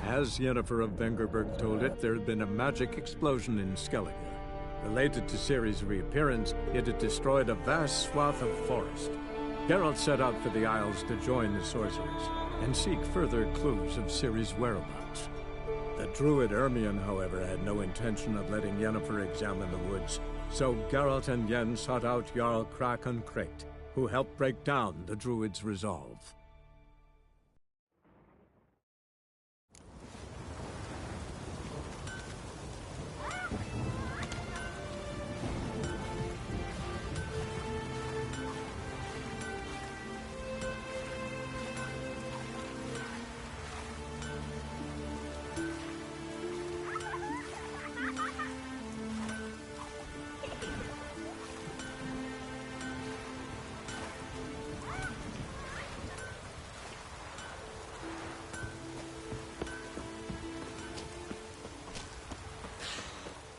As Yennefer of Vengerberg told it, there had been a magic explosion in Skellige. Related to Ciri's reappearance, it had destroyed a vast swath of forest. Geralt set out for the Isles to join the sorcerers and seek further clues of Ciri's whereabouts. The druid Ermion, however, had no intention of letting Yennefer examine the woods, so Geralt and Yen sought out Jarl Krakon Crate, who helped break down the druid's resolve.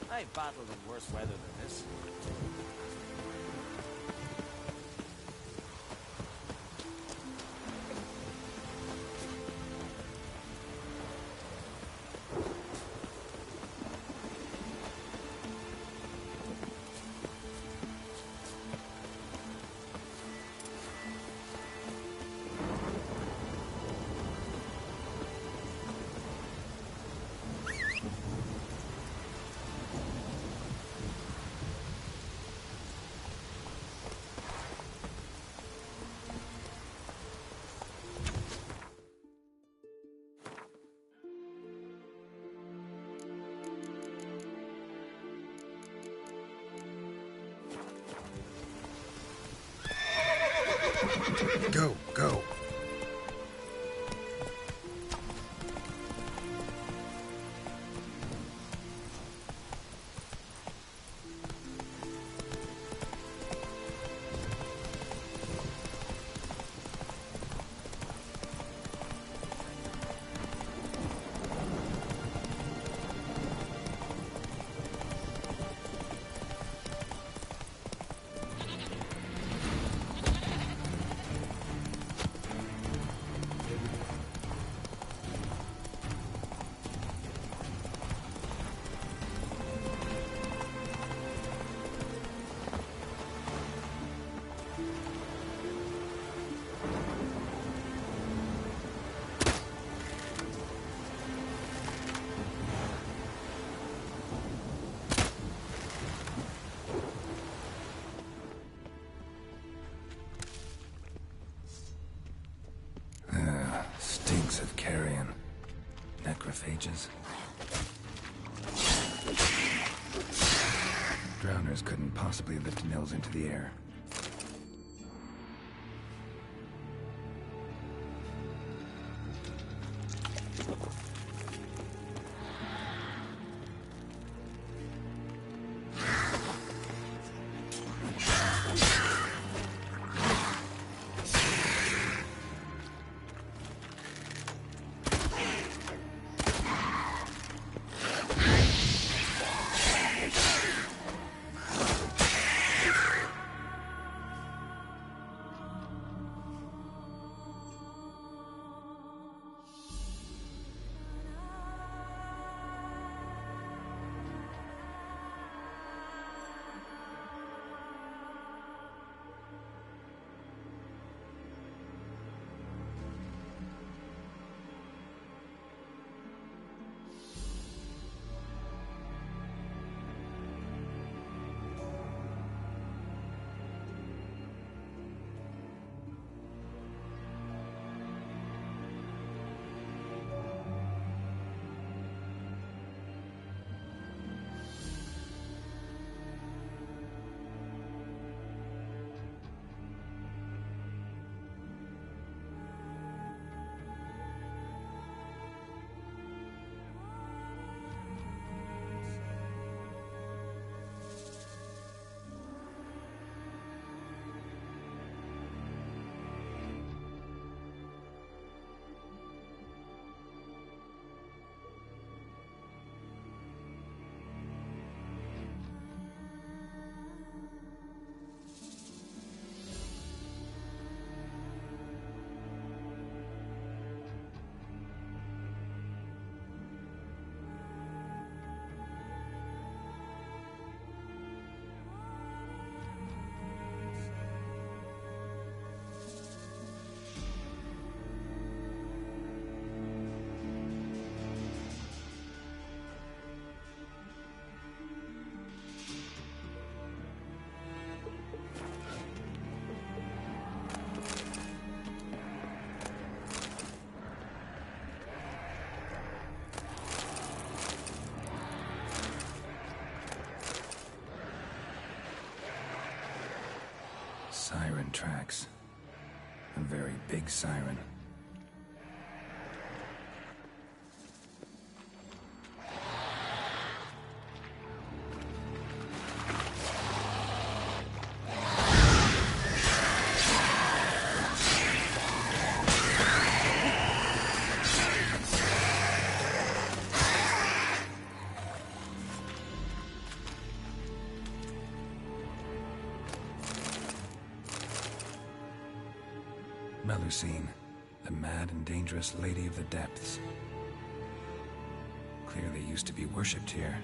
I've battled in worse weather than this. Go, go. Stinks of carrion. Necrophages. Drowners couldn't possibly lift Nils into the air. Siren tracks. A very big siren. Melusine, the mad and dangerous Lady of the Depths. Clearly used to be worshipped here.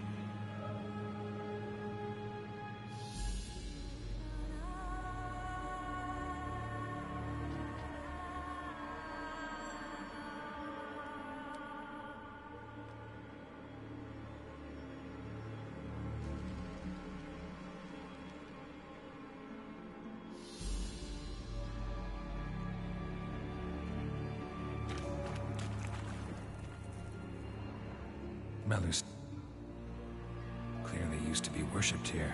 Melus clearly used to be worshipped here.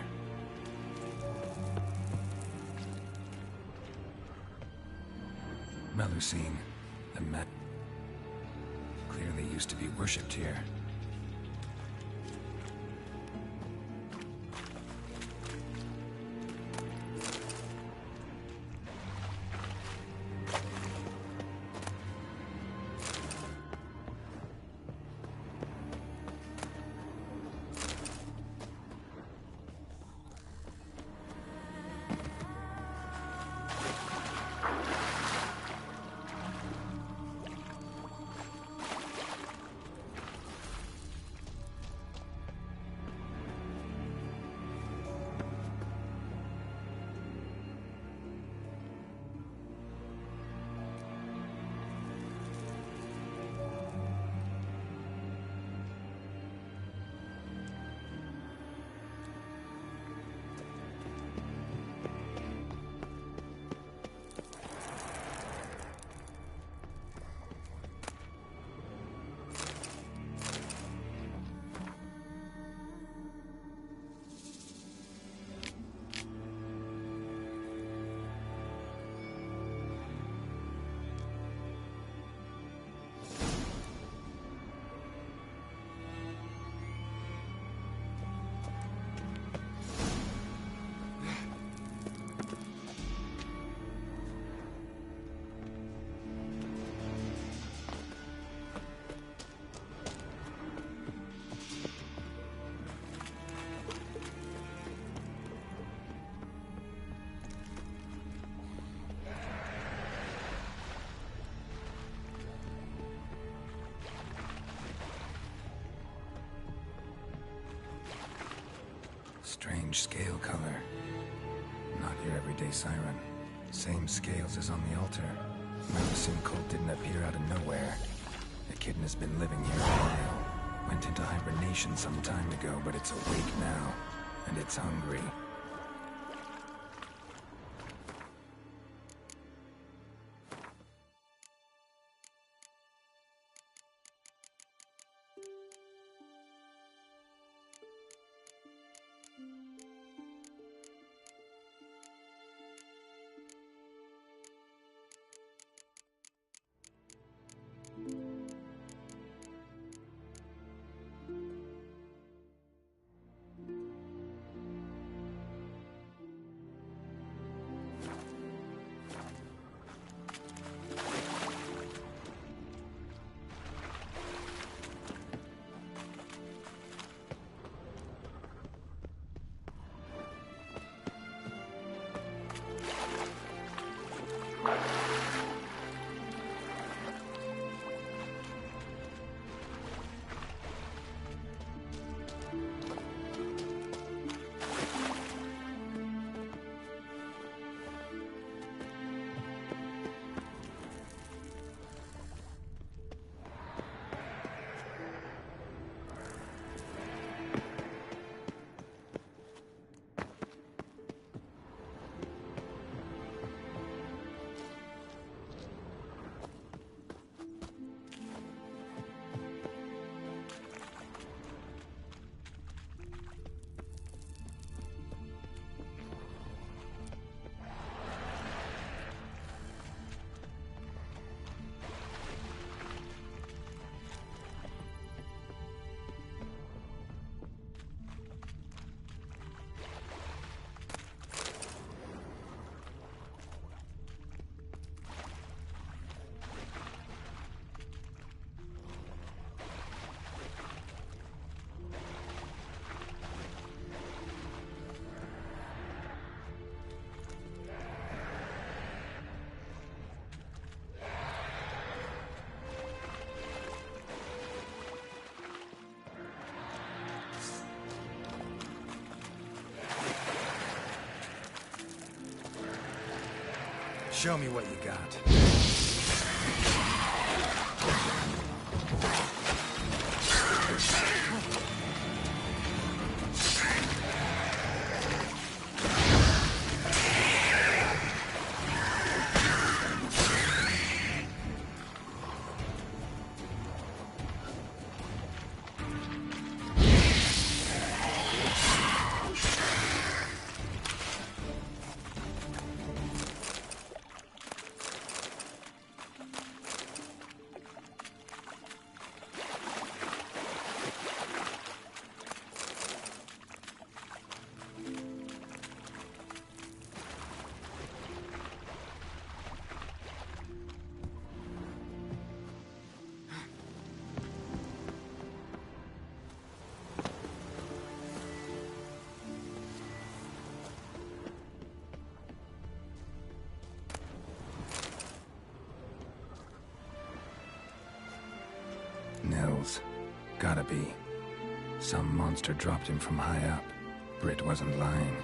Melusine, the mad clearly used to be worshipped here. Strange scale color. Not your everyday siren. Same scales as on the altar. Melusine cult didn't appear out of nowhere. The kitten has been living here a while. Went into hibernation some time ago, but it's awake now. And it's hungry. Show me what you got. Nils. Gotta be. Some monster dropped him from high up. Britt wasn't lying.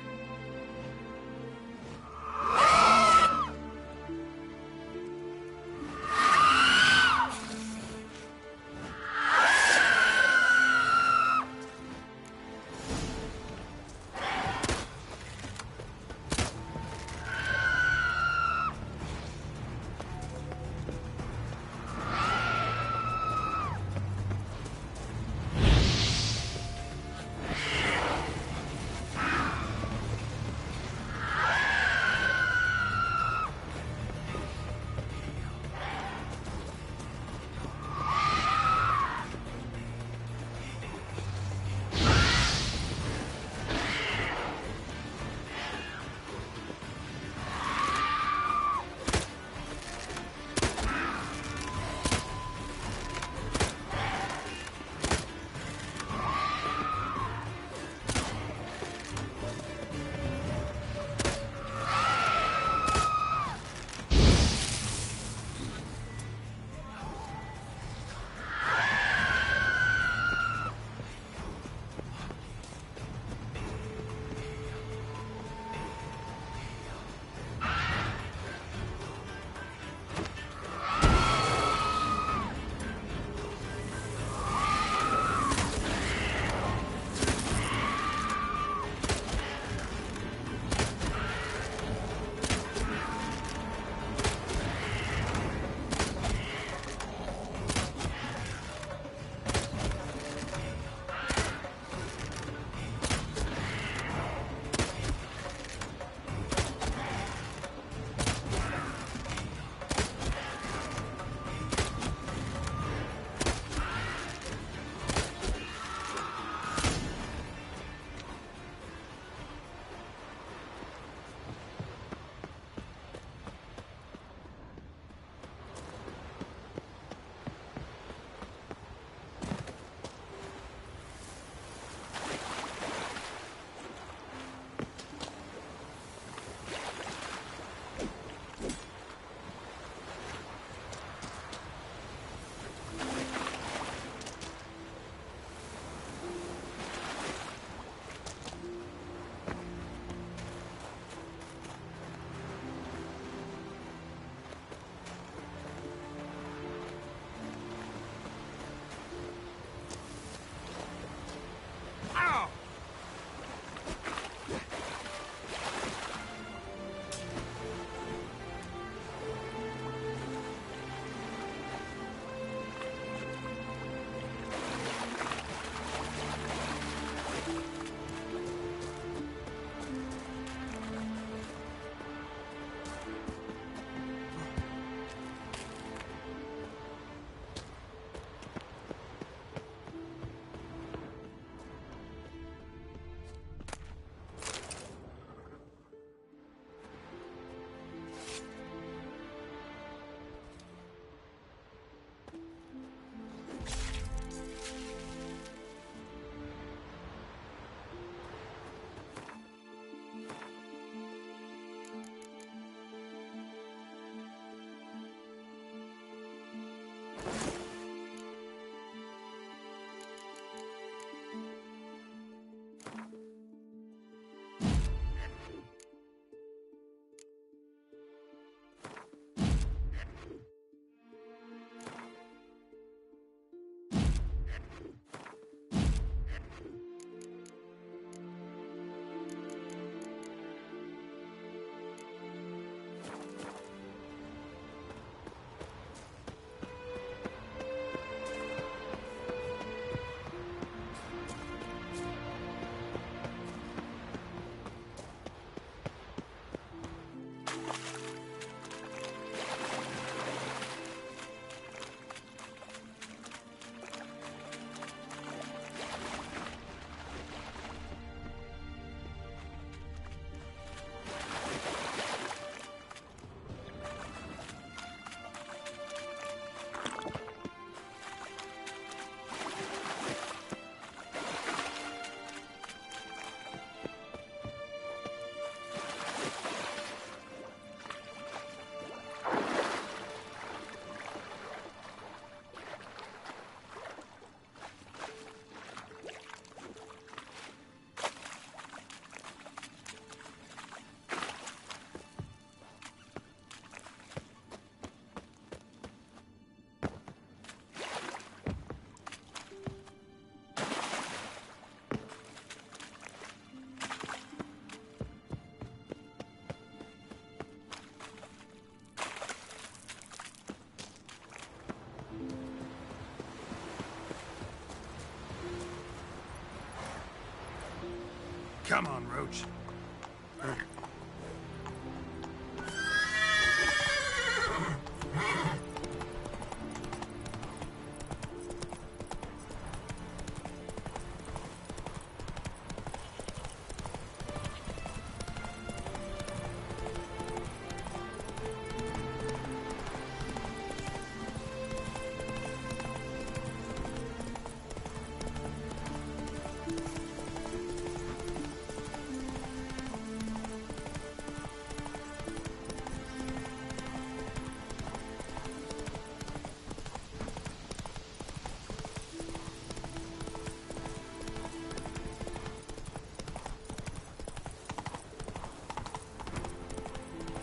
Come on, Roach.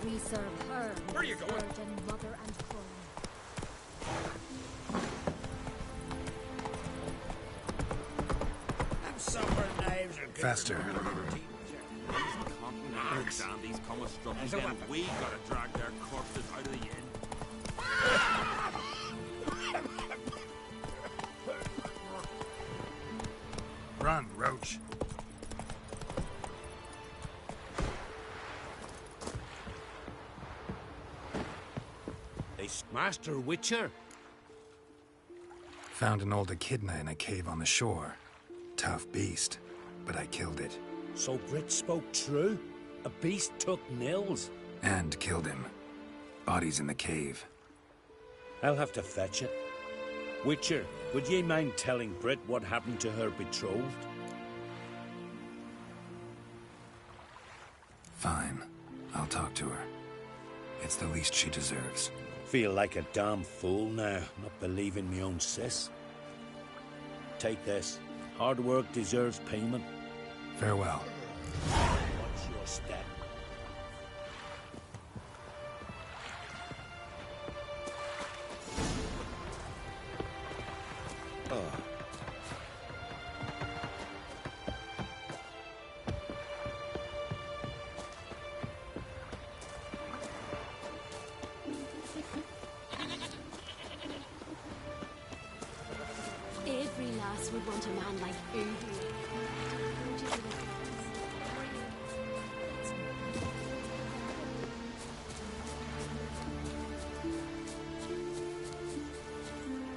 We serve her. Where are you going? Virgin Mother and Throne. And summer knives are good. Faster. These constructions, then we gotta drag their corpses out of the inn. Run, Roach. Master Witcher? Found an old echidna in a cave on the shore. Tough beast, but I killed it. So Brit spoke true? A beast took Nils? And killed him. Body's in the cave. I'll have to fetch it. Witcher, would ye mind telling Brit what happened to her betrothed? Fine. I'll talk to her. It's the least she deserves. Feel like a damn fool now, not believing me own sis. Take this. Hard work deserves payment. Farewell. Watch your step. Every lass would want a man like Udu.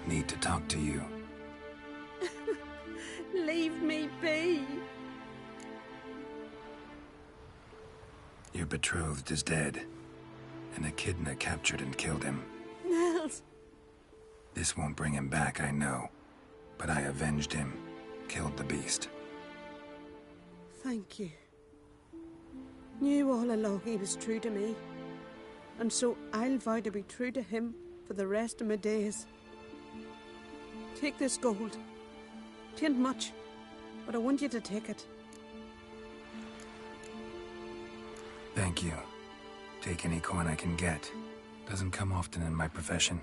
Need to talk to you. Leave me be. Your betrothed is dead. An echidna captured and killed him. Nils. This won't bring him back, I know. But I avenged him. Killed the beast. Thank you. Knew all along he was true to me. And so I'll vow to be true to him for the rest of my days. Take this gold. 'Tain't much, but I want you to take it. Thank you. Take any coin I can get. Doesn't come often in my profession.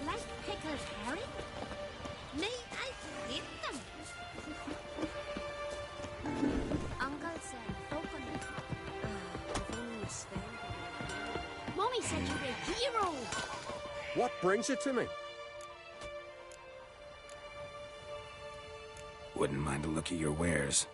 Like pickled herring? Me, I hate them. Uncle said coconut. If only stayed. Mommy said you were a hero. What brings you to me? Wouldn't mind a look at your wares.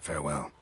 Farewell.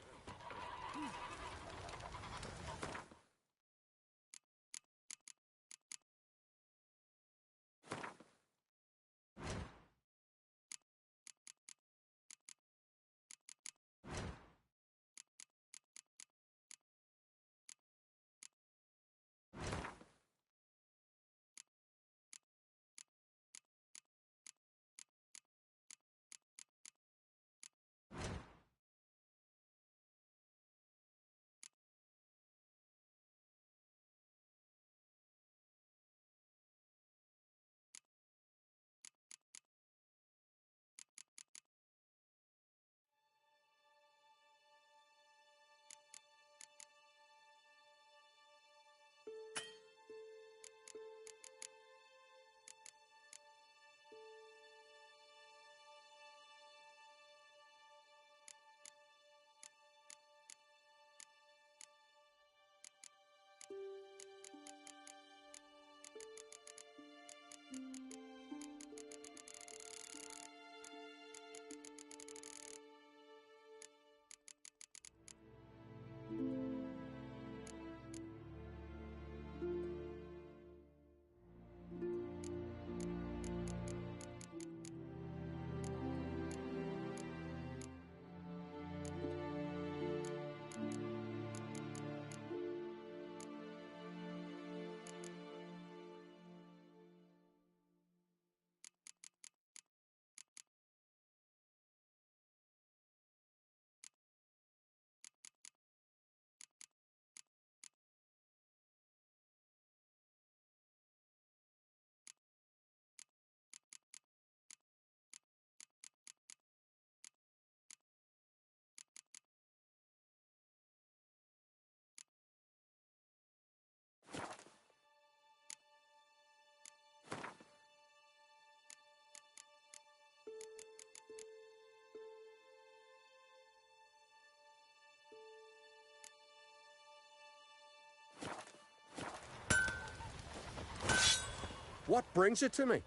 What brings you to me?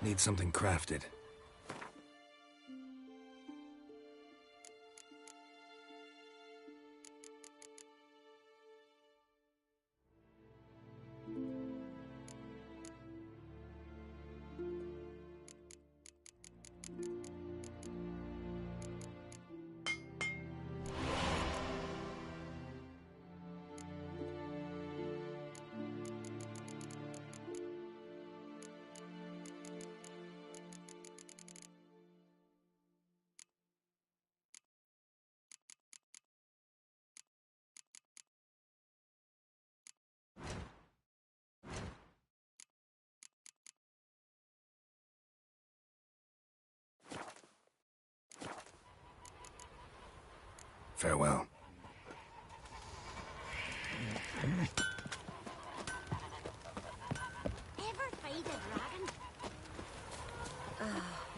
Need something crafted. Farewell. Ever fight a dragon?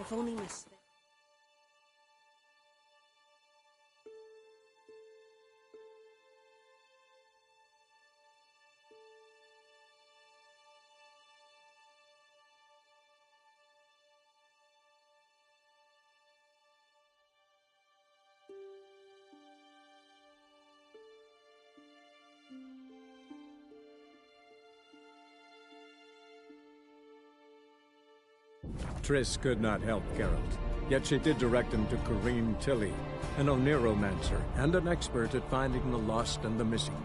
If only Miss... Triss could not help Geralt, yet she did direct him to Corrine Tilly, an Oniromancer and an expert at finding the lost and the missing.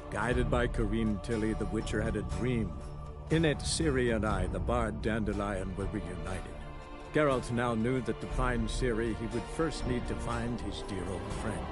Guided by Corrine Tilly, the Witcher had a dream. In it, Ciri and I, the bard Dandelion, were reunited. Geralt now knew that to find Ciri, he would first need to find his dear old friend.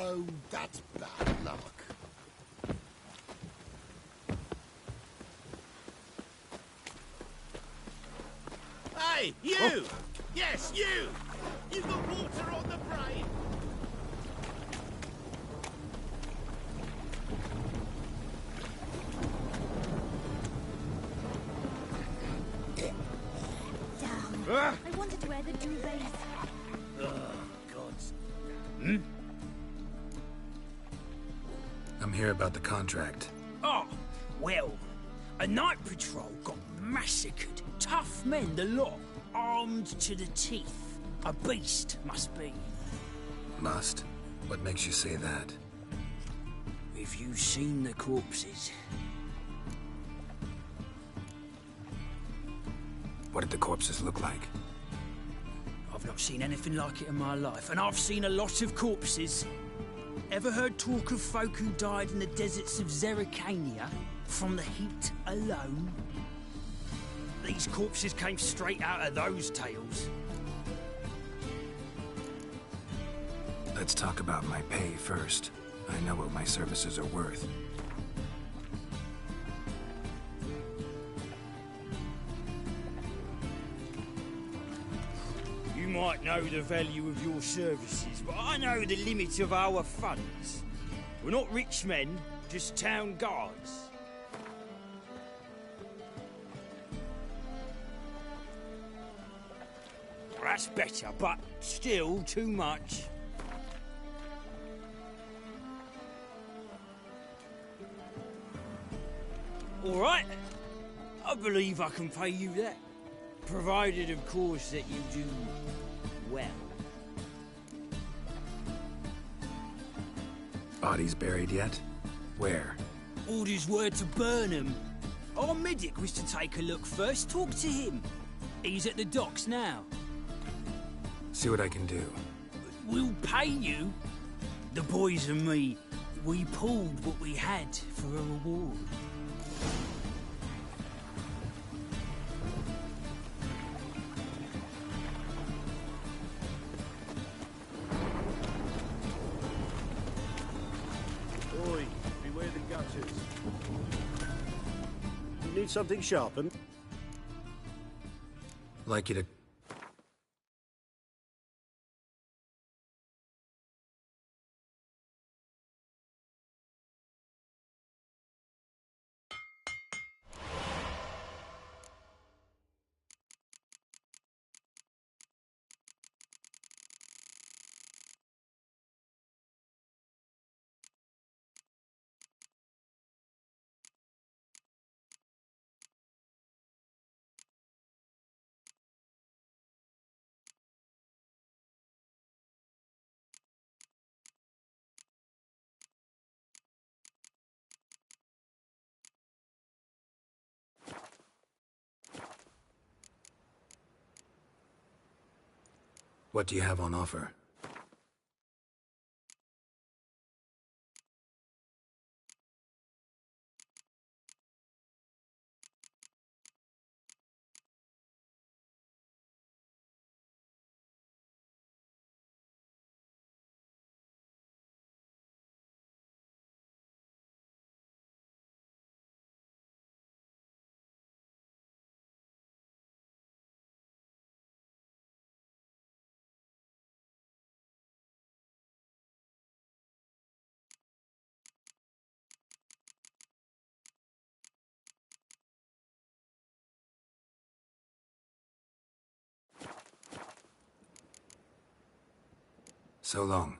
Oh, that's bad luck. Hey, you! Oh. Yes, you! You've got water on the brain! Damn. I wanted to wear the duvet. Oh, God. I'm here about the contract. Oh, well, a night patrol got massacred. Tough men, the lot, armed to the teeth. A beast, must be. Must? What makes you say that? Have you seen the corpses? What did the corpses look like? I've not seen anything like it in my life, and I've seen a lot of corpses. Ever heard talk of folk who died in the deserts of Zerrikania from the heat alone? These corpses came straight out of those tales. Let's talk about my pay first. I know what my services are worth. You might know the value of your services, but I know the limit of our funds. We're not rich men, just town guards. Well, that's better, but still too much. All right, I believe I can pay you that. Provided, of course, that you do well. Bodies buried yet? Where? Orders were to burn them. Our medic was to take a look first. Talk to him. He's at the docks now. See what I can do. We'll pay you. The boys and me, we pulled what we had for a reward. Oi, beware the gutters. You need something sharpened? Like you to... What do you have on offer? So long.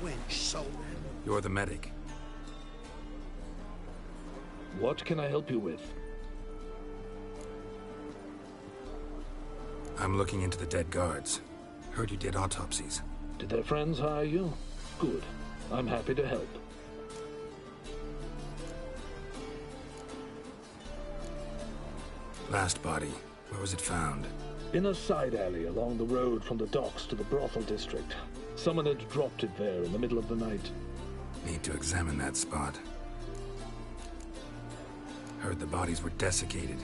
wench sold them. You're the medic. What can I help you with? I'm looking into the dead guards. Heard you did autopsies. Did their friends hire you? Good. I'm happy to help. Last body, where was it found? In a side alley along the road from the docks to the brothel district. Someone had dropped it there in the middle of the night. Need to examine that spot. Heard the bodies were desiccated.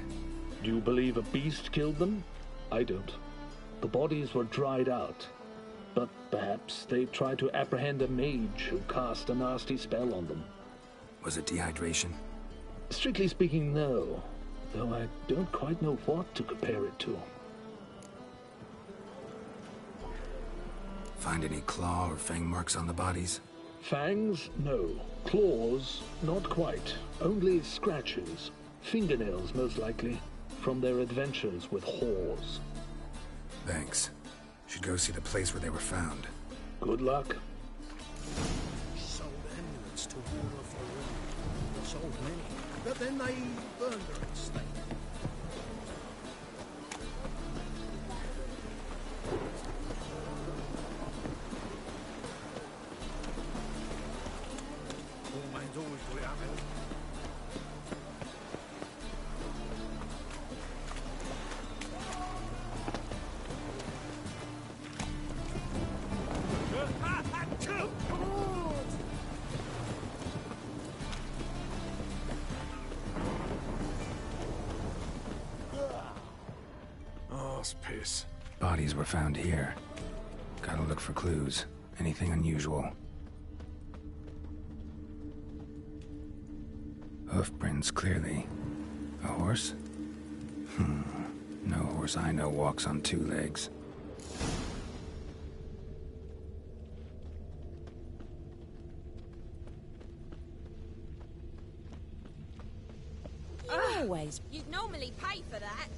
Do you believe a beast killed them? I don't. The bodies were dried out. But perhaps they tried to apprehend a mage who cast a nasty spell on them. Was it dehydration? Strictly speaking, no. Though I don't quite know what to compare it to. Find any claw or fang marks on the bodies? Fangs? No. Claws? Not quite. Only scratches. Fingernails, most likely. From their adventures with whores. Thanks. Should go see the place where they were found. Good luck. Sold amulets to ward off the room. Sold many. But then they burned her estate. Poor man's always got it up, hasn't he? Piss. Bodies were found here. Gotta look for clues. Anything unusual. Hoof prints, clearly. A horse? No horse I know walks on two legs. Always. You'd normally pay for that.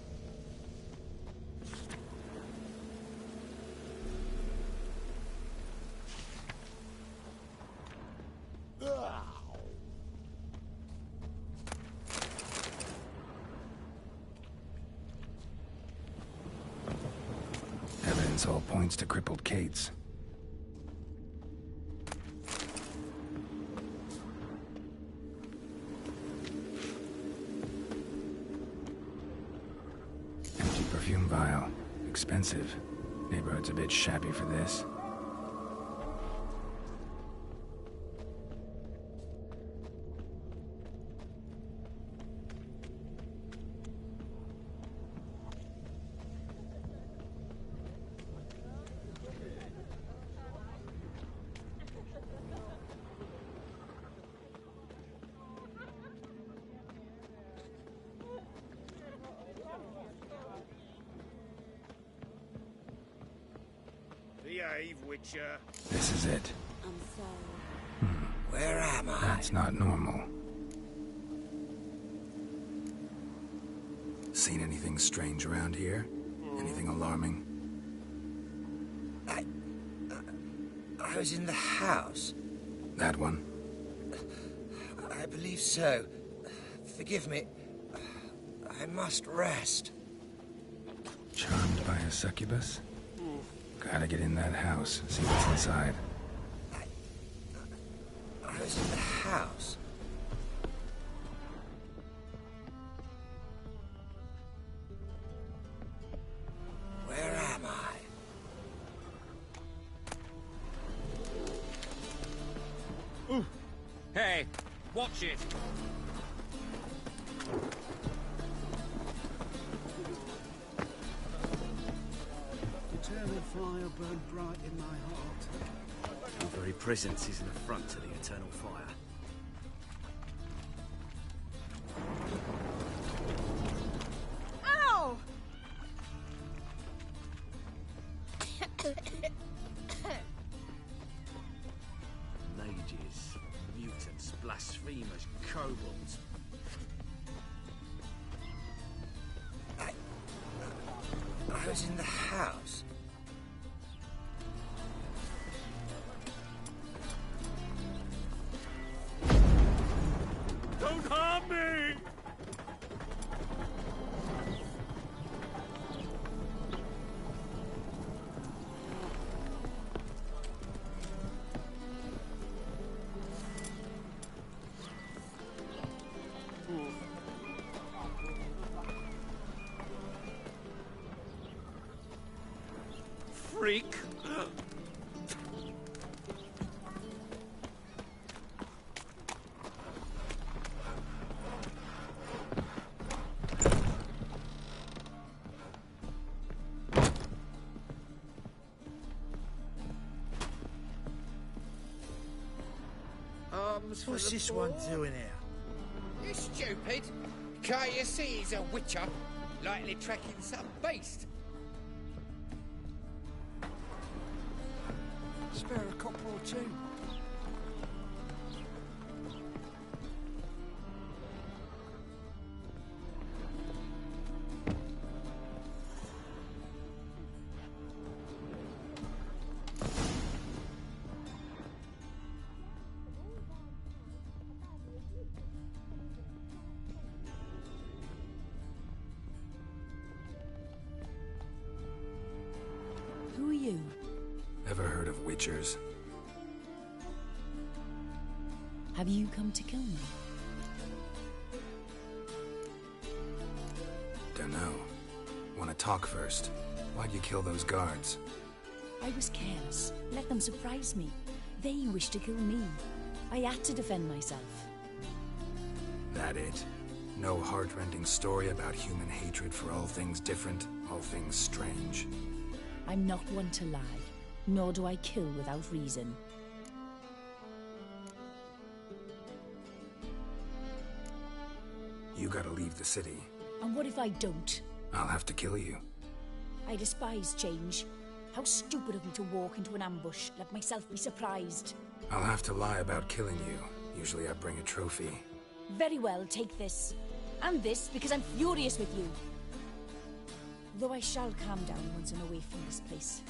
Evidence all points to crippled Kate's. Empty perfume vial. Expensive. Neighborhood's a bit shabby for this. Behave, Witcher. This is it. I'm sorry. Where am I? That's not normal. Seen anything strange around here? Anything alarming? I was in the house. That one? I believe so. Forgive me. I must rest. Charmed by a succubus? Gotta get in that house, see what's inside. I was in the house. Where am I? Ooh. Hey, watch it. Eternal fire burned bright in my heart. Your very presence is an affront to the eternal fire. Ow! Mages, mutants, blasphemers, kobolds. I was in the house. freak! What's this one doing here? You stupid! Can't you see he's a witcher? Likely tracking some beast. Spare a copper or two. Who are you? Ever heard of Witchers? Have you come to kill me? Dunno. Wanna talk first? Why'd you kill those guards? I was careless. Let them surprise me. They wished to kill me. I had to defend myself. That it? No heart-rending story about human hatred for all things different, all things strange? I'm not one to lie, nor do I kill without reason. You gotta leave the city. And what if I don't? I'll have to kill you. I despise change. How stupid of me to walk into an ambush, let myself be surprised. I'll have to lie about killing you. Usually I bring a trophy. Very well, take this. And this, because I'm furious with you. Though I shall calm down once I'm away from this place.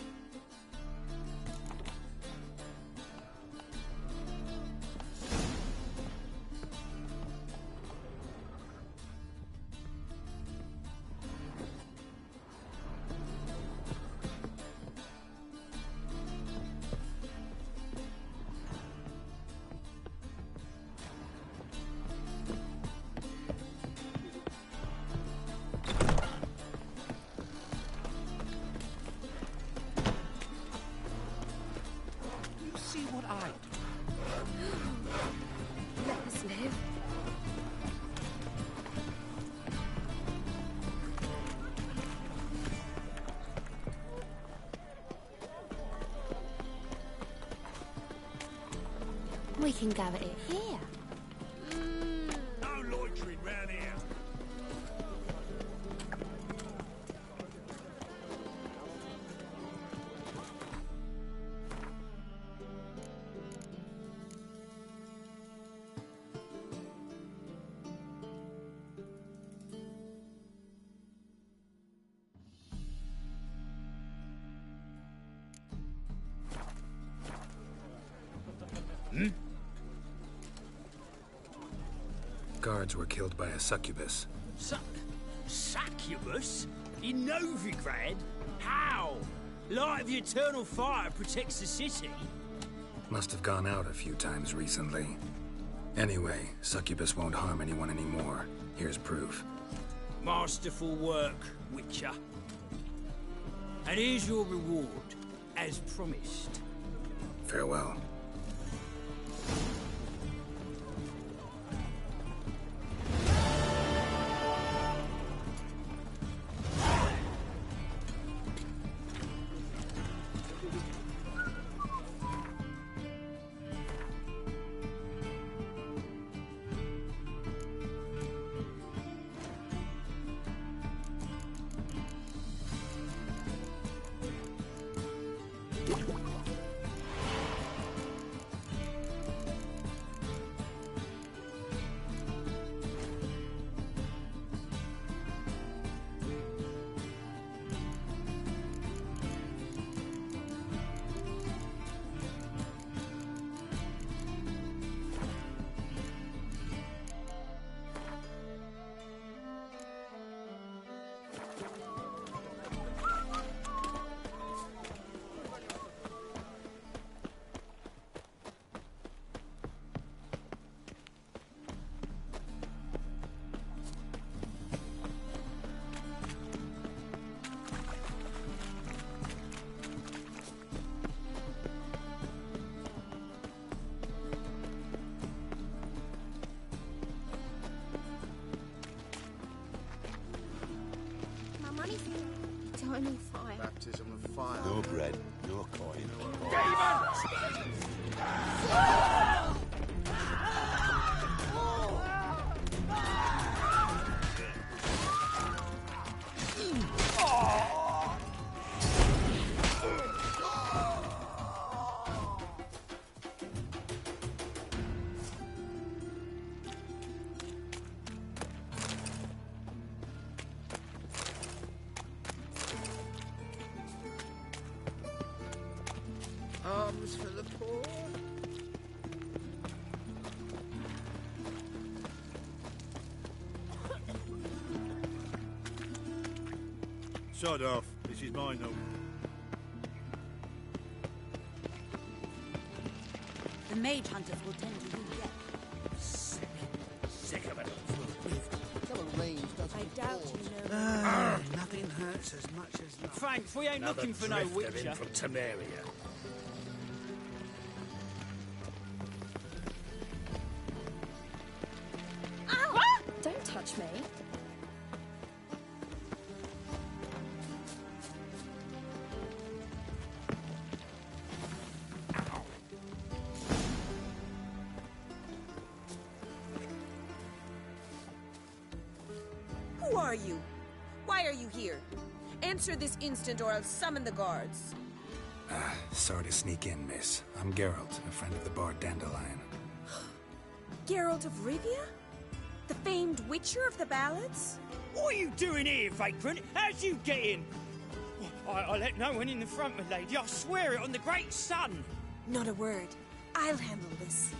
Let us live. We can gather it here. No loitering round here. Guards were killed by a succubus. Succubus? In Novigrad? How? Light of the Eternal Fire protects the city. Must have gone out a few times recently. Anyway, succubus won't harm anyone anymore. Here's proof. Masterful work, Witcher. And here's your reward, as promised. Farewell. Eternal fire. Baptism of fire. No bread, no coin. Arms for the poor. Sod off. This is mine, though. The mage hunters will tend to you yet. Sick of it. I doubt you know. Nothing hurts as much as love. Thanks, we ain't Another looking for no drifter witcher. in from Temeria. Don't touch me. Who are you? Why are you here? Answer this instant or I'll summon the guards. Sorry to sneak in, miss. I'm Geralt, a friend of the bard Dandelion. Geralt of Rivia? The famed witcher of the ballads? What are you doing here, vagrant? How'd you get in? I let no one in the front, my lady. I swear it on the great sun. Not a word. I'll handle this.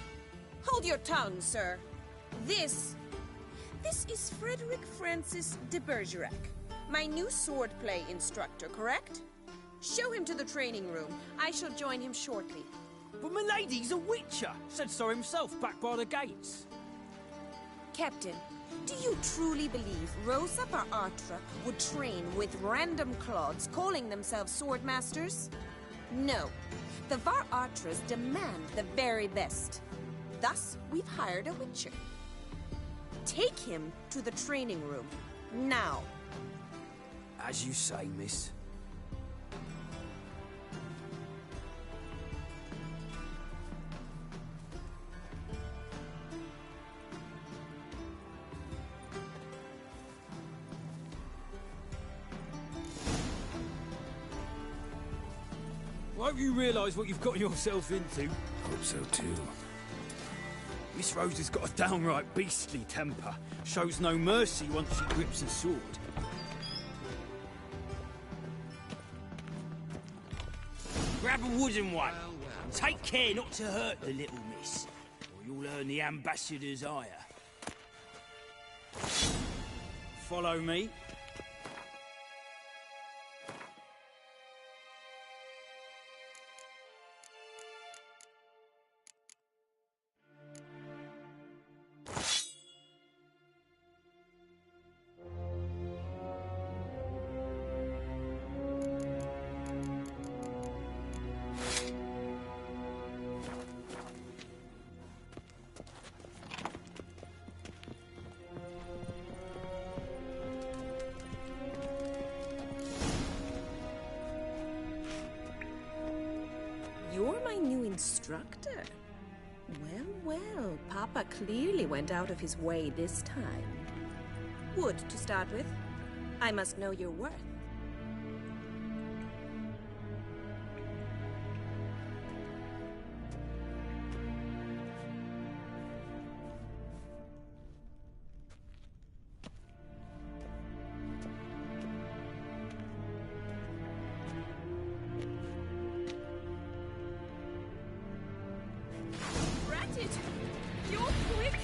Hold your tongue, sir. This is Frederick Francis de Bergerac, my new swordplay instructor, correct? Show him to the training room. I shall join him shortly. But my lady's a witcher. Said so himself back by the gates. Captain, do you truly believe Rosa Var Artra would train with random clods calling themselves swordmasters? No. The Var Artras demand the very best. Thus, we've hired a witcher. Take him to the training room. Now. As you say, miss. I hope you realise what you've got yourself into. Hope so, too. Miss Rose has got a downright beastly temper. Shows no mercy once she grips a sword. Grab a wooden one. Take care not to hurt the little miss, or you'll earn the ambassador's ire. Follow me. You're my new instructor. Well, Papa clearly went out of his way this time. Wood, to start with. I must know your worth. You're quick!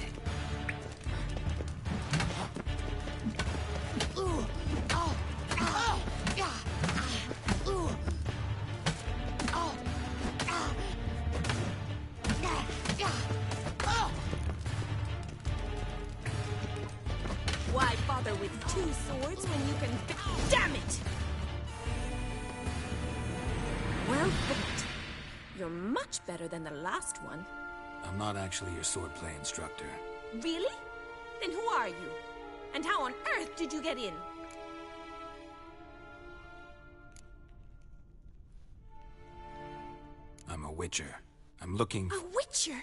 Why bother with two swords when you can... Damn it! Well fought. You're much better than the last one. I'm not actually your swordplay instructor. Really? Then who are you? And how on earth did you get in? a Witcher. I'm looking A Witcher?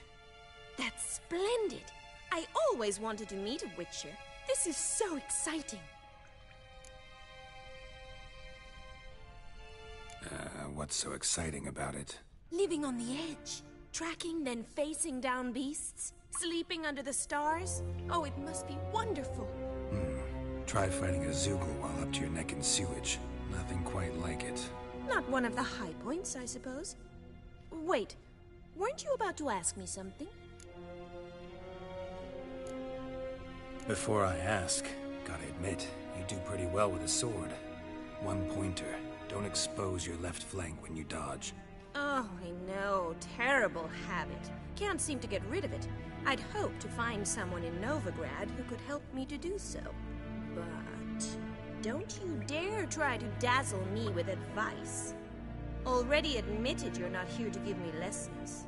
That's splendid. I always wanted to meet a Witcher. This is so exciting. What's so exciting about it? Living on the edge. Tracking, then facing down beasts. Sleeping under the stars. Oh, it must be wonderful. Try fighting a Zoogle while up to your neck in sewage. Nothing quite like it. Not one of the high points, I suppose. Wait, weren't you about to ask me something? Before I ask, gotta admit, you do pretty well with a sword. One pointer. Don't expose your left flank when you dodge. Oh, I know. Terrible habit. Can't seem to get rid of it. I'd hoped to find someone in Novigrad who could help me to do so. But don't you dare try to dazzle me with advice. Already admitted you're not here to give me lessons.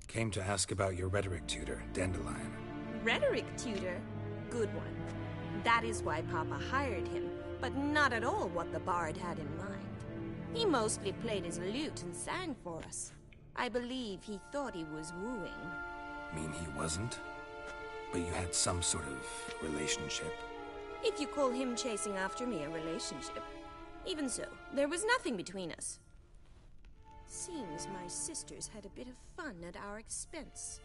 Came to ask about your rhetoric tutor, Dandelion. Rhetoric tutor? Good one. That is why Papa hired him, but not at all what the bard had in mind. He mostly played his lute and sang for us. I believe he thought he was wooing. Mean he wasn't? But you had some sort of relationship? If you call him chasing after me a relationship. Even so, there was nothing between us. Seems my sisters had a bit of fun at our expense.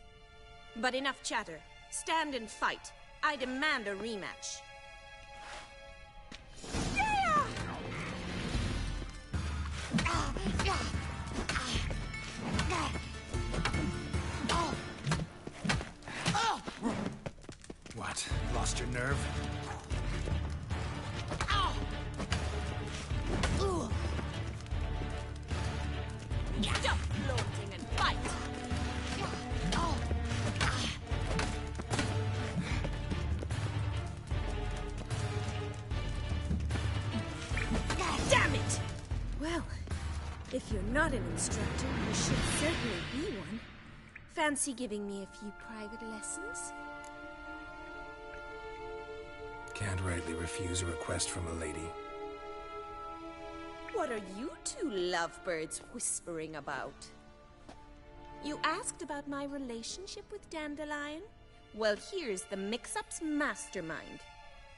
But enough chatter. Stand and fight. I demand a rematch. What? Lost your nerve? Stop flaunting and fight! Damn it! Well, if you're not an instructor, you should certainly be one. Fancy giving me a few private lessons? Can't rightly refuse a request from a lady. What are you two lovebirds whispering about? You asked about my relationship with Dandelion? Well, here's the mix-up's mastermind.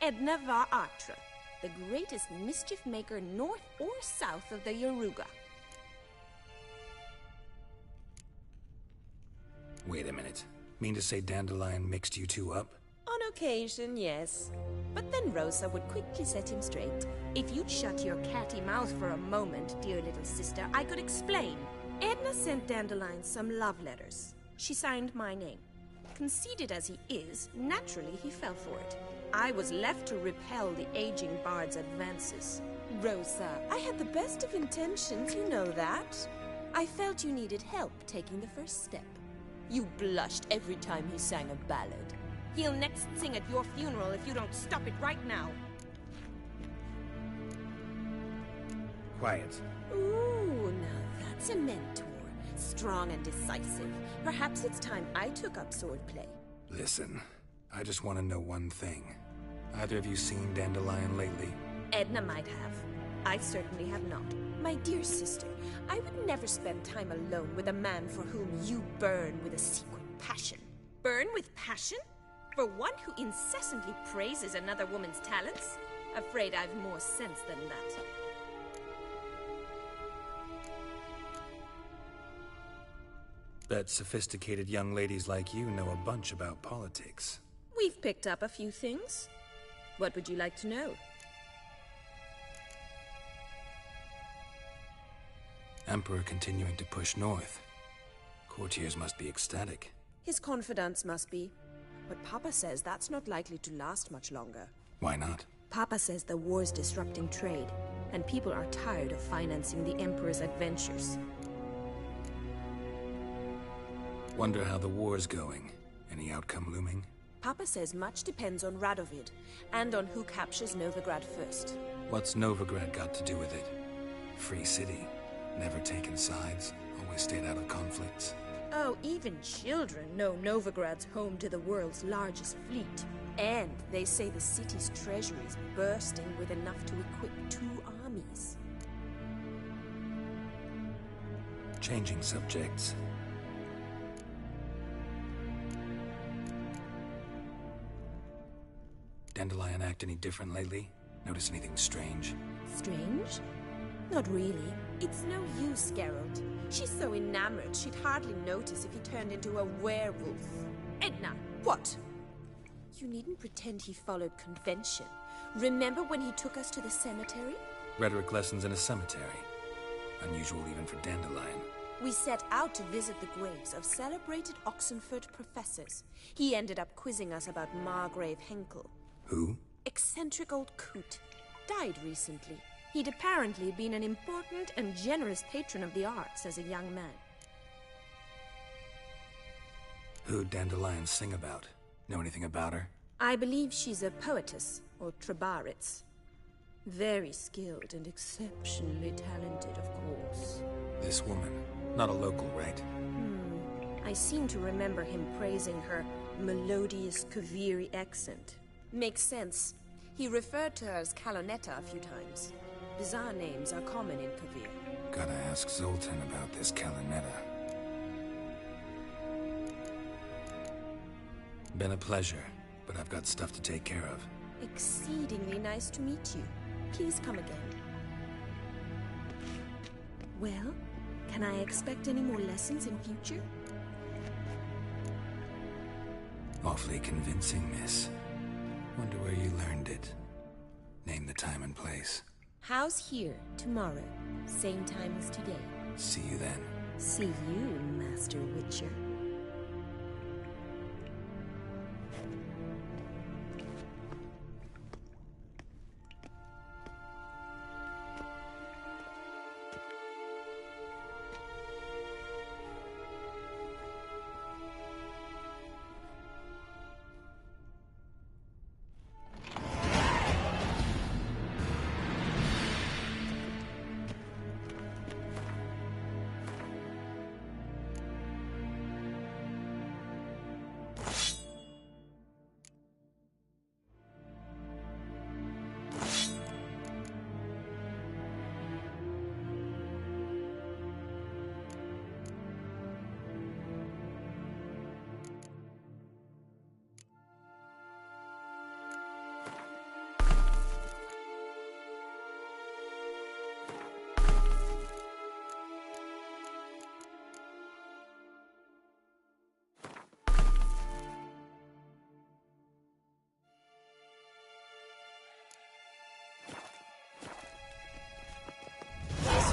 Edna var Atra, the greatest mischief maker north or south of the Yaruga. Wait a minute. Mean to say Dandelion mixed you two up? On occasion, yes. But then Rosa would quickly set him straight. If you'd shut your catty mouth for a moment, dear little sister, I could explain. Edna sent Dandelion some love letters. She signed my name. Conceited as he is, naturally he fell for it. I was left to repel the aging bard's advances. Rosa, I had the best of intentions, you know that. I felt you needed help taking the first step. You blushed every time he sang a ballad. He'll next sing at your funeral if you don't stop it right now. Quiet. Ooh, now that's a mentor. Strong and decisive. Perhaps it's time I took up swordplay. Listen, I just want to know one thing. Either of you seen Dandelion lately? Edna might have. I certainly have not. My dear sister, I would never spend time alone with a man for whom you burn with a secret passion. Burn with passion? For one who incessantly praises another woman's talents? Afraid I've more sense than that. Bet sophisticated young ladies like you know a bunch about politics. We've picked up a few things. What would you like to know? Emperor continuing to push north. Courtiers must be ecstatic. His confidants must be. But Papa says that's not likely to last much longer. Why not? Papa says the war's disrupting trade, and people are tired of financing the Emperor's adventures. Wonder how the war's going. Any outcome looming? Papa says much depends on Radovid, and on who captures Novigrad first. What's Novigrad got to do with it? Free city. Never taken sides. Always stayed out of conflicts. Oh, even children know Novigrad's home to the world's largest fleet. And they say the city's treasury is bursting with enough to equip 2 armies. Changing subjects. Dandelion act any different lately? Notice anything strange? Strange? Not really. It's no use, Geralt. She's so enamored she'd hardly notice if he turned into a werewolf. Edna, what? You needn't pretend he followed convention. Remember when he took us to the cemetery? Rhetoric lessons in a cemetery. Unusual even for Dandelion. We set out to visit the graves of celebrated Oxenford professors. He ended up quizzing us about Margrave Henkel. Who? Eccentric old coot. Died recently. He'd apparently been an important and generous patron of the arts as a young man. Who'd Dandelion sing about? Know anything about her? I believe she's a poetess, or Trebaritz. Very skilled and exceptionally talented, of course. This woman. Not a local, right? I seem to remember him praising her melodious Kaviri accent. Makes sense. He referred to her as Calonetta a few times. Bizarre names are common in Kavir. Gotta ask Zoltan about this Calonetta. Been a pleasure, but I've got stuff to take care of. Exceedingly nice to meet you. Please come again. Well, can I expect any more lessons in future? Awfully convincing, miss. Wonder where you learned it. Name the time and place. House here, tomorrow. Same time as today. See you then. See you, Master Witcher.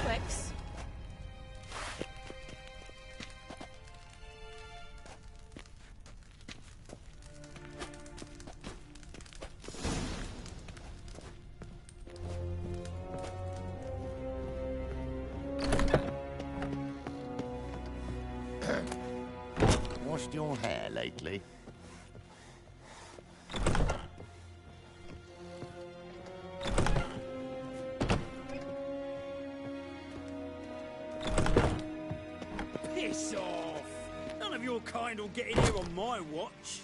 Rex. Washed your hair lately? Piss off! None of your kind will get in here on my watch.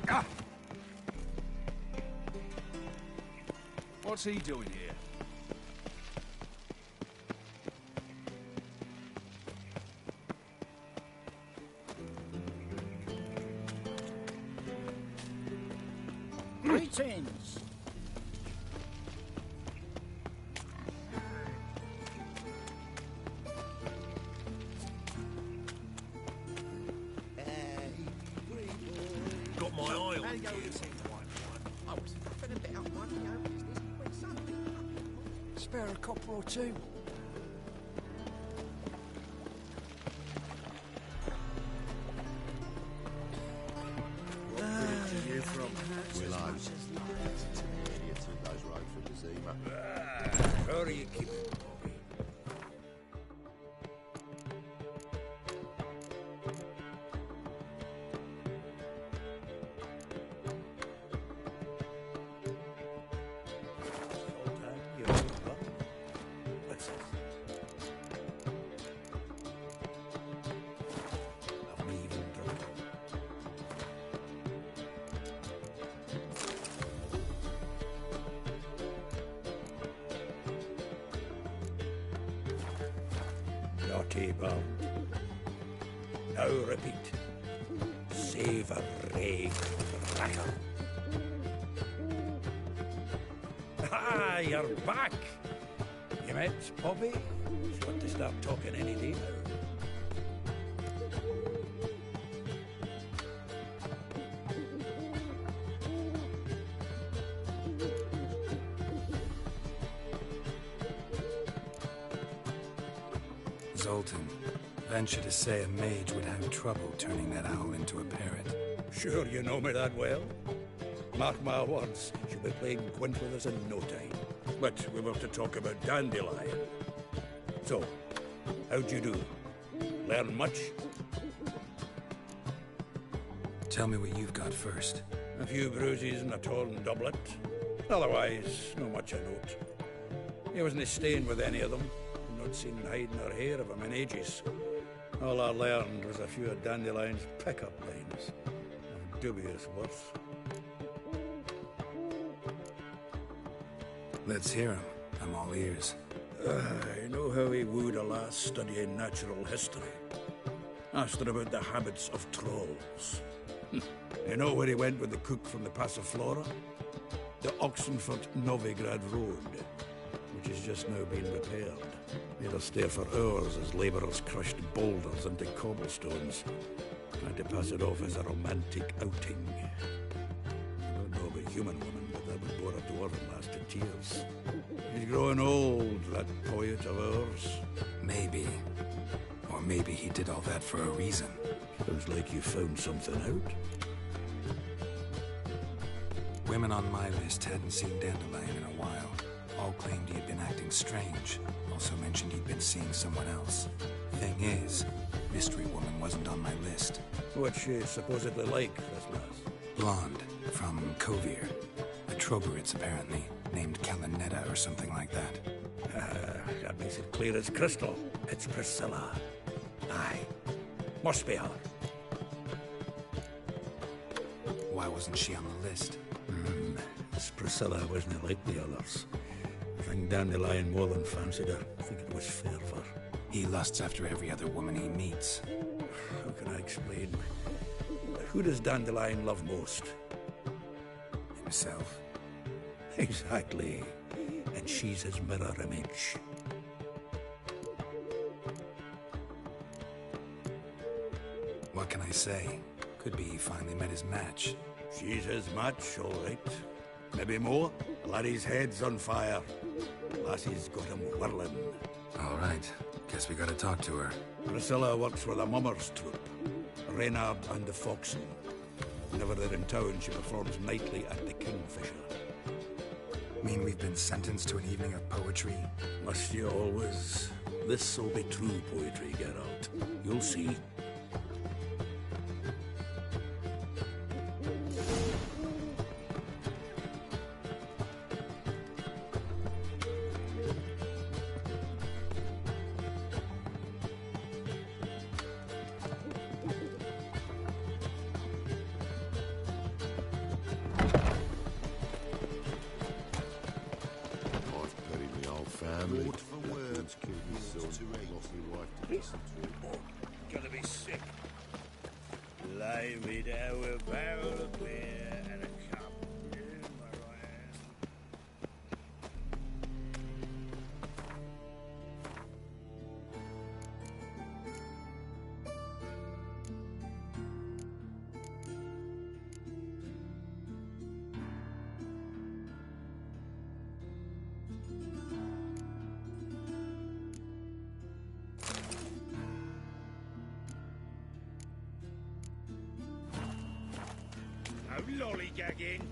Ah! What's he doing here? Greetings! Got my eye on you. I was puffing a bit up my own business when something happened. Spare a copper or two. Willows. Idiots in those roads from Zima. How do you keep it? Naughty bound. Now repeat. Save a ray cracker. Ah, you're back! You met Poppy? She's got to start talking any day now. Zoltan, venture to say a mage would have trouble turning that owl into a parrot. Sure you know me that well? Mark my words, she'll be playing Gwent with us in no time. But we were to talk about Dandelion. So, how'd you do? Learn much? Tell me what you've got first. A few bruises and a torn doublet. Otherwise, no much a note. He wasn't staying with any of them. Not seen hiding or hair of him in ages. All I learned was a few of Dandelion's pick-up lines. Of dubious worth. Let's hear him. I'm all ears. I know how he wooed a lass studying natural history. Asked her about the habits of trolls. You know where he went with the cook from the Passiflora? The Oxenford Novigrad Road, which has just now been repaired. He had to stay for hours as labourers crushed boulders into cobblestones. Had to pass it off as a romantic outing. I don't know about human women, but that would bore a dwarven lass to tears. He's growing old, that poet of ours. Maybe. Or maybe he did all that for a reason. Sounds like you found something out. Women on my list hadn't seen Dandelion in a while. All claimed he had been acting strange. Also mentioned he'd been seeing someone else. Thing is, Mystery Woman wasn't on my list. What's she supposedly like, this lass? Blonde, from Kovir. A Troberits, apparently, named Kalanetta or something like that. That makes it clear as crystal. It's Priscilla. Aye. Must be her. Why wasn't she on the list? This Priscilla wasn't like the others. I think Dandelion more than fancied her. I think it was fervour. He lusts after every other woman he meets. How can I explain? Who does Dandelion love most? Himself. Exactly. And she's his mirror image. What can I say? Could be he finally met his match. She's his match, all right. Maybe more. Laddie's head's on fire. Lassie's got him whirling. All right. Guess we gotta talk to her. Priscilla works for the Mummers troupe. Reynard and the Foxen. Whenever they're in town, she performs nightly at the Kingfisher. Mean we've been sentenced to an evening of poetry? Must you always? This'll be true poetry, Geralt. You'll see. Gonna be sick. Lie me down with a barrel of beer and a cup. No lollygagging.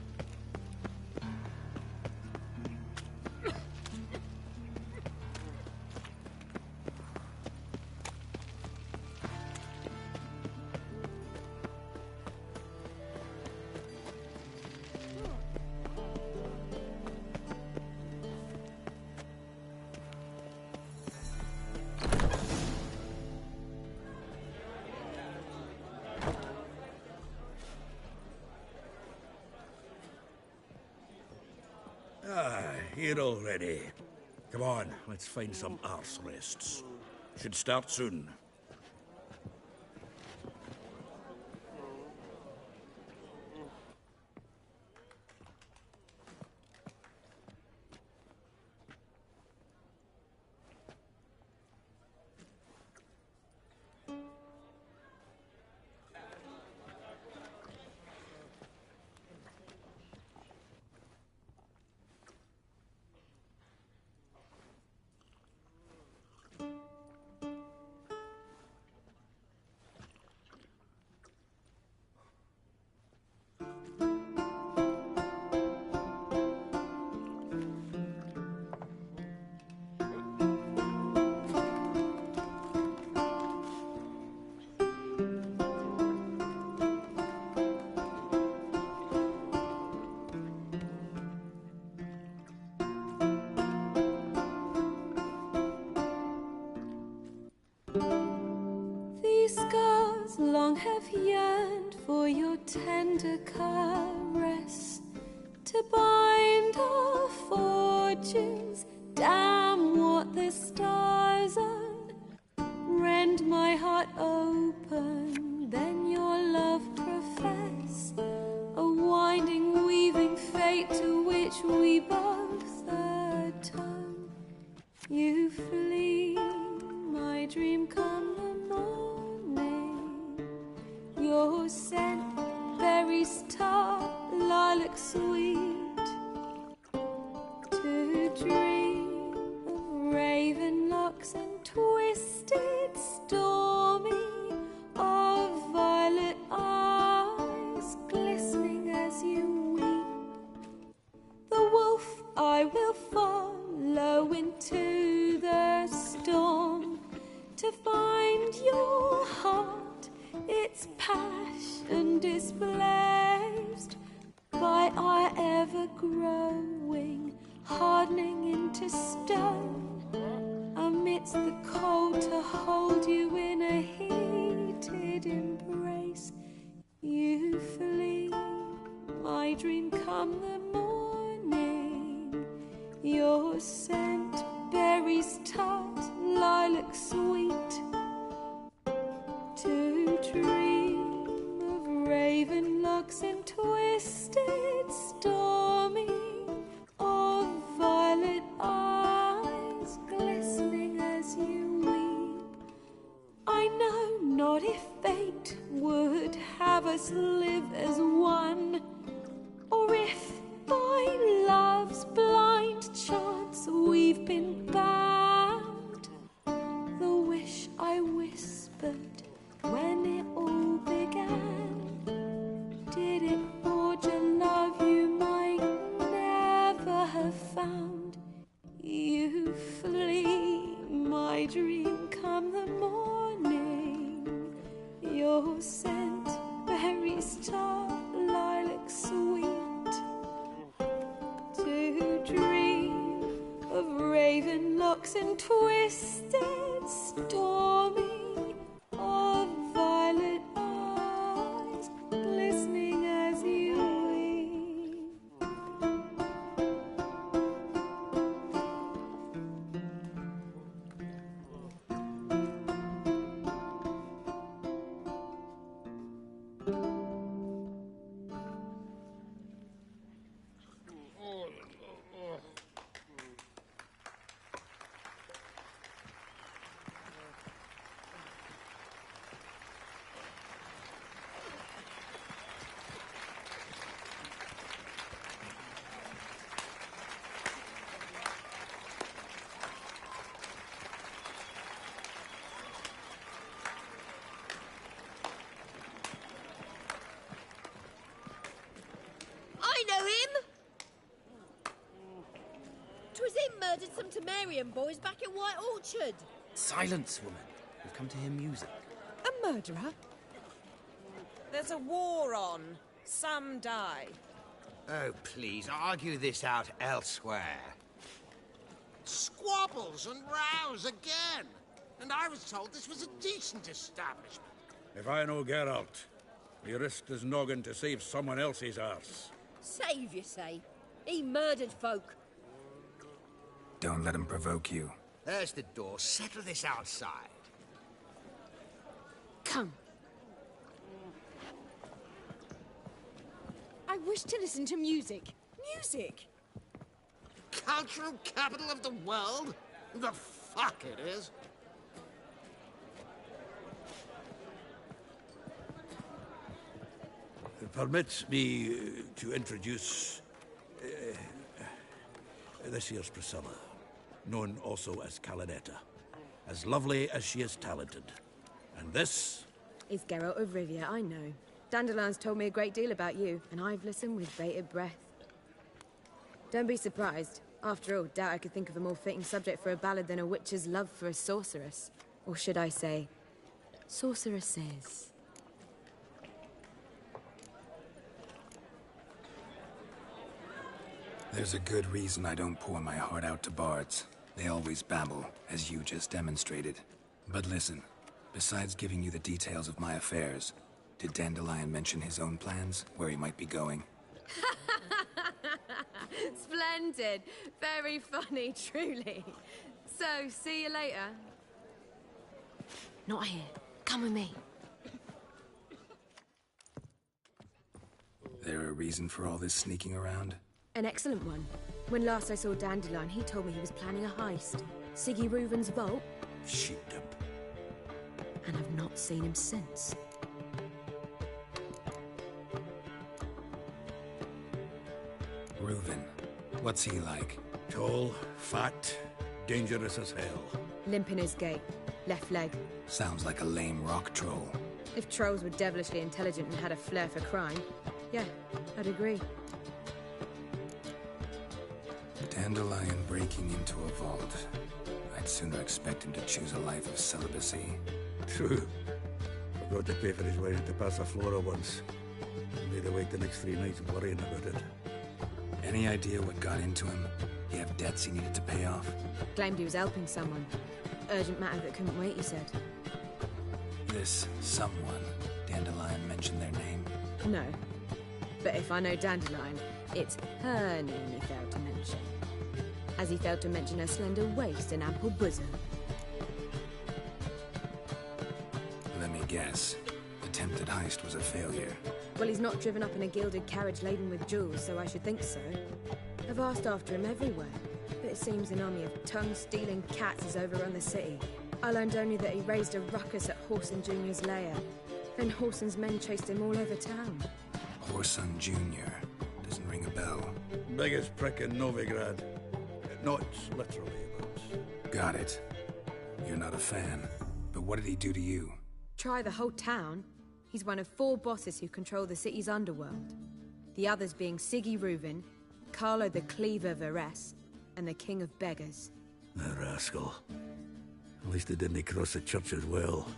Here already. Come on, let's find some arse rests. Should start soon. These scars long have yearned for your tender caress, to bind our fortunes. Damn what the stars own. Rend my heart open, then your love profess, a winding, weaving fate to which we both atone. You flee, my dream come the morning. Your scent, berries tart, lilac sweet. To dream of raven locks and twisted, stormy, of violet eyes glistening as you weep. The wolf I will follow into the storm, to find your heart, its passion displaced by our ever-growing, hardening into stone. Amidst the cold, to hold you in a heated embrace. You flee, my dream come the morning. Your scent, berries tart, lilac sweet. To dream of raven locks and twisted, stormy, of violet eyes glistening as you weep. I know not if fate would have us live as one, or if by love's blind chance we've been bound. The wish I whispered when it all began, did it forge a love you might never have found? You flee, my dream come the morning. Your scent, berries tart, lilac sweet. To dream of raven locks and twisted, stormy, of violet eyes glistening as you weep. I know him! 'Twas him murdered some Temerian boys back at White Orchard. Silence, woman. We've come to hear music. A murderer? There's a war on. Some die. Oh, please, argue this out elsewhere. Squabbles and rows again. And I was told this was a decent establishment. If I know Geralt, he risked his noggin to save someone else's arse. Save, you say? He murdered folk. Don't let him provoke you. There's the door. Settle this outside. Come. I wish to listen to music. Music! Cultural capital of the world? The fuck it is. Permit me to introduce this here's Priscilla, known also as Calinetta. As lovely as she is talented. And this is Geralt of Rivia, I know. Dandelion's told me a great deal about you, and I've listened with bated breath. Don't be surprised. After all, doubt I could think of a more fitting subject for a ballad than a witch's love for a sorceress. Or should I say, sorceresses. There's a good reason I don't pour my heart out to bards. They always babble, as you just demonstrated. But listen, besides giving you the details of my affairs, did Dandelion mention his own plans, where he might be going? Splendid. Very funny, truly. So, see you later. Not here. Come with me. There a reason for all this sneaking around? An excellent one. When last I saw Dandelion, he told me he was planning a heist. Siggy Reuven's vault. Sheeped up. And I've not seen him since. Reuven. What's he like? Tall, fat, dangerous as hell. Limp in his gait. Left leg. Sounds like a lame rock troll. If trolls were devilishly intelligent and had a flair for crime, yeah, I'd agree. Dandelion breaking into a vault. I'd sooner expect him to choose a life of celibacy. True. I got to pay for his way into Passaflora once. Made awake the next 3 nights worrying about it. Any idea what got into him? He have debts he needed to pay off? Claimed he was helping someone. Urgent matter that couldn't wait, he said. This someone, Dandelion mentioned their name? No. But if I know Dandelion, it's her name he failed to mention. As he failed to mention her slender waist and ample bosom. Let me guess. Attempted heist was a failure. Well, he's not driven up in a gilded carriage laden with jewels, so I should think so. I've asked after him everywhere, but it seems an army of tongue-stealing cats has overrun the city. I learned only that he raised a ruckus at Whoreson Jr.'s lair. Then Whoreson's men chased him all over town. Whoreson Jr. Doesn't ring a bell. Biggest prick in Novigrad. Not literally, but... Got it. You're not a fan. But what did he do to you? Try the whole town. He's one of 4 bosses who control the city's underworld. The others being Siggy Reuven, Carlo the Cleaver Varese, and the King of Beggars. The rascal. At least he didn't cross the church as well.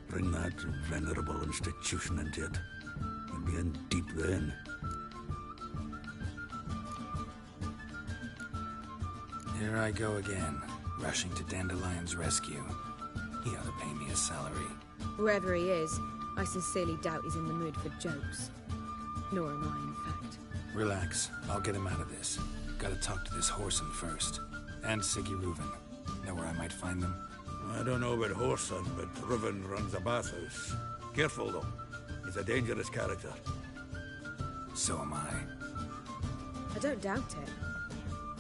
Bring that venerable institution into it. We'd be in deep then. Here I go again, rushing to Dandelion's rescue. He ought to pay me a salary. Wherever he is, I sincerely doubt he's in the mood for jokes. Nor am I, in fact. Relax. I'll get him out of this. Gotta talk to this Whoreson first. And Siggy Reuven. Know where I might find them? I don't know about Whoreson, but Reuven runs a bathhouse. Careful, though. He's a dangerous character. So am I. I don't doubt it.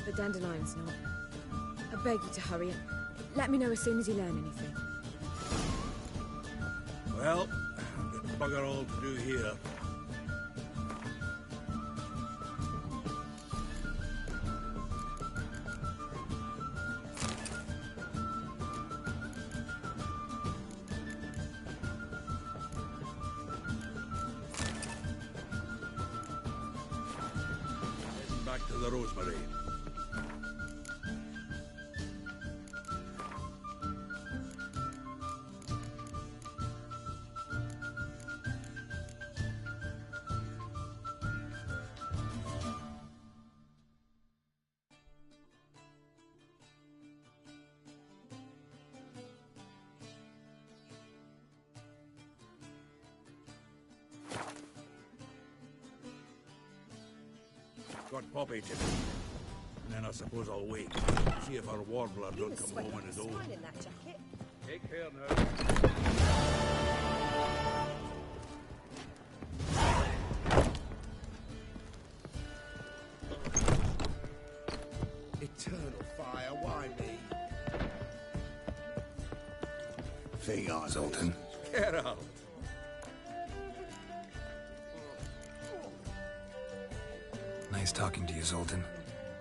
But Dandelion's not. I beg you to hurry up. Let me know as soon as you learn anything. Well, there's bugger all to do here. Heading back to the Rosemary. Got Poppy to me. And then I suppose I'll wait. See if our warbler don't come home on his own. In that jacket. Take care now. Eternal fire, why me? Thing on, Zoltan. Get out. Nice talking to you, Zoltan.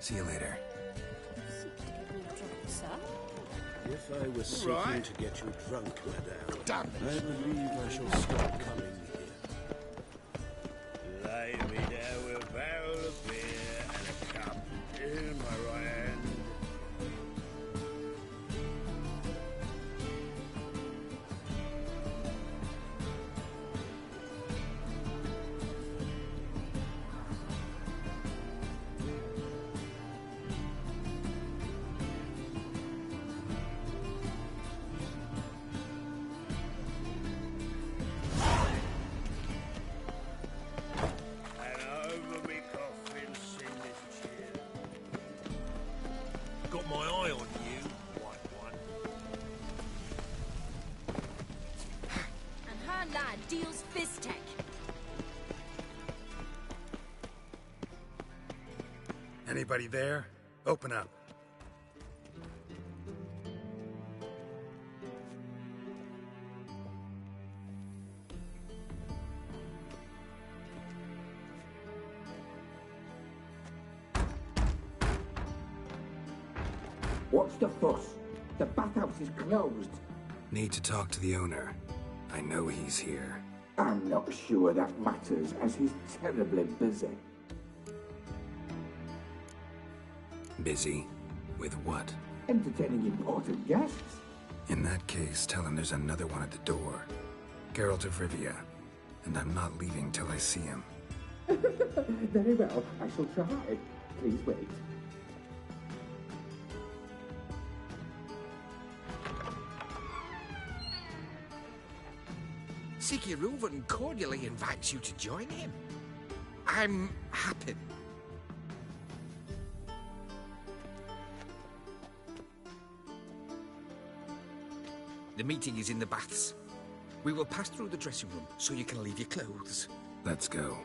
See you later. If I was seeking Right. to get you drunk, madame, Damn I believe I shall stop coming here. Lay me down with a barrel of beer and a cup in my right hand. And over me coffin, sing this cheer. Got my eye on you, white one. And her lad deals fist tech. Anybody there? Open up. What's the fuss? The bathhouse is closed. Need to talk to the owner. I know he's here. I'm not sure that matters, as he's terribly busy. Busy? With what? Entertaining important guests. In that case, tell him there's another one at the door. Geralt of Rivia. And I'm not leaving till I see him. Very well, I shall try. Please wait. Siggy Reuven cordially invites you to join him. I'm happy. The meeting is in the baths. We will pass through the dressing room so you can leave your clothes. Let's go.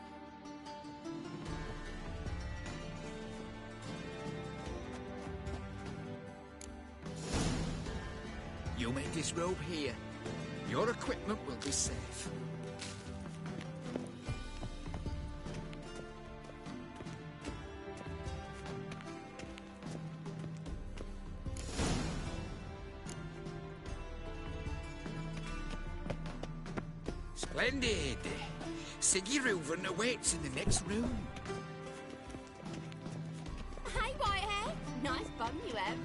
You may disrobe here. Your equipment will be safe. Splendid! Siggy Reuven awaits in the next room. Hi, Whitehair. Nice bum you have.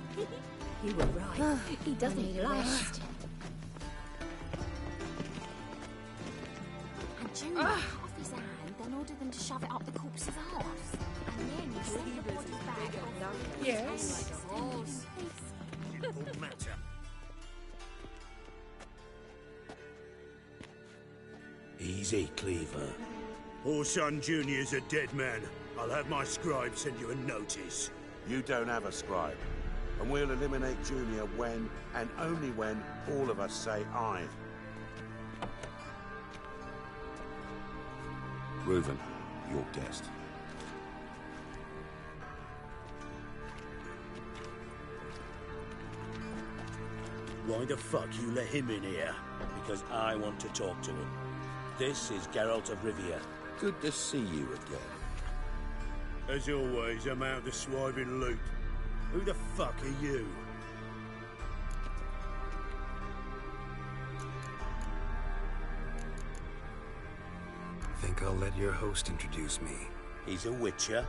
You were right. He doesn't blush. And Junior cut off his hand, then ordered them to shove it up the corpse's arse. And then he sent the body's back. Yes. Like a horse. Simple matter. Easy, Cleaver. Orson Jr.'s a dead man. I'll have my scribe send you a notice. You don't have a scribe. And we'll eliminate Junior when, and only when, all of us say aye. Reuven, your guest. Why the fuck you let him in here? Because I want to talk to him. This is Geralt of Rivia. Good to see you again. As always, I'm out the swiping loot. Who the fuck are you? Think I'll let your host introduce me. He's a witcher.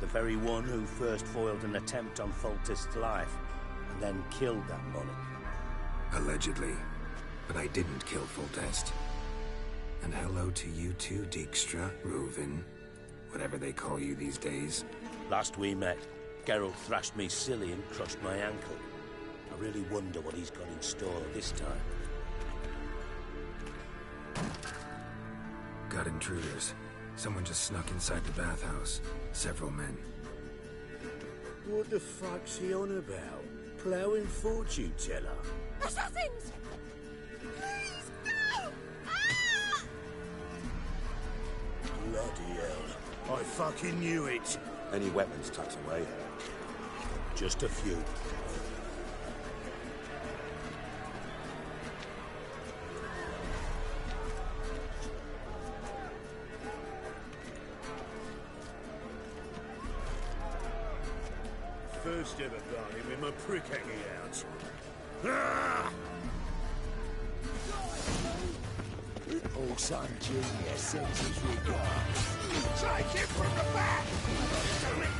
The very one who first foiled an attempt on Foltest's life, and then killed that monarch. Allegedly. But I didn't kill Foltest. And hello to you too, Dijkstra, Reuven, whatever they call you these days. Last we met, Geralt thrashed me silly and crushed my ankle. I really wonder what he's got in store this time. Got intruders. Someone just snuck inside the bathhouse. Several men. What the fuck's he on about? Ploughing fortune teller? Assassins! Please, no! Bloody hell. I fucking knew it. Any weapons tucked away? Just a few. First ever barney with my prick hanging out. Ah! Old son Junior sends his regards. Take him from the back! Damn it!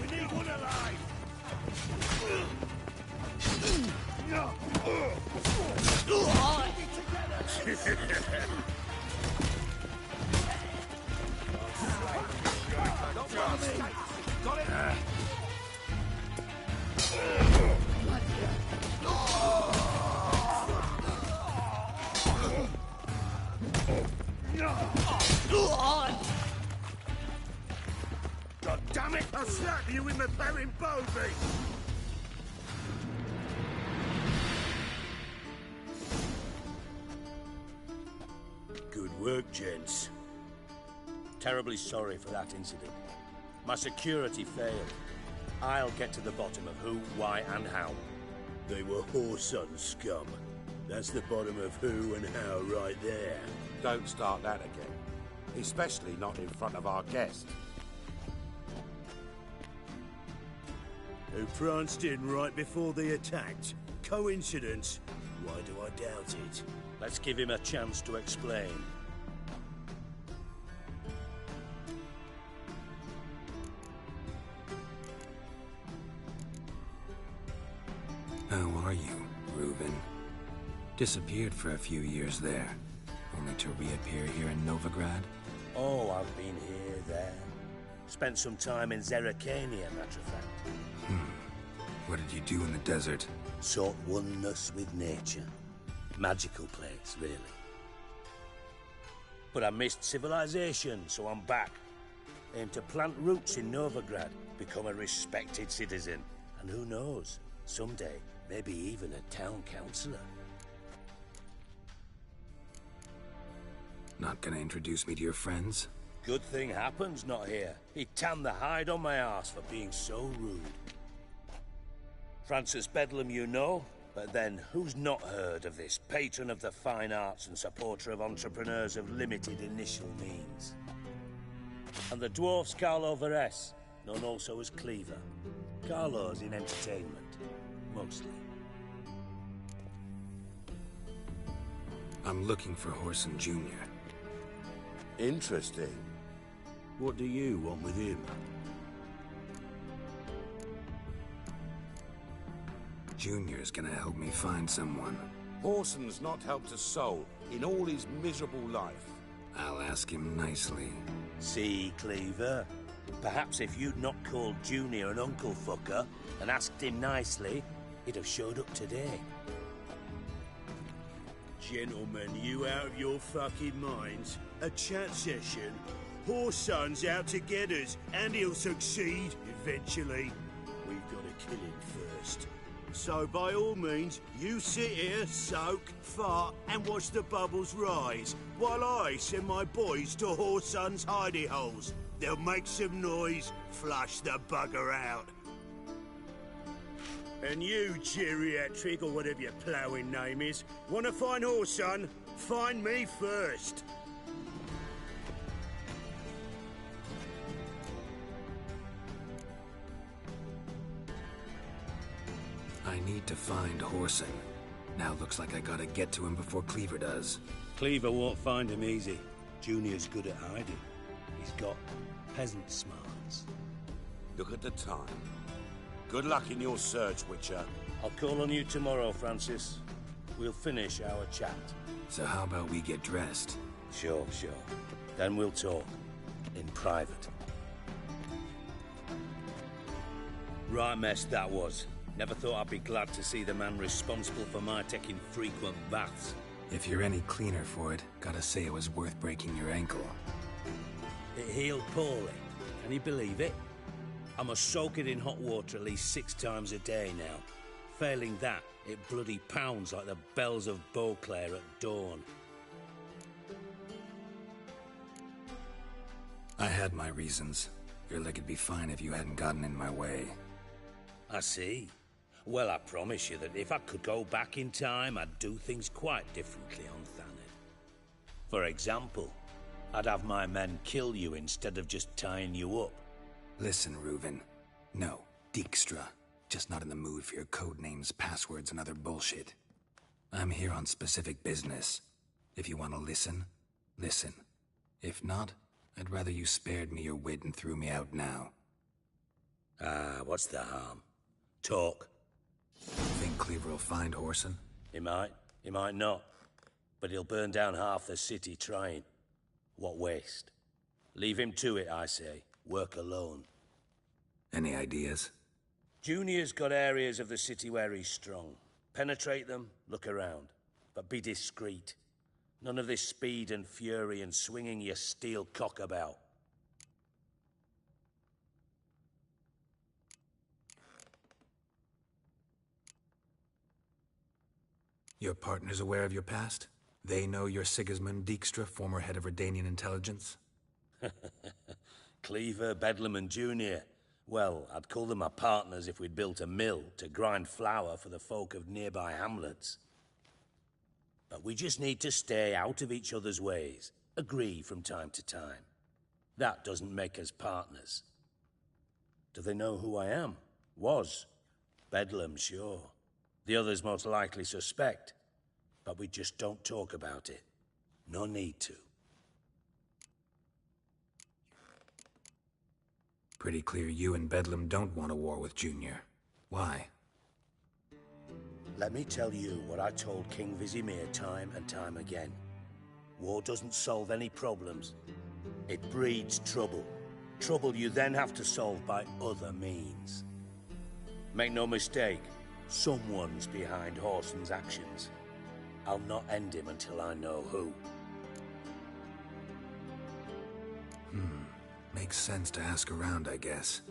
We need one alive! Got it! God damn it! I'll slap you with my Baron Bowby! Good work, gents. Terribly sorry for that incident. My security failed. I'll get to the bottom of who, why, and how. They were Whoreson scum. That's the bottom of who and how right there. Don't start that again. Especially not in front of our guest. Who pranced in right before they attacked. Coincidence? Why do I doubt it? Let's give him a chance to explain. How are you, Reuven? Disappeared for a few years there, only to reappear here in Novigrad? Oh, I've been here, there. Spent some time in Zerrikania, matter of fact. What did you do in the desert? Sought oneness with nature. Magical place, really. But I missed civilization, so I'm back. Aim to plant roots in Novigrad, become a respected citizen. And who knows, someday, maybe even a town councillor. Not gonna introduce me to your friends? Good thing happens not here. He tanned the hide on my arse for being so rude. Francis Bedlam you know, but then who's not heard of this patron of the fine arts and supporter of entrepreneurs of limited initial means? And the dwarf's Carlo Veres, known also as Cleaver. Carlo's in entertainment, mostly. I'm looking for Whoreson Jr. Interesting. What do you want with him? Junior's gonna help me find someone. Whoreson's not helped a soul in all his miserable life. I'll ask him nicely. See, Cleaver? Perhaps if you'd not called Junior an uncle fucker and asked him nicely, he'd have showed up today. Gentlemen, you out of your fucking minds? A chat session? Whoreson's out to get us, and he'll succeed, eventually. We've got to kill him first. So by all means, you sit here, soak, fart, and watch the bubbles rise, while I send my boys to Whoreson's hidey holes. They'll make some noise, flush the bugger out. And you, geriatric, or whatever your ploughing name is, want to find Whoreson? Find me first. I need to find Whoreson. Now looks like I gotta get to him before Cleaver does. Cleaver won't find him easy. Junior's good at hiding. He's got peasant smarts. Look at the time. Good luck in your search, Witcher. I'll call on you tomorrow, Francis. We'll finish our chat. So how about we get dressed? Sure. Then we'll talk. In private. Right mess that was. Never thought I'd be glad to see the man responsible for my taking frequent baths. If you're any cleaner for it, gotta say it was worth breaking your ankle. It healed poorly. Can you believe it? I must soak it in hot water at least 6 times a day now. Failing that, it bloody pounds like the bells of Beauclair at dawn. I had my reasons. Your leg would be fine if you hadn't gotten in my way. I see. Well, I promise you that if I could go back in time, I'd do things quite differently on Thanedd. For example, I'd have my men kill you instead of just tying you up. Listen, Reuven. No, Dijkstra. Just not in the mood for your code names, passwords, and other bullshit. I'm here on specific business. If you want to listen, listen. If not, I'd rather you spared me your wit and threw me out now. What's the harm? Talk. Think Cleaver will find Whoreson? He might not. But he'll burn down half the city trying. What waste? Leave him to it, I say. Work alone. Any ideas? Junior's got areas of the city where he's strong. Penetrate them, look around. But be discreet. None of this speed and fury and swinging your steel cock about. Your partner's aware of your past? They know you're Sigismund Dijkstra, former head of Redanian intelligence? Cleaver, Bedlam, and Junior. Well, I'd call them my partners if we'd built a mill to grind flour for the folk of nearby hamlets. But we just need to stay out of each other's ways, agree from time to time. That doesn't make us partners. Do they know who I am? Was. Bedlam, sure. The others most likely suspect. But we just don't talk about it. No need to. Pretty clear you and Bedlam don't want a war with Junior. Why? Let me tell you what I told King Vizimir time and time again. War doesn't solve any problems. It breeds trouble. Trouble you then have to solve by other means. Make no mistake, someone's behind Whoreson's actions. I'll not end him until I know who. Makes sense to ask around, I guess.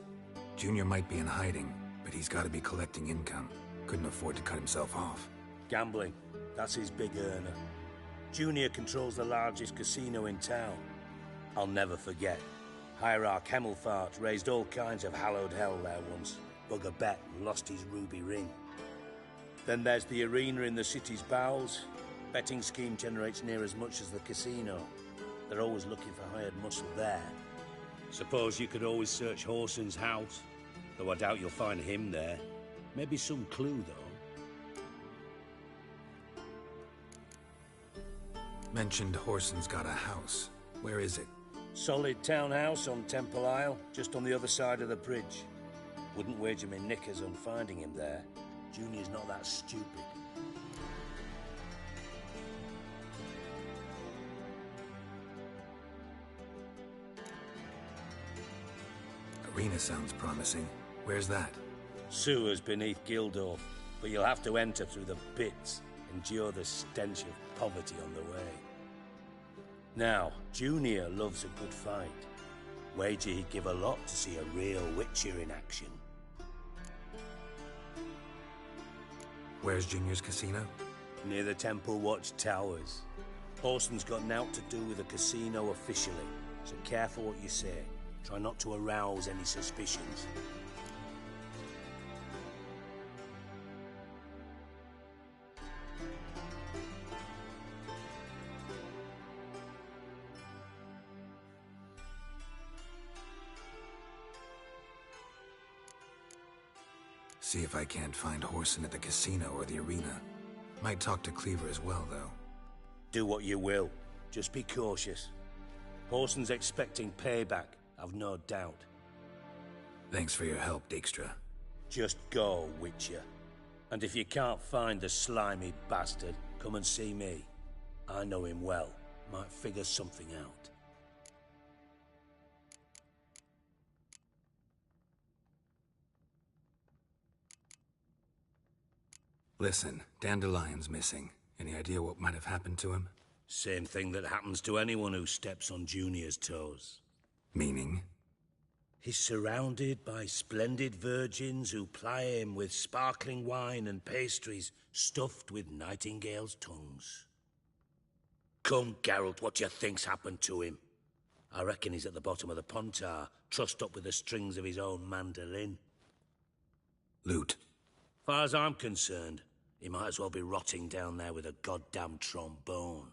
Junior might be in hiding, but he's got to be collecting income. Couldn't afford to cut himself off. Gambling. That's his big earner. Junior controls the largest casino in town. I'll never forget. Hierarch Hemmelfart raised all kinds of hallowed hell there once. Bug a bet and lost his ruby ring. Then there's the arena in the city's bowels. Betting scheme generates near as much as the casino. They're always looking for hired muscle there. Suppose you could always search Whoreson's house, though I doubt you'll find him there. Maybe some clue, though. Mentioned Whoreson's got a house. Where is it? Solid townhouse on Temple Isle, just on the other side of the bridge. Wouldn't wager me knickers on finding him there. Junior's not that stupid. Arena sounds promising. Where's that? Sewers beneath Gildorf, but you'll have to enter through the pits, endure the stench of poverty on the way. Now, Junior loves a good fight. Wager he'd give a lot to see a real Witcher in action. Where's Junior's casino? Near the Temple Watch Towers. Whoreson's got naught to do with the casino officially, so careful what you say. Try not to arouse any suspicions. See if I can't find Whoreson at the casino or the arena. Might talk to Cleaver as well, though. Do what you will. Just be cautious. Whoreson's expecting payback, I've no doubt. Thanks for your help, Dijkstra. Just go, Witcher. And if you can't find the slimy bastard, come and see me. I know him well. Might figure something out. Listen, Dandelion's missing. Any idea what might have happened to him? Same thing that happens to anyone who steps on Junior's toes. Meaning? He's surrounded by splendid virgins who ply him with sparkling wine and pastries stuffed with nightingales' tongues. Come, Geralt, what do you think's happened to him? I reckon he's at the bottom of the Pontar, trussed up with the strings of his own mandolin. Loot. Far as I'm concerned, he might as well be rotting down there with a goddamn trombone.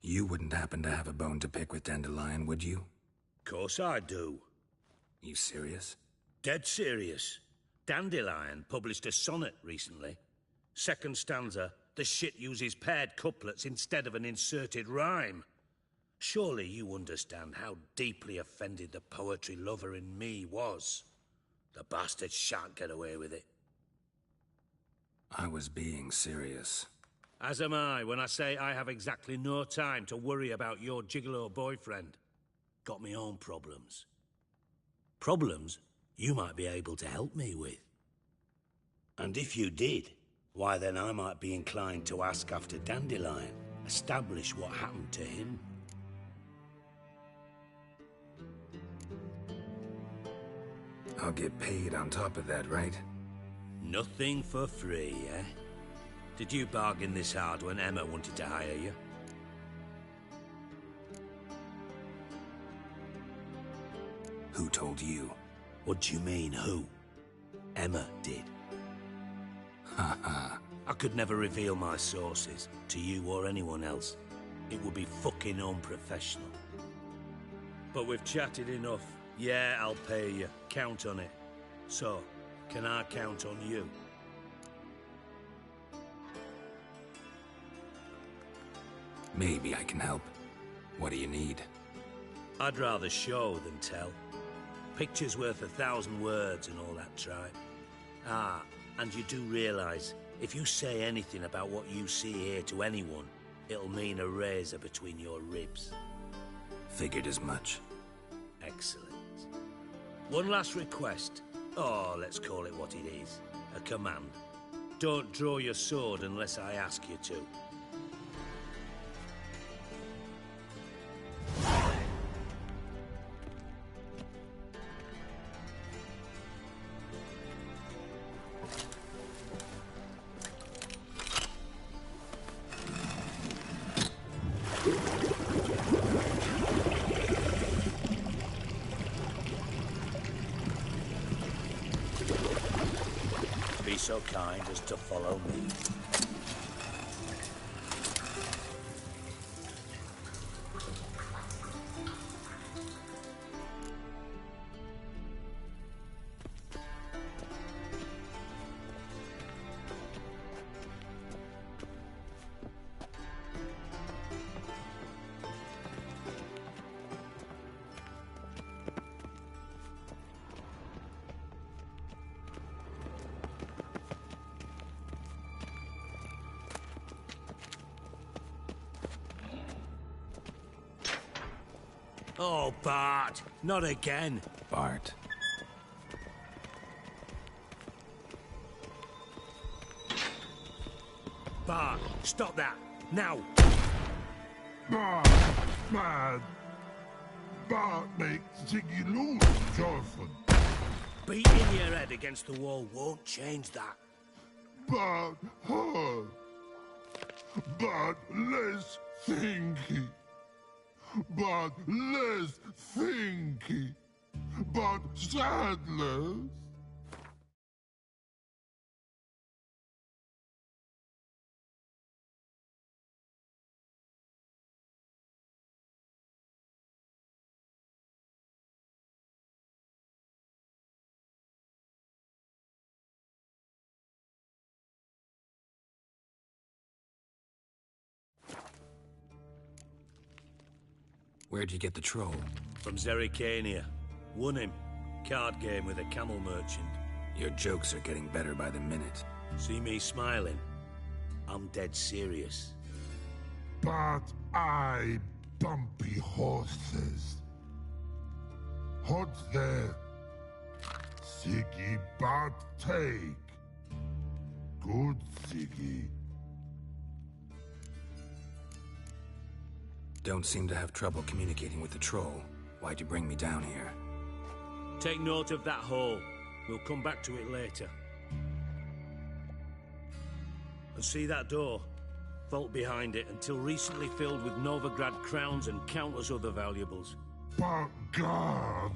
You wouldn't happen to have a bone to pick with Dandelion, would you? Course I do. You serious? Dead serious. Dandelion published a sonnet recently. Second stanza, the shit uses paired couplets instead of an inserted rhyme. Surely you understand how deeply offended the poetry lover in me was. The bastard shan't get away with it. I was being serious. As am I when I say I have exactly no time to worry about your gigolo boyfriend. Got me own problems. Problems you might be able to help me with. And if you did, why then I might be inclined to ask after Dandelion, establish what happened to him. I'll get paid on top of that, right? Nothing for free, eh? Did you bargain this hard when Emma wanted to hire you? Who told you? What do you mean, who? Emma did. Ha. I could never reveal my sources to you or anyone else. It would be fucking unprofessional. But we've chatted enough. Yeah, I'll pay you. Count on it. So, can I count on you? Maybe I can help. What do you need? I'd rather show than tell. Picture's worth 1,000 words and all that tripe. Ah, and you do realise, if you say anything about what you see here to anyone, it'll mean a razor between your ribs. Figured as much. Excellent. One last request. Oh, let's call it what it is. A command. Don't draw your sword unless I ask you to. Be so kind as to follow me. Oh, Bart, not again. Bart. Bart, stop that, now. Bart, man. Bart makes Ziggy lose, Jonathan. Beating your head against the wall won't change that. Bart, hurt. Bart, less thinky. But less thinky, but sadless. Where'd you get the troll? From Zerrikania. Won him. card game with a camel merchant. Your jokes are getting better by the minute. See me smiling? I'm dead serious. But I bumpy horses. Hot there. Siggy but take. Good Siggy. Don't seem to have trouble communicating with the troll. Why'd you bring me down here? Take note of that hole. We'll come back to it later. And see that door? Vault behind it, until recently filled with Novigrad crowns and countless other valuables. But God!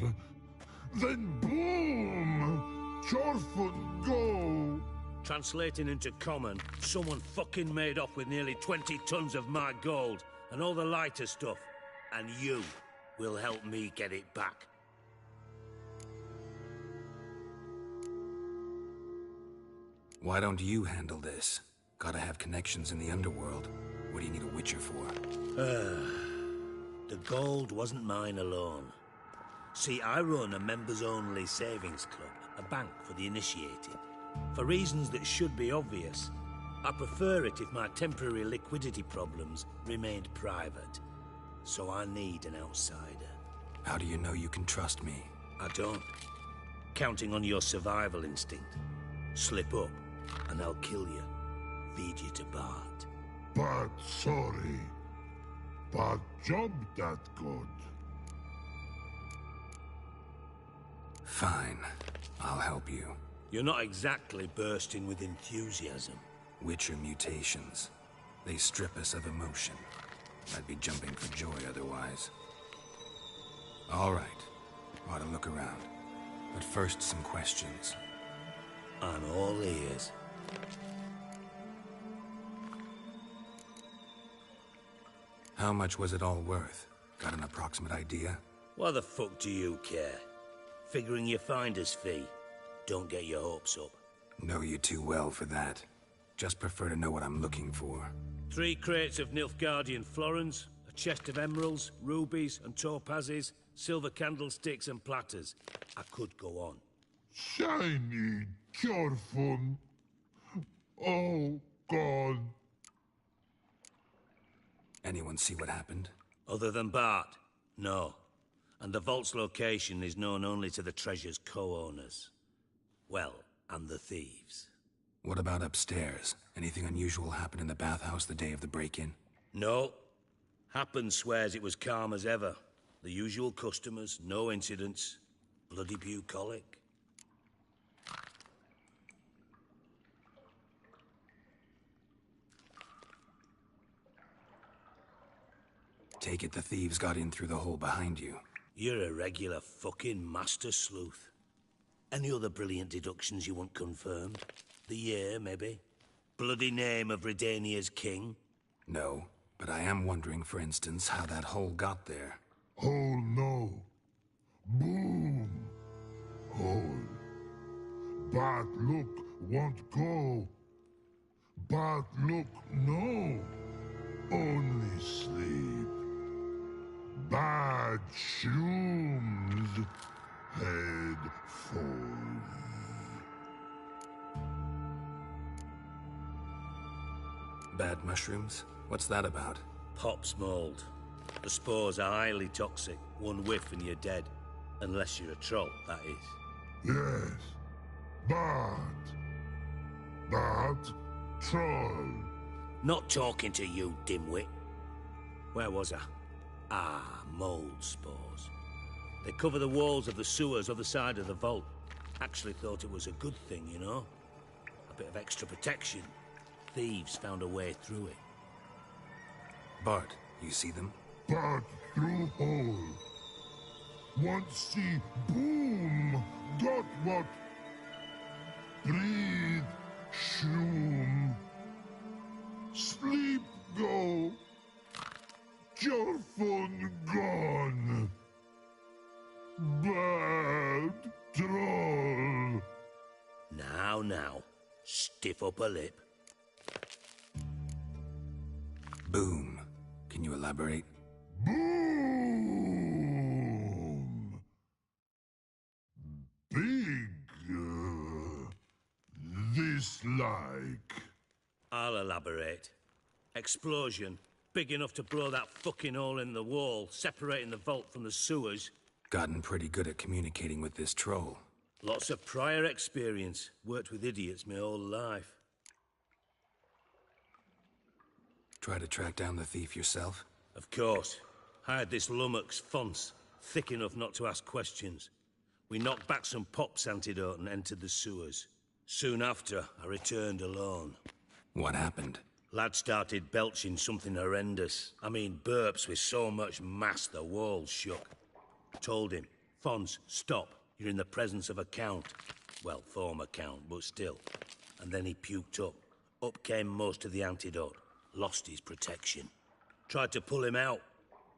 Then boom! Chorfun go! Translating into common, someone fucking made off with nearly 20 tons of my gold, and all the lighter stuff. And you will help me get it back. Why don't you handle this? Gotta have connections in the underworld. What do you need a Witcher for? The gold wasn't mine alone. See, I run a members-only savings club, a bank for the initiated. For reasons that should be obvious, I prefer it if my temporary liquidity problems remained private. So I need an outsider. How do you know you can trust me? I don't. Counting on your survival instinct. Slip up, and I'll kill you. Feed you to Bart. But sorry. But job that good. Fine. I'll help you. You're not exactly bursting with enthusiasm. Witcher mutations. They strip us of emotion. I'd be jumping for joy otherwise. All right. Ought to look around. But first, some questions. I'm all ears. How much was it all worth? Got an approximate idea? Why the fuck do you care? Figuring your finder's fee. Don't get your hopes up. Know you too well for that. Just prefer to know what I'm looking for. 3 crates of Nilfgaardian florins, a chest of emeralds, rubies and topazes, silver candlesticks and platters. I could go on. Shiny Chorfun. Oh, God. Anyone see what happened? Other than Bart? No. And the vault's location is known only to the treasure's co-owners. Well, and the thieves. What about upstairs? Anything unusual happened in the bathhouse the day of the break-in? No. Happen swears it was calm as ever. The usual customers, no incidents. Bloody bucolic. Take it the thieves got in through the hole behind you. You're a regular fucking master sleuth. Any other brilliant deductions you want confirmed? The year, maybe? Bloody name of Redania's king? No, but I am wondering, for instance, how that hole got there. Hole no. Boom. Hole. But look won't go. But look no. Only sleep. Bad shrooms. Head falls. Bad mushrooms? What's that about? Pop's mold. The spores are highly toxic. One whiff and you're dead. Unless you're a troll, that is. Yes. But troll. Not talking to you, dimwit. Where was I? Ah, mold spores. They cover the walls of the sewers other side of the vault. Actually thought it was a good thing, you know? A bit of extra protection. Thieves found a way through it. Bart, you see them? But through hole. Once see boom. Got what? Breathe. Shroom. Sleep go. Chorfun gone. Bad troll. Now. Stiff up a lip. Boom. Can you elaborate? Boom. this like? I'll elaborate. Explosion, big enough to blow that fucking hole in the wall, separating the vault from the sewers. Gotten pretty good at communicating with this troll. Lots of prior experience. Worked with idiots my whole life. Try to track down the thief yourself? Of course. Hired this lummox, Fons, thick enough not to ask questions. We knocked back some Pop's antidote and entered the sewers. Soon after, I returned alone. What happened? Lad started belching something horrendous. I mean, burps with so much mass the walls shook. Told him, Fons, stop. You're in the presence of a count. Well, former count, but still. And then he puked up. Up came most of the antidote. Lost his protection. Tried to pull him out.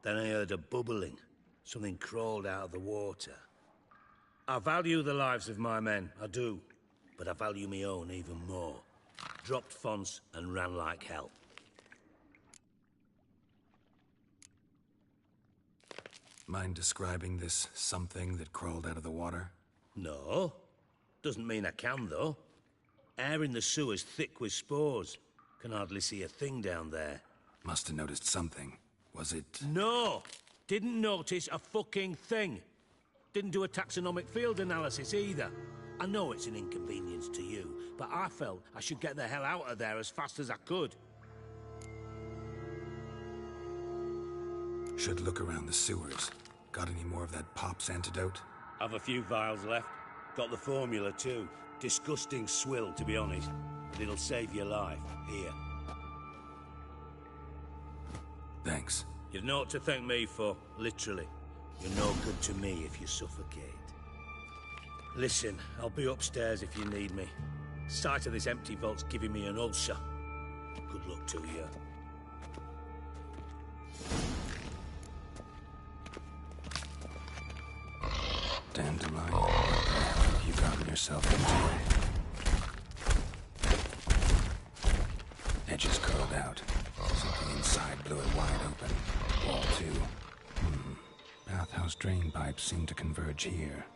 Then I heard a bubbling. Something crawled out of the water. I value the lives of my men, I do. But I value my own even more. Dropped Fons and ran like hell. Mind describing this something that crawled out of the water? No. Doesn't mean I can, though. Air in the sewer's thick with spores. Can hardly see a thing down there. Must have noticed something. Was it... No! Didn't notice a fucking thing. Didn't do a taxonomic field analysis either. I know it's an inconvenience to you, but I felt I should get the hell out of there as fast as I could. Should look around the sewers. Got any more of that Pop's antidote? I've a few vials left. Got the formula too. Disgusting swill, to be honest. But it'll save your life. Here. Thanks. You've naught to thank me for, literally. You're no good to me if you suffocate. Listen, I'll be upstairs if you need me. Sight of this empty vault's giving me an ulcer. Good luck to you. Dandelion, what the hell have you gotten yourself into? Edges curled out. Something inside blew it wide open. Wall too. Bathhouse drain pipes seem to converge here.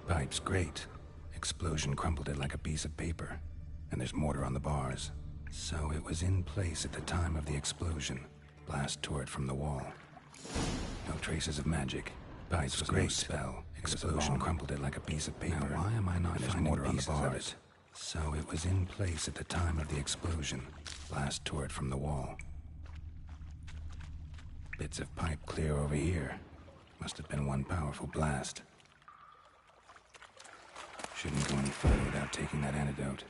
Pipe's great. Explosion crumpled it like a piece of paper. And there's mortar on the bars. So it was in place at the time of the explosion. Blast tore it from the wall. No traces of magic. Pipe's was great. No spell. Explosion crumpled it like a piece of paper. Now why am I not finding mortar on the bars? So it was in place at the time of the explosion. Blast tore it from the wall. Bits of pipe clear over here. Must have been one powerful blast. Shouldn't go any further without taking that antidote.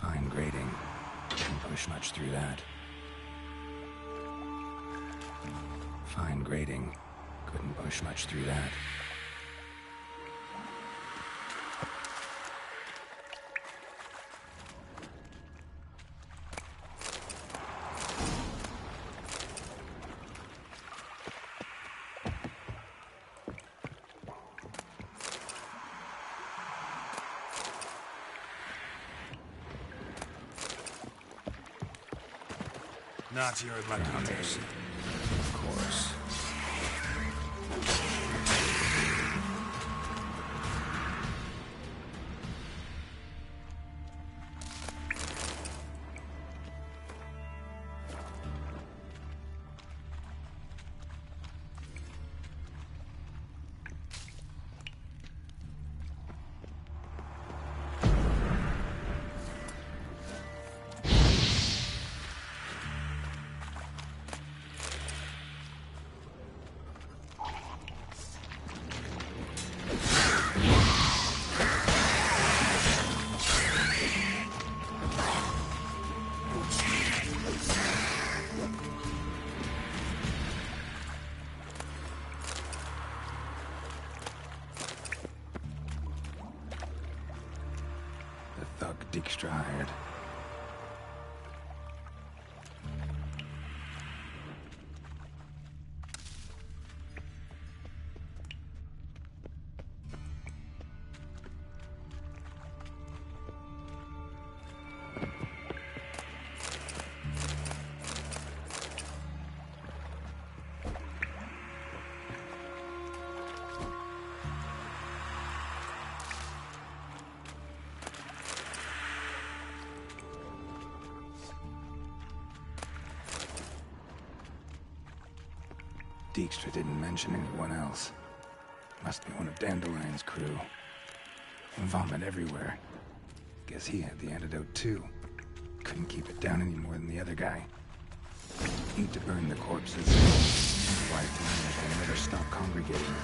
Fine grading. Couldn't push much through that. Fine grading. Couldn't push much through that. Not here at my Promise. Of course. Dijkstra hired. Dijkstra didn't mention anyone else. Must be one of Dandelion's crew. Vomit everywhere. Guess he had the antidote too. Couldn't keep it down any more than the other guy. Need to burn the corpses. Otherwise, the will never stop congregating.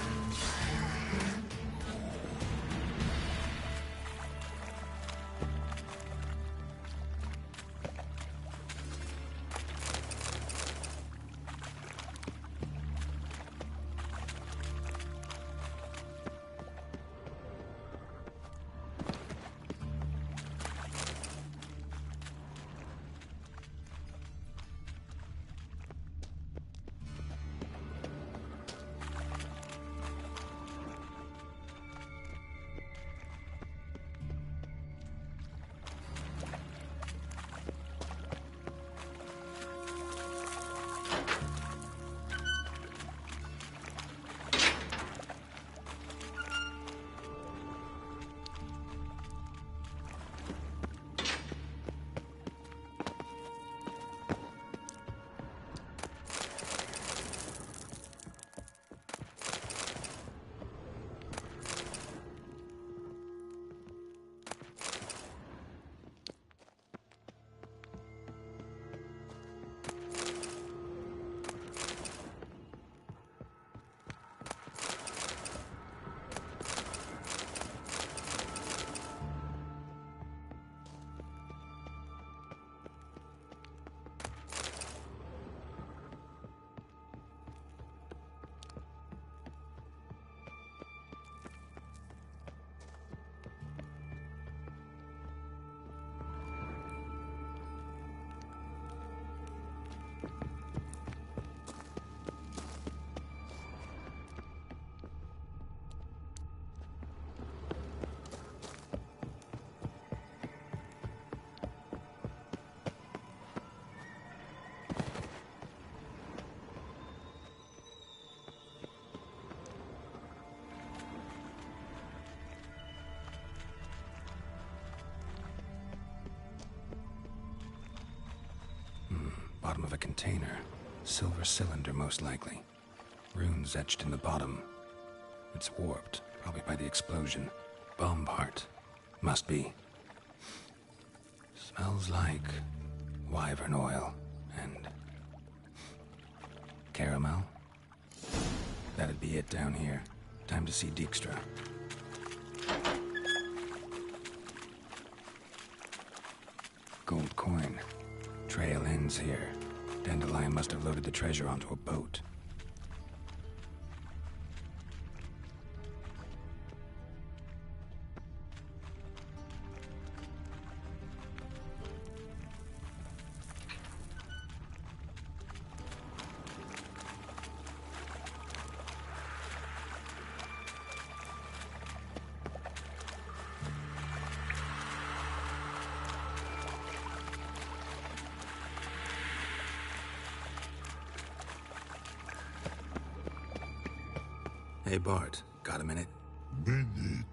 Bottom of a container. Silver cylinder, most likely. Runes etched in the bottom. It's warped, probably by the explosion. Bomb part. Must be. Smells like wyvern oil and caramel. That'd be it down here. Time to see Dijkstra. ends here. Dandelion must have loaded the treasure onto a boat. Hey, Bart, got a minute? Minute.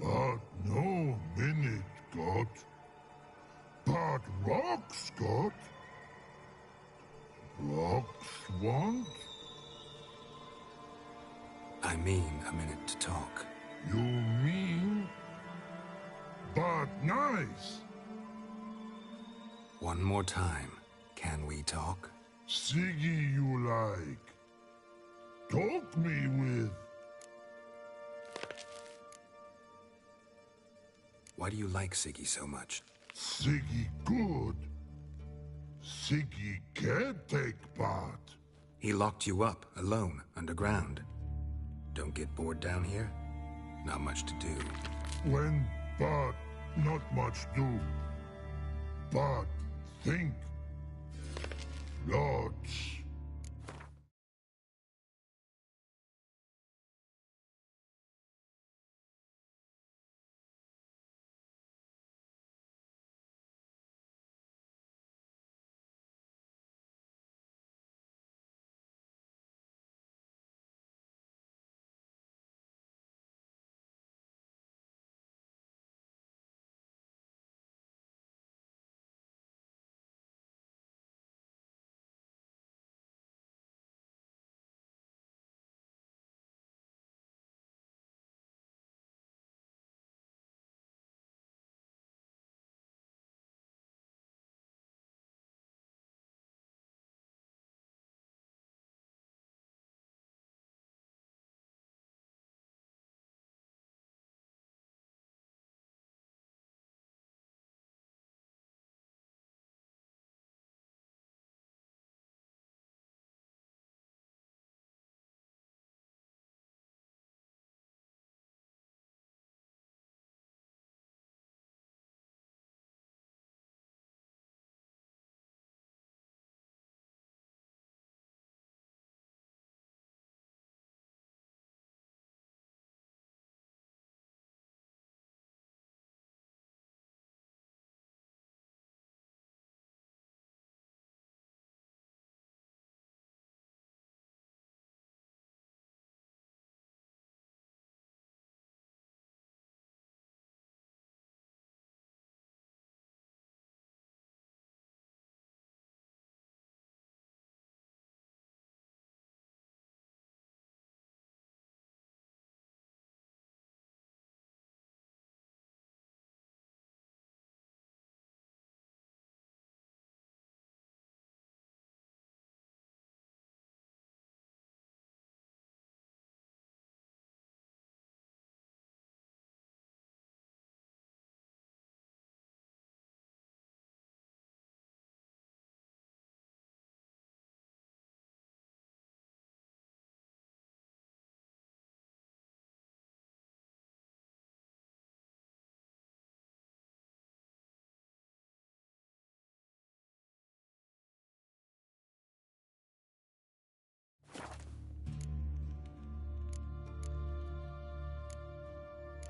But no minute, got. But rocks, got. Rocks want? I mean a minute to talk. You mean? But nice. One more time. Can we talk? Siggy you like. Talk me with. Why do you like Siggy so much? Siggy good. Siggy can't take part. He locked you up, alone, underground. Don't get bored down here? Not much to do. When but not much do. But think. Lots.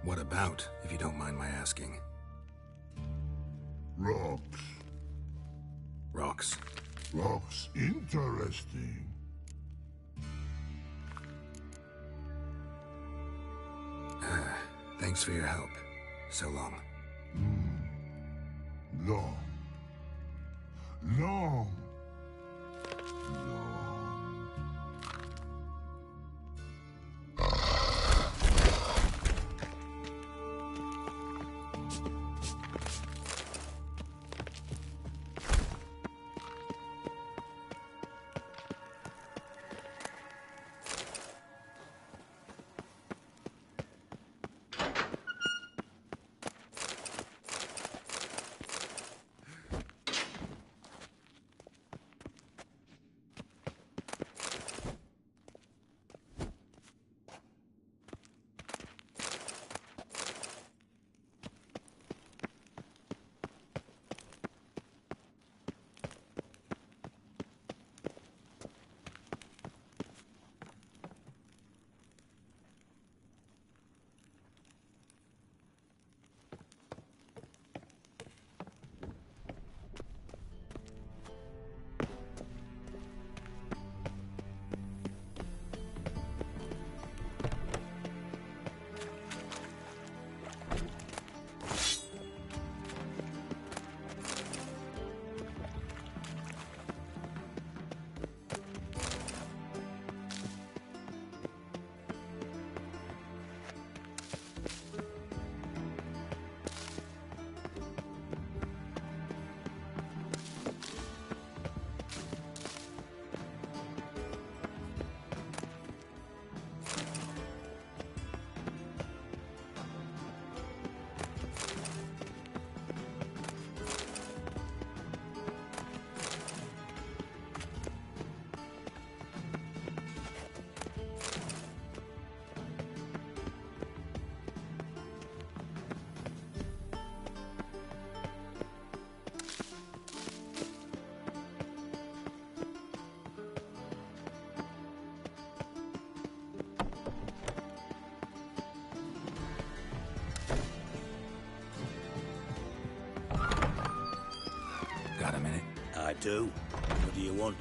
What about, if you don't mind my asking? Rocks. Rocks? Rocks interesting. Thanks for your help. So long. Long. Long. do. What do you want?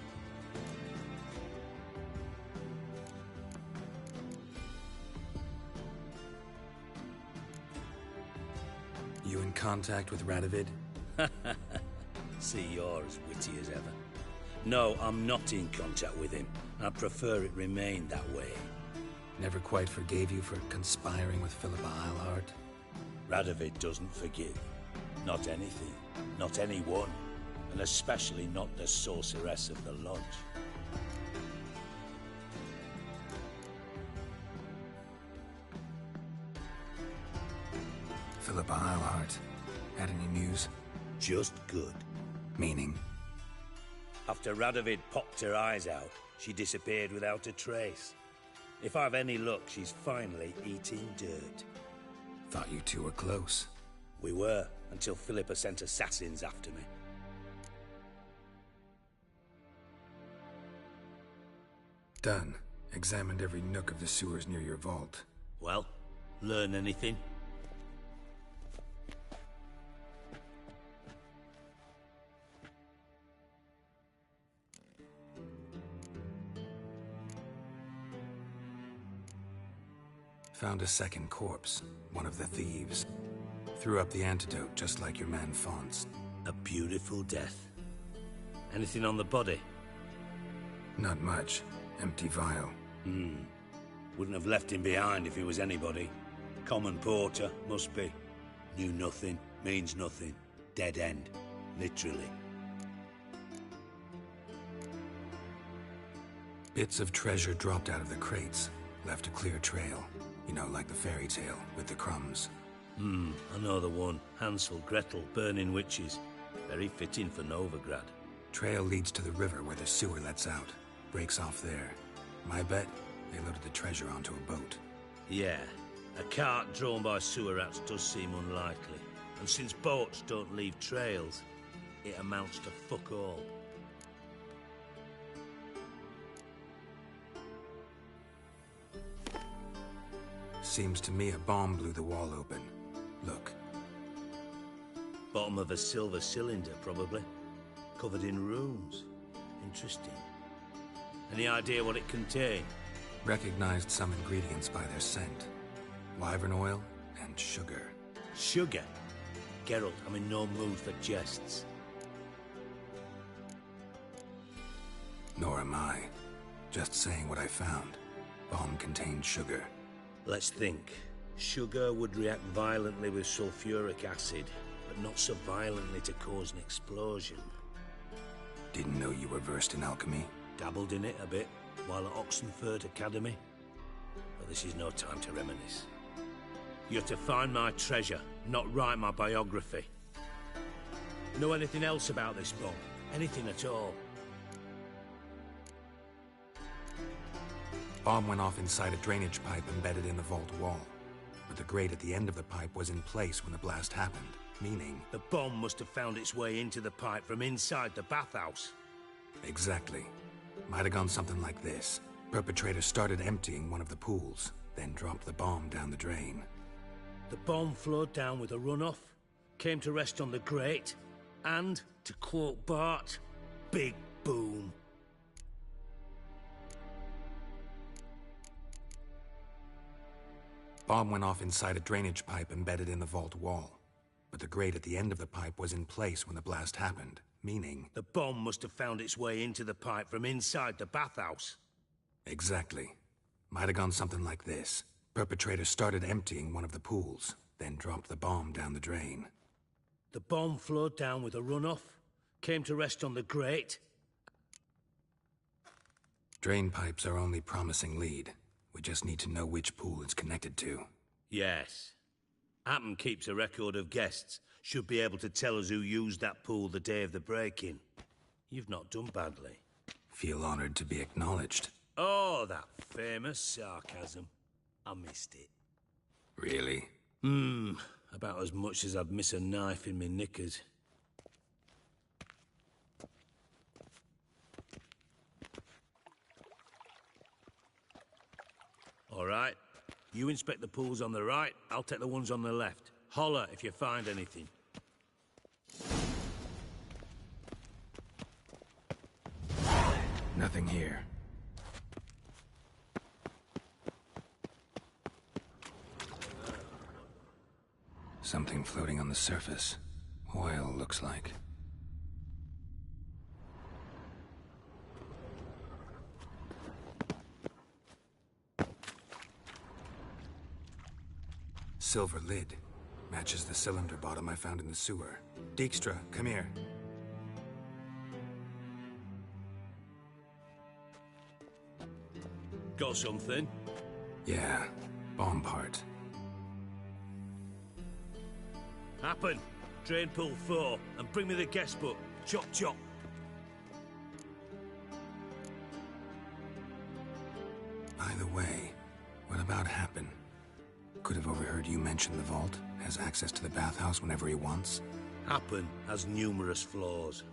You in contact with Radovid? See, you're as witty as ever. No, I'm not in contact with him. I prefer it remain that way. Never quite forgave you for conspiring with Philippa Eilhart? Radovid doesn't forgive. Not anything. Not anyone. And especially not the sorceress of the Lodge. Philippa Eilhart. Had any news? Just good. Meaning? After Radovid popped her eyes out, she disappeared without a trace. If I've any luck, she's finally eating dirt. Thought you two were close. We were, until Philippa sent assassins after me. Done. Examined every nook of the sewers near your vault. Well, learn anything? Found a second corpse, one of the thieves. Threw up the antidote, just like your man Fonz. A beautiful death. Anything on the body? Not much. Empty vial. Wouldn't have left him behind if he was anybody. Common porter, must be. Knew nothing, means nothing. Dead end. Literally. Bits of treasure dropped out of the crates. Left a clear trail. You know, like the fairy tale, with the crumbs. I know the one. Hansel, Gretel, burning witches. Very fitting for Novigrad. Trail leads to the river where the sewer lets out. Breaks off there. My bet, they loaded the treasure onto a boat. Yeah. A cart drawn by sewer rats does seem unlikely. And since boats don't leave trails, it amounts to fuck all. Seems to me a bomb blew the wall open. Look. Bottom of a silver cylinder, probably. Covered in runes. Interesting. Any idea what it contained? Recognized some ingredients by their scent. Wyvern oil and sugar. Sugar? Geralt, I'm in no mood for jests. Nor am I. Just saying what I found. Bomb contained sugar. Let's think. Sugar would react violently with sulfuric acid, but not so violently to cause an explosion. Didn't know you were versed in alchemy. Dabbled in it a bit, while at Oxenford Academy. But this is no time to reminisce. You're to find my treasure, not write my biography. Know anything else about this bomb? Anything at all? Bomb went off inside a drainage pipe embedded in the vault wall. But the grate at the end of the pipe was in place when the blast happened, meaning... The bomb must have found its way into the pipe from inside the bathhouse. Exactly. Might have gone something like this. Perpetrator started emptying one of the pools, then dropped the bomb down the drain. The bomb flowed down with a runoff, came to rest on the grate, and, to quote Bart, big boom. Bomb went off inside a drainage pipe embedded in the vault wall. But the grate at the end of the pipe was in place when the blast happened, meaning... The bomb must have found its way into the pipe from inside the bathhouse. Exactly. Might have gone something like this. Perpetrator started emptying one of the pools, then dropped the bomb down the drain. The bomb flowed down with a runoff, came to rest on the grate. Drain pipes are only promising lead. We just need to know which pool it's connected to. Yes. Hammond keeps a record of guests. Should be able to tell us who used that pool the day of the break-in. You've not done badly. Feel honored to be acknowledged. Oh, that famous sarcasm. I missed it. Really? About as much as I'd miss a knife in me knickers. All right. You inspect the pools on the right, I'll take the ones on the left. Holler if you find anything. Nothing here. Something floating on the surface. Oil, looks like. Silver lid. Matches the cylinder bottom I found in the sewer. Dijkstra, come here. Got something? Yeah, bomb part. Happen. Drain pool 4, and bring me the guest book. Chop chop. Either way, what about Happen? Could have overheard you mention the vault. Has access to the bathhouse whenever he wants. Happen has numerous flaws.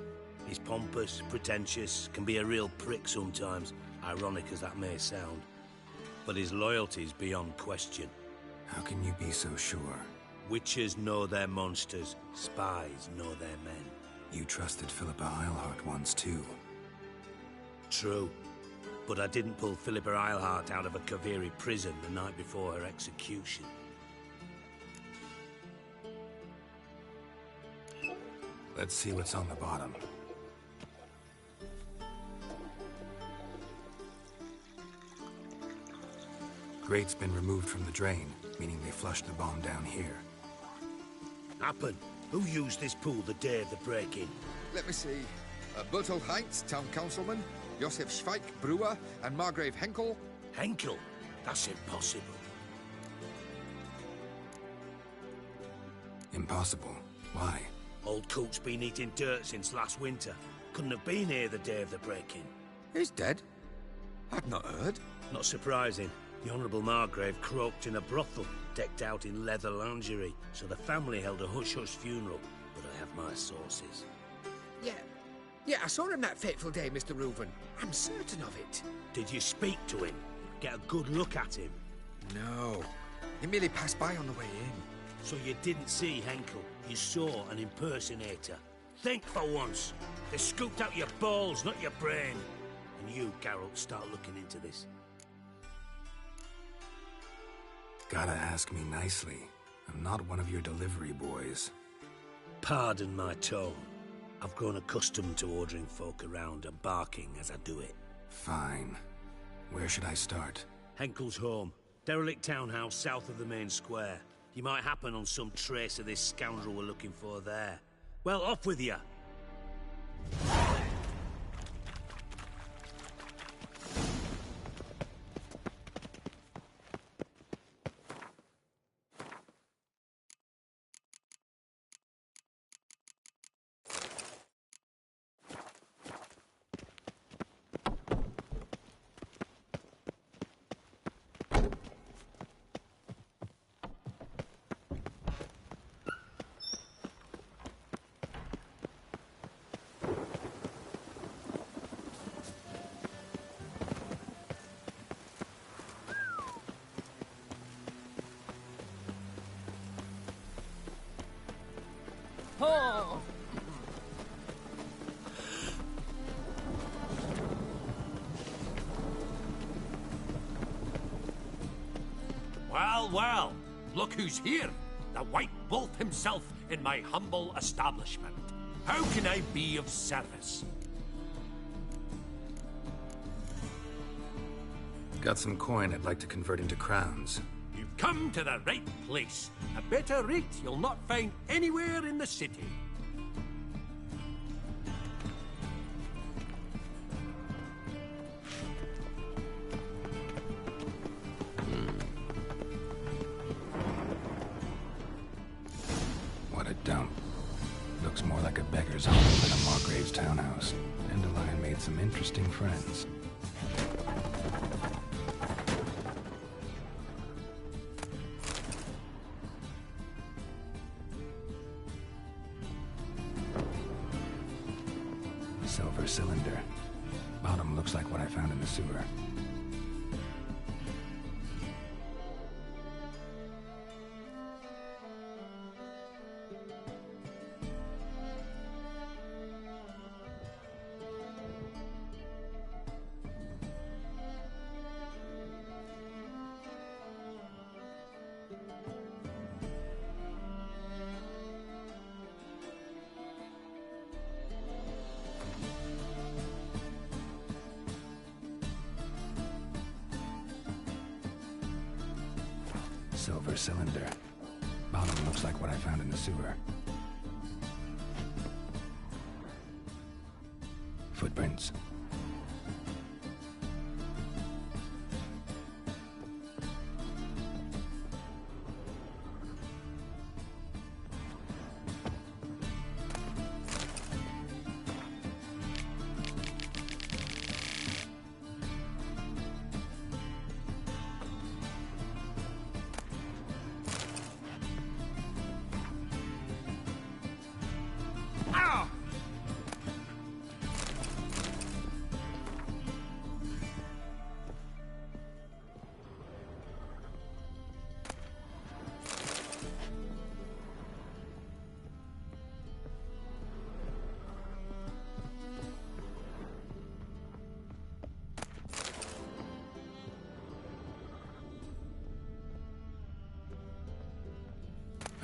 He's pompous, pretentious, can be a real prick sometimes, ironic as that may sound. But his loyalty's beyond question. How can you be so sure? Witches know their monsters, spies know their men. You trusted Philippa Eilhart once too. True. But I didn't pull Philippa Eilhart out of a Kaviri prison the night before her execution. Let's see what's on the bottom. Grate's been removed from the drain, meaning they flushed the bomb down here. Happen. Who used this pool the day of the break-in? Let me see. Bertolt Heinz, town councilman, Josef Schweik, brewer, and Margrave Henkel. Henkel? That's impossible. Impossible? Why? Old Coot's been eating dirt since last winter. Couldn't have been here the day of the break-in. He's dead? I've not heard. Not surprising. The Honourable Margrave croaked in a brothel, decked out in leather lingerie, so the family held a hush-hush funeral, but I have my sources. Yeah, I saw him that fateful day, Mr. Reuven. I'm certain of it. Did you speak to him? Get a good look at him? No. He merely passed by on the way in. So you didn't see Henkel, you saw an impersonator. Think for once. They scooped out your balls, not your brain. And you, Geralt, start looking into this. Gotta ask me nicely. I'm not one of your delivery boys. Pardon my tone. I've grown accustomed to ordering folk around and barking as I do it. Fine. Where should I start? Henkel's home. Derelict townhouse south of the main square. You might happen on some trace of this scoundrel we're looking for there. Well, off with you! Oh! Well, well, look who's here. The White Wolf himself in my humble establishment. How can I be of service? Got some coin I'd like to convert into crowns. You've come to the right place. A better rate you'll not find anywhere in the city. What a dump. Looks more like a beggar's home than a Margrave's townhouse. Dandelion made some interesting friends. Silver cylinder. Bottom looks like what I found in the sewer. silver cylinder. Bottom looks like what I found in the sewer. Footprints.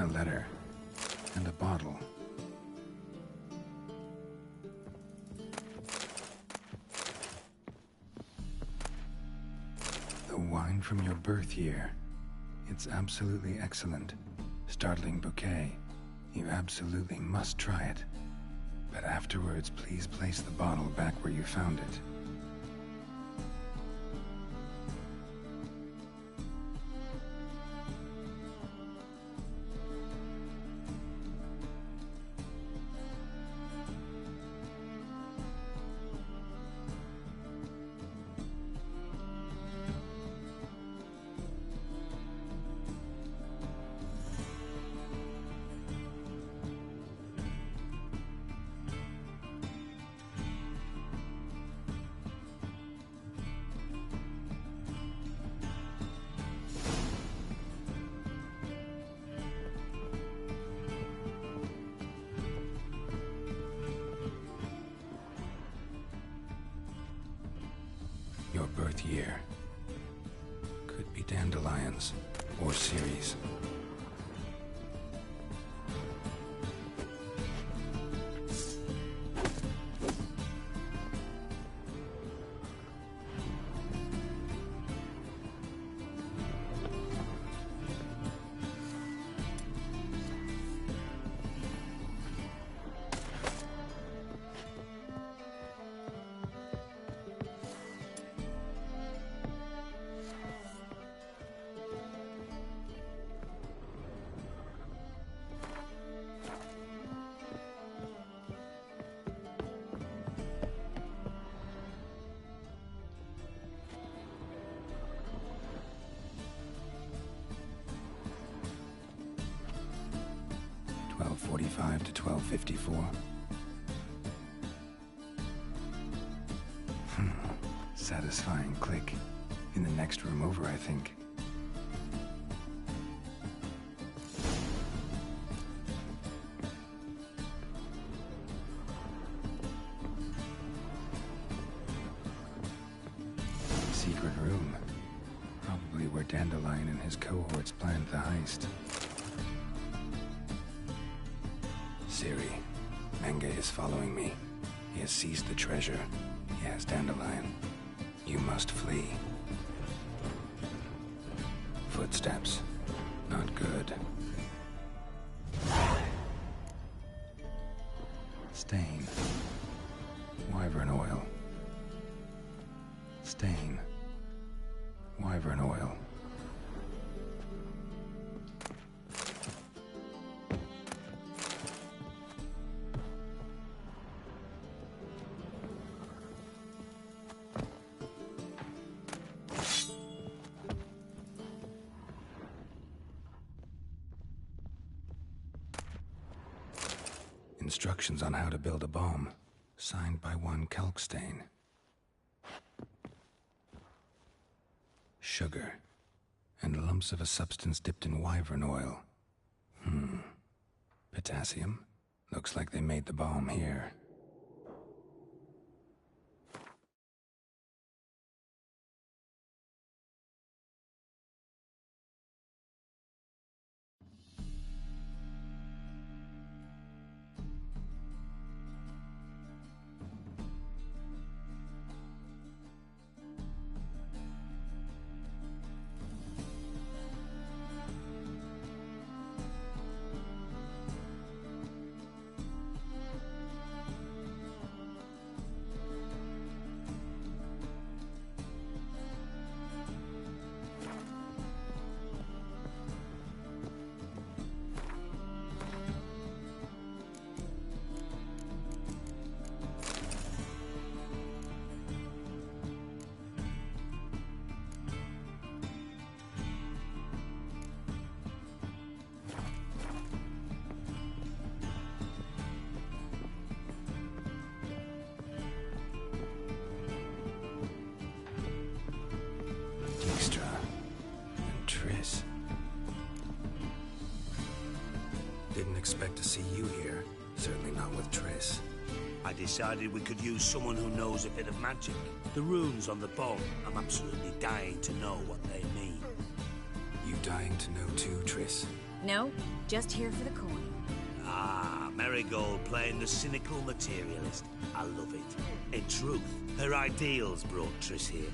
A letter. And a bottle. The wine from your birth year. It's absolutely excellent. Startling bouquet. You absolutely must try it. But afterwards, please place the bottle back where you found it. Your birth year. Could be dandelions or Ceres. .45 to 12:54. Satisfying click. In the next room over, I think. Secret room. Probably where Dandelion and his cohorts planned the heist. Ciri, Menge is following me. He has seized the treasure. He has Dandelion. You must flee. Footsteps. Not good. Stain. Wyvern oil. Stain. Wyvern oil. Instructions on how to build a bomb, signed by one Kalkstain. Sugar, and lumps of a substance dipped in wyvern oil. Potassium? Looks like they made the bomb here. decided we could use someone who knows a bit of magic. The runes on the bomb, I'm absolutely dying to know what they mean. You dying to know too, Triss? No, just here for the coin. Ah, Marigold playing the cynical materialist. I love it. In truth, her ideals brought Triss here.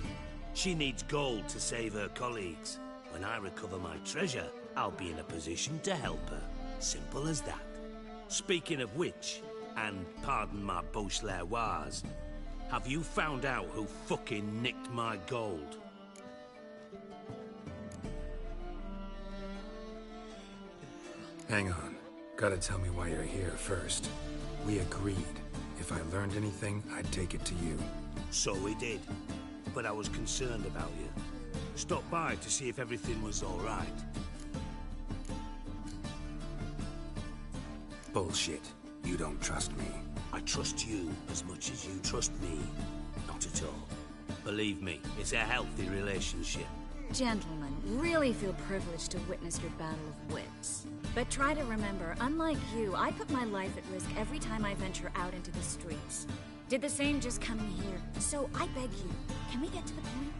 She needs gold to save her colleagues. When I recover my treasure, I'll be in a position to help her. Simple as that. Speaking of which, and pardon my Beauclervoise, have you found out who fucking nicked my gold? Hang on. Gotta tell me why you're here first. We agreed. If I learned anything, I'd take it to you. So we did. But I was concerned about you. Stopped by to see if everything was all right. Bullshit. You don't trust me. I trust you as much as you trust me. Not at all. Believe me, it's a healthy relationship. Gentlemen, really feel privileged to witness your battle of wits. But try to remember, unlike you, I put my life at risk every time I venture out into the streets. Did the same just coming here. So I beg you, can we get to the point?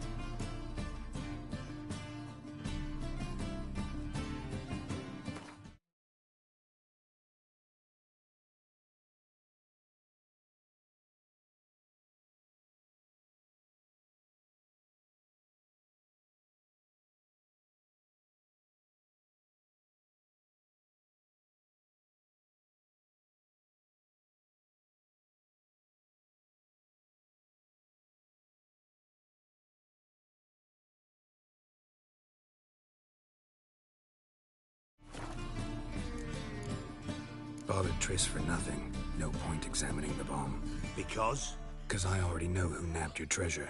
Bothered Triss for nothing. No point examining the bomb. Because? 'Cause I already know who nabbed your treasure.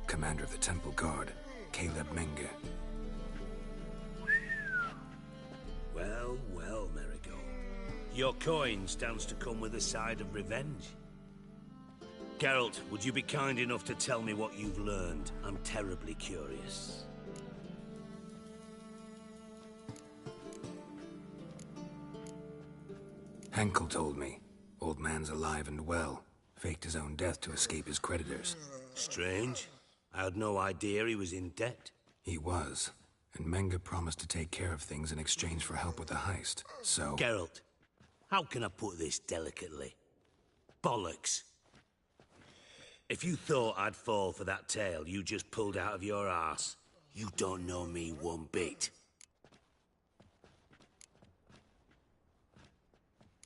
Commander of the Temple Guard, Caleb Menge. Well, well, Marigold. Your coin stands to come with a side of revenge. Geralt, would you be kind enough to tell me what you've learned? I'm terribly curious. Henkel told me. Old man's alive and well. Faked his own death to escape his creditors. Strange. I had no idea he was in debt. He was. And Menge promised to take care of things in exchange for help with the heist. So... Geralt, how can I put this delicately? Bollocks. If you thought I'd fall for that tale you just pulled out of your arse, you don't know me one bit.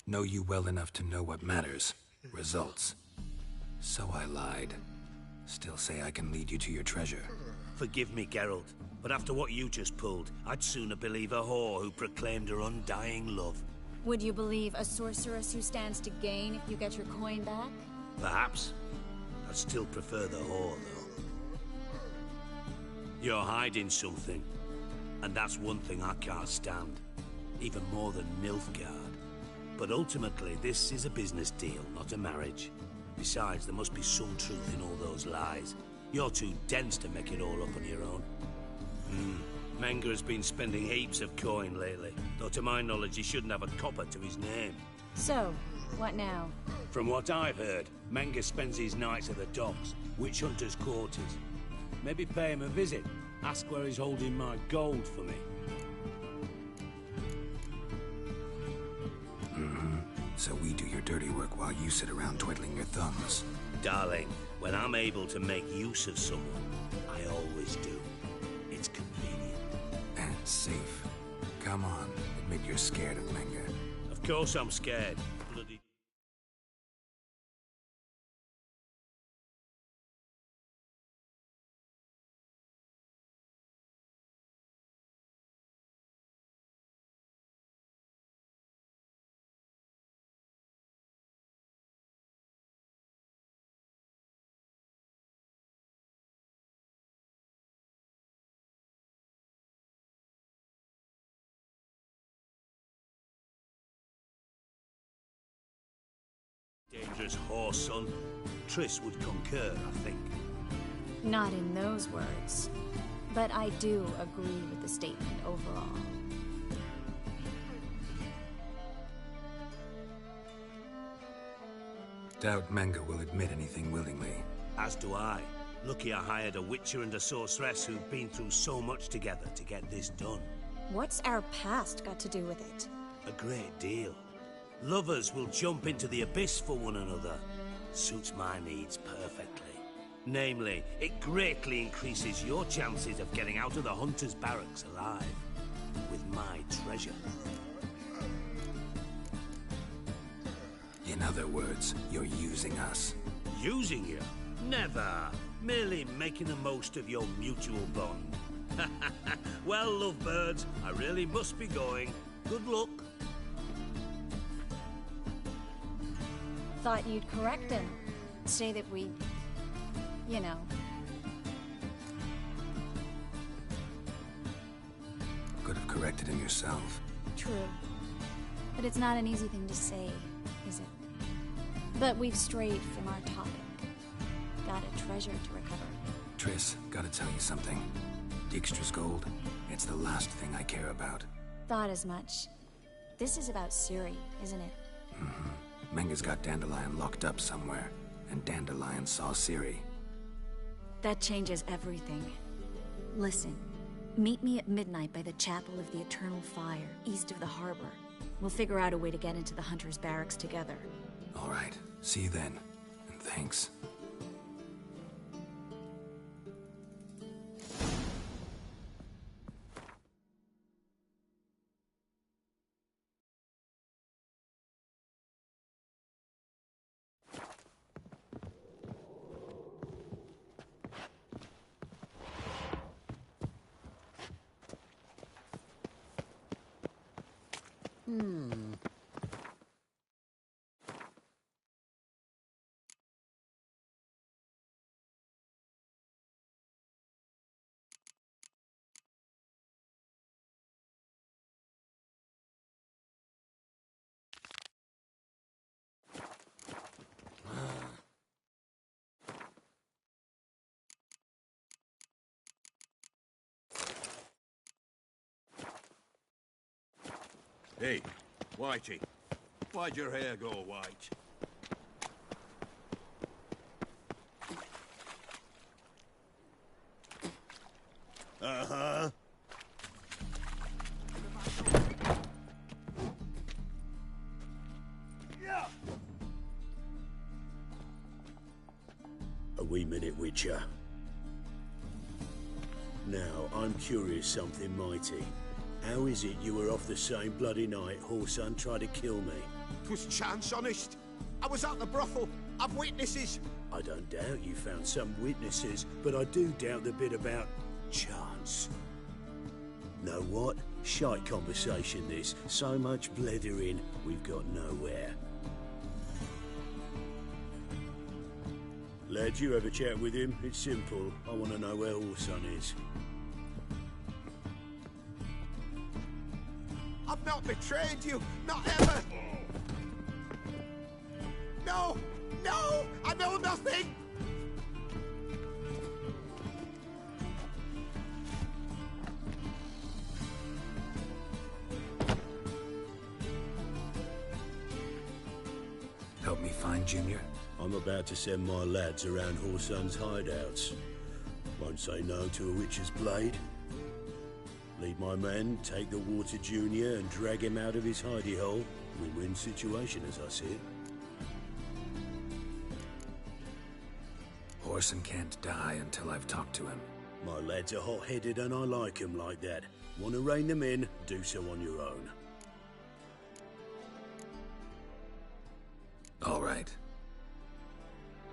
Know you well enough to know what matters. Results. So I lied. Still say I can lead you to your treasure. Forgive me, Geralt, but after what you just pulled, I'd sooner believe a whore who proclaimed her undying love. Would you believe a sorceress who stands to gain if you get your coin back? Perhaps. I'd still prefer the whore, though. You're hiding something, and that's one thing I can't stand. Even more than Nilfgaard. But ultimately, this is a business deal, not a marriage. Besides, there must be some truth in all those lies. You're too dense to make it all up on your own. Menge has been spending heaps of coin lately, though to my knowledge he shouldn't have a copper to his name. So, what now? From what I've heard, Menge spends his nights at the docks, witch hunters' quarters. Maybe pay him a visit, ask where he's holding my gold for me. So we do your dirty work while you sit around twiddling your thumbs. Darling, when I'm able to make use of someone, I always do. It's convenient. And safe. Come on, admit you're scared of Menge. Of course I'm scared. Bloody... Dangerous whore, son. Triss would concur, I think. Not in those words. But I do agree with the statement overall. Doubt Menge will admit anything willingly. As do I. Lucky I hired a witcher and a sorceress who've been through so much together to get this done. What's our past got to do with it? A great deal. Lovers will jump into the abyss for one another. Suits my needs perfectly. Namely, it greatly increases your chances of getting out of the Hunter's barracks alive. With my treasure. In other words, you're using us. Using you? Never. Merely making the most of your mutual bond. Well, lovebirds, I really must be going. Good luck. Thought you'd correct him. Say that we... you know... Could have corrected him yourself. True. But it's not an easy thing to say, is it? But we've strayed from our topic. Got a treasure to recover. Triss, gotta tell you something. Dijkstra's gold, it's the last thing I care about. Thought as much. This is about Ciri, isn't it? Mm-hmm. Menge's got Dandelion locked up somewhere, and Dandelion saw Ciri. That changes everything. Listen, meet me at midnight by the Chapel of the Eternal Fire, east of the harbor. We'll figure out a way to get into the Hunter's barracks together. All right, see you then, and thanks. Hey, Whitey. Why'd your hair go white? Uh-huh. A wee minute, Witcher. Now, I'm curious something mighty. How is it you were off the same bloody night Whoreson tried to kill me? 'Twas chance, honest. I was at the brothel. I've witnesses. I don't doubt you found some witnesses, but I do doubt the bit about chance. Know what? Shite conversation this. So much blethering, we've got nowhere. Lad, you have a chat with him? It's simple. I want to know where Whoreson is. I've not betrayed you. Not ever. No! No! I know nothing! Help me find Junior? I'm about to send my lads around Whoreson's hideouts. Won't say no to a witch's blade. Lead my men, take the Water Junior and drag him out of his hidey hole. Win-win situation as I see it. Whoreson can't die until I've talked to him. My lads are hot-headed and I like 'em like that. Want to rein them in, do so on your own. All right.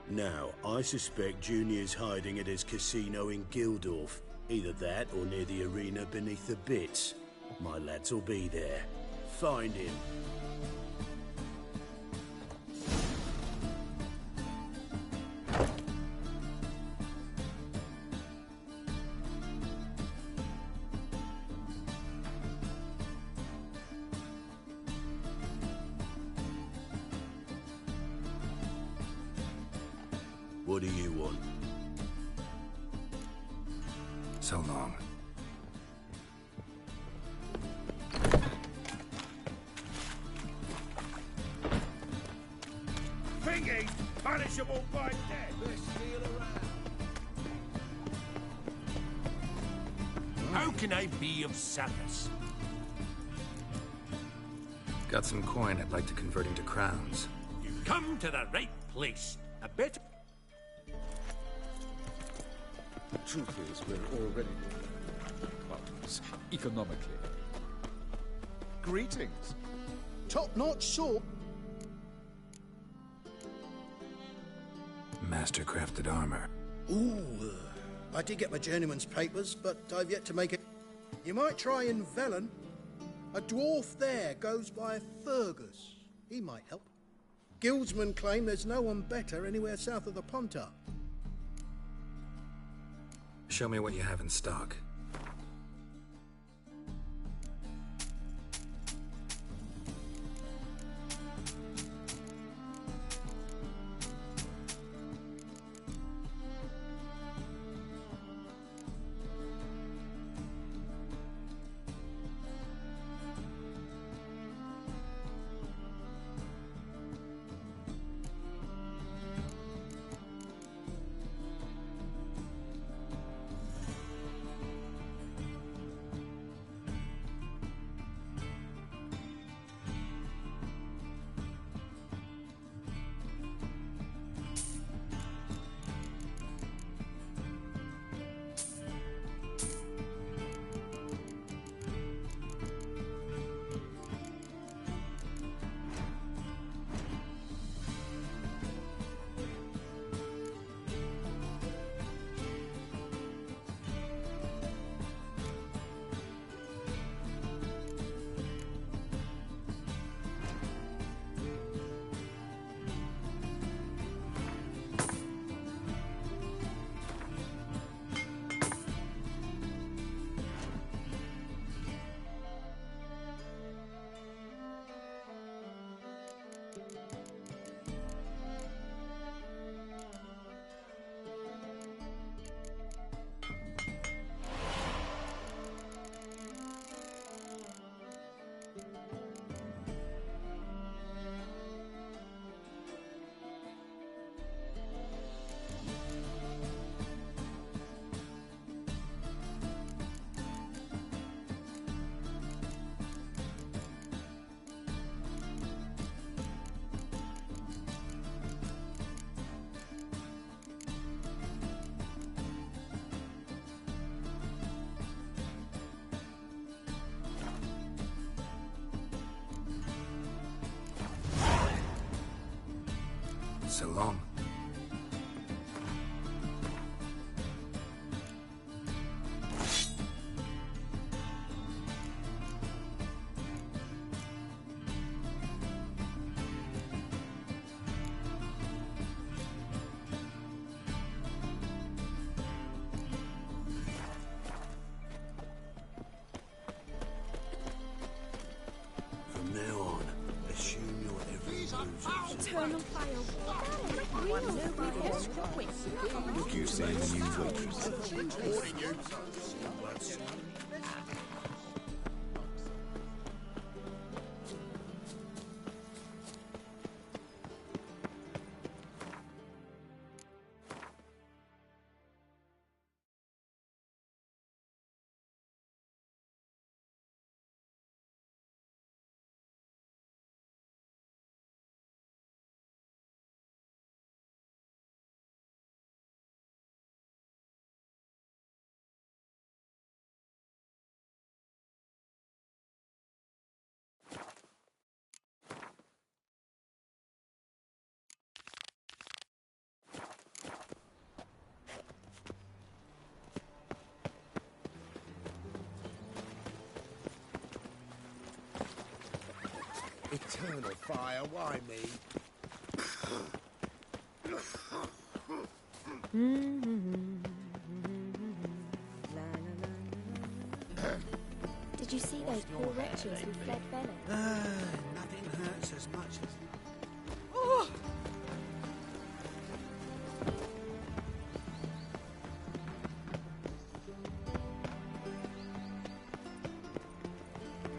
Now, I suspect Junior's hiding at his casino in Gildorf. Either that or near the arena beneath the Bits. My lads will be there. Find him. What do you want? So long. Thingy! insatiable by death. Best deal around. How can I be of service? Got some coin I'd like to convert into crowns. You come to the right place. A bit. The truth is, we're already partners, economically. Greetings. Top-notch sword. Master-crafted armor. Ooh, I did get my journeyman's papers, but I've yet to make it. You might try in Velen. A dwarf there goes by Fergus. He might help. Guildsmen claim there's no one better anywhere south of the Pontar. Show me what you have in stock. So long. From now on, assume you're every loser. Turn on fire. Look, you say the new waitress. Warning you. Eternal fire, why me? Did you see those poor wretches who fled Velen? Nothing hurts as much as...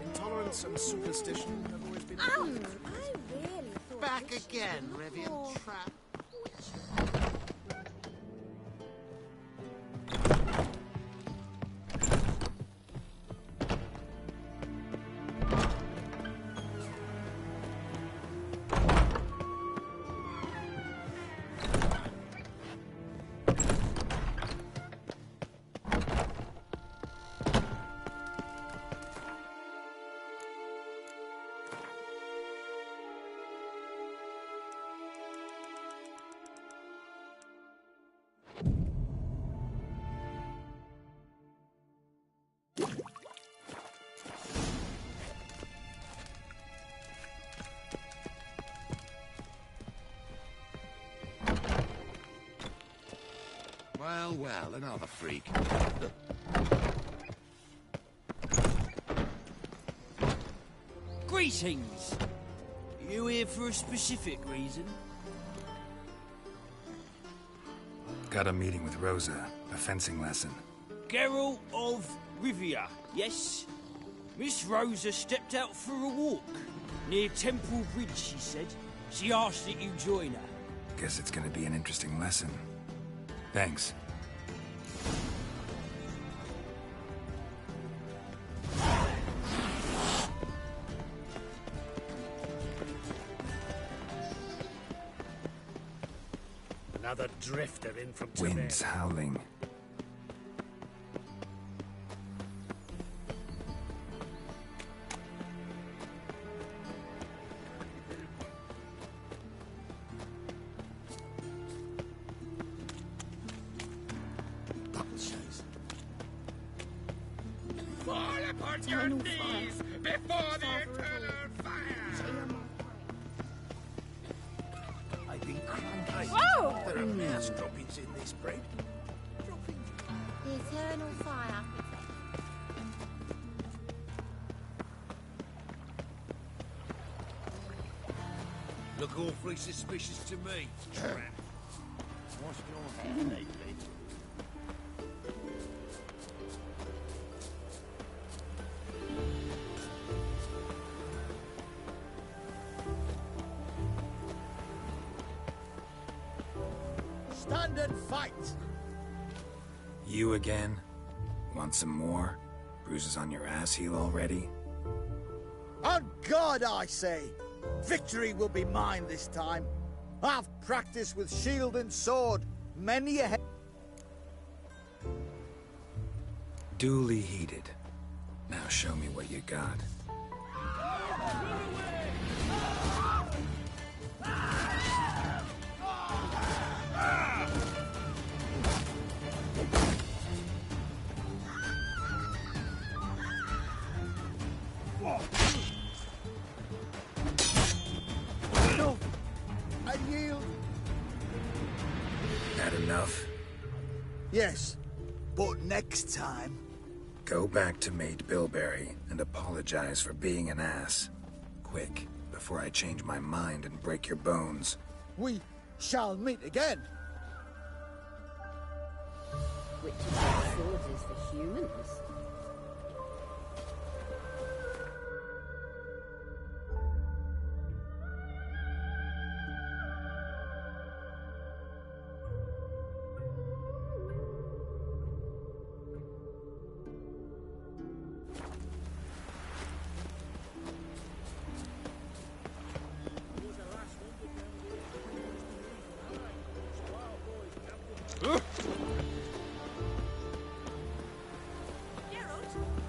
Intolerance and superstition have always been... I really thought Back this again, was Revian more trap. witchy. Well, well, another freak. Greetings! You here for a specific reason? Got a meeting with Rosa, a fencing lesson. Geralt of Rivia, yes? Miss Rosa stepped out for a walk. Near Temple Bridge, she said. She asked that you join her. Guess it's gonna be an interesting lesson. Thanks. Another drifter in from Winds howling. Fall upon your knees before the eternal fire! I've been cranky. Whoa! There are mass droppings in this bread. The eternal fire. Look awfully suspicious to me, trap. What's your hair lately? Stand and fight! You again? Want some more? Bruises on your ass heel already? On God, I say! Victory will be mine this time. I've practiced with shield and sword many a Duly heated. Now show me what you got. No! I yield! That enough? Yes, but next time... Go back to Maid Bilberry and apologize for being an ass. Quick, before I change my mind and break your bones. We shall meet again. Which of the swords is for humans?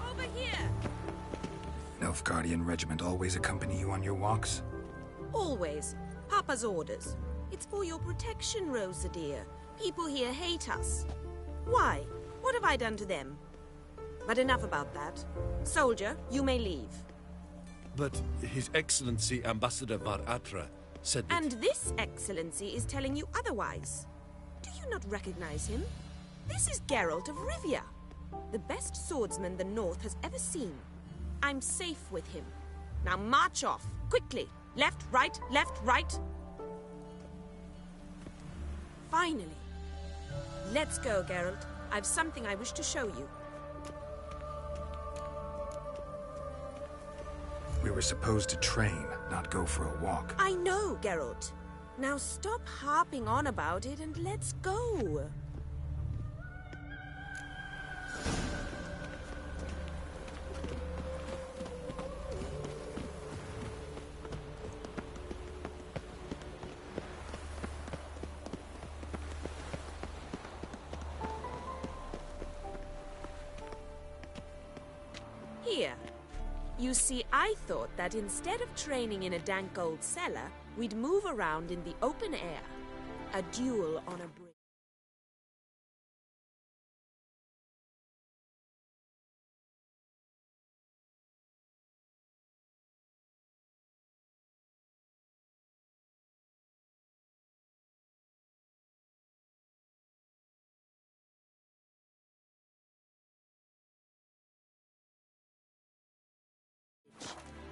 Over here! Nilfgaardian regiment always accompany you on your walks? Always. Papa's orders. It's for your protection, Rosa dear. People here hate us. Why? What have I done to them? But enough about that. Soldier, you may leave. But His Excellency Ambassador Var Atra said that... And this excellency is telling you otherwise. Do you not recognize him? This is Geralt of Rivia, the best swordsman the North has ever seen. I'm safe with him. Now march off, quickly. Left, right, left, right. Finally. Let's go, Geralt. I've something I wish to show you. We were supposed to train, not go for a walk. I know, Geralt. Now stop harping on about it and let's go. Here. You see, I thought that instead of training in a dank old cellar, we'd move around in the open air. A duel on a bridge.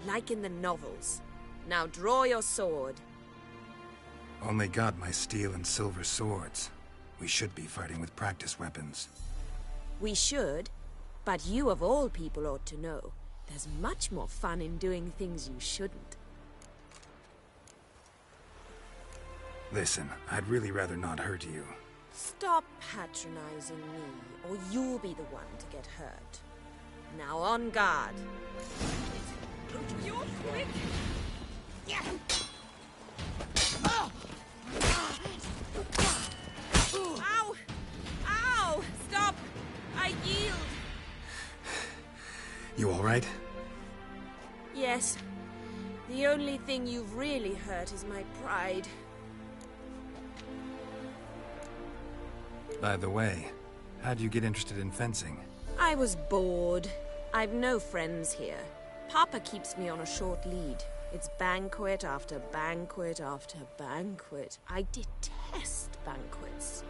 like in the novels. Now draw your sword. Only got my steel and silver swords. We should be fighting with practice weapons. We should, but you of all people ought to know. There's much more fun in doing things you shouldn't. Listen, I'd really rather not hurt you. Stop patronizing me, or you'll be the one to get hurt. Now on guard. You're quick! Ow! Ow! Stop! I yield! You alright? Yes. The only thing you've really hurt is my pride. By the way, how'd you get interested in fencing? I was bored. I've no friends here. Papa keeps me on a short lead. It's banquet after banquet after banquet. I detest banquets.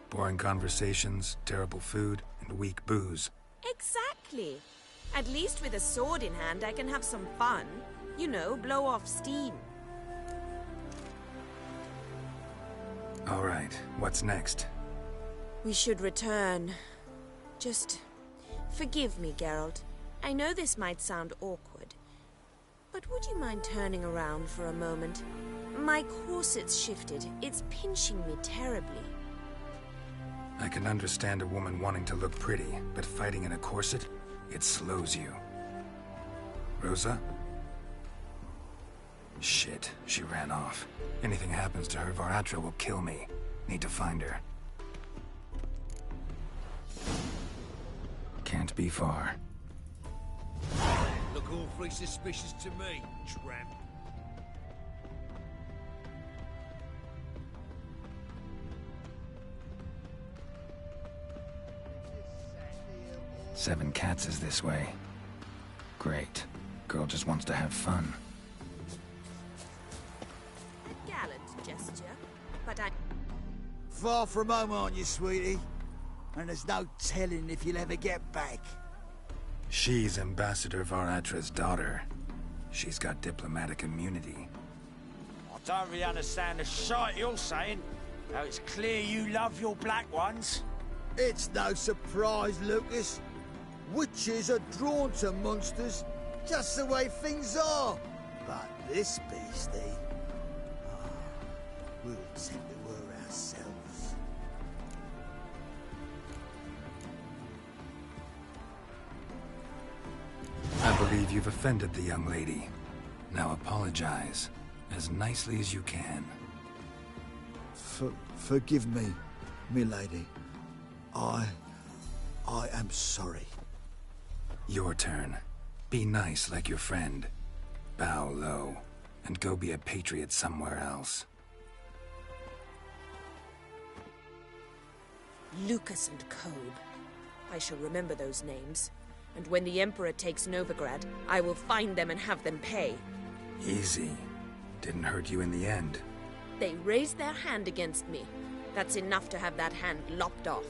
Boring conversations, terrible food, and weak booze. Exactly. At least with a sword in hand, I can have some fun. You know, blow off steam. All right, what's next? We should return. Just forgive me, Geralt. I know this might sound awkward, but would you mind turning around for a moment? My corset's shifted. It's pinching me terribly. I can understand a woman wanting to look pretty, but fighting in a corset, it slows you. Rosa? Shit, she ran off. Anything happens to her, Var-Atro will kill me. Need to find her. Can't be far. Look awfully suspicious to me, tramp. Seven Cats is this way. Great. Girl just wants to have fun. A gallant gesture, but I... Far from home, aren't you, sweetie? And there's no telling if you'll ever get back. She's Ambassador Var-Atra's daughter. She's got diplomatic immunity. I don't really understand the shite you're saying. Now it's clear you love your black ones. It's no surprise, Lucas. Witches are drawn to monsters, just the way things are. But this beastie... we'll tend to her ourselves. I believe you've offended the young lady. Now apologize, as nicely as you can. Forgive me, milady. I am sorry. Your turn. Be nice like your friend. Bow low, and go be a patriot somewhere else. Lucas and Kobe. I shall remember those names. And when the Emperor takes Novigrad, I will find them and have them pay. Easy. Didn't hurt you in the end. They raised their hand against me. That's enough to have that hand lopped off.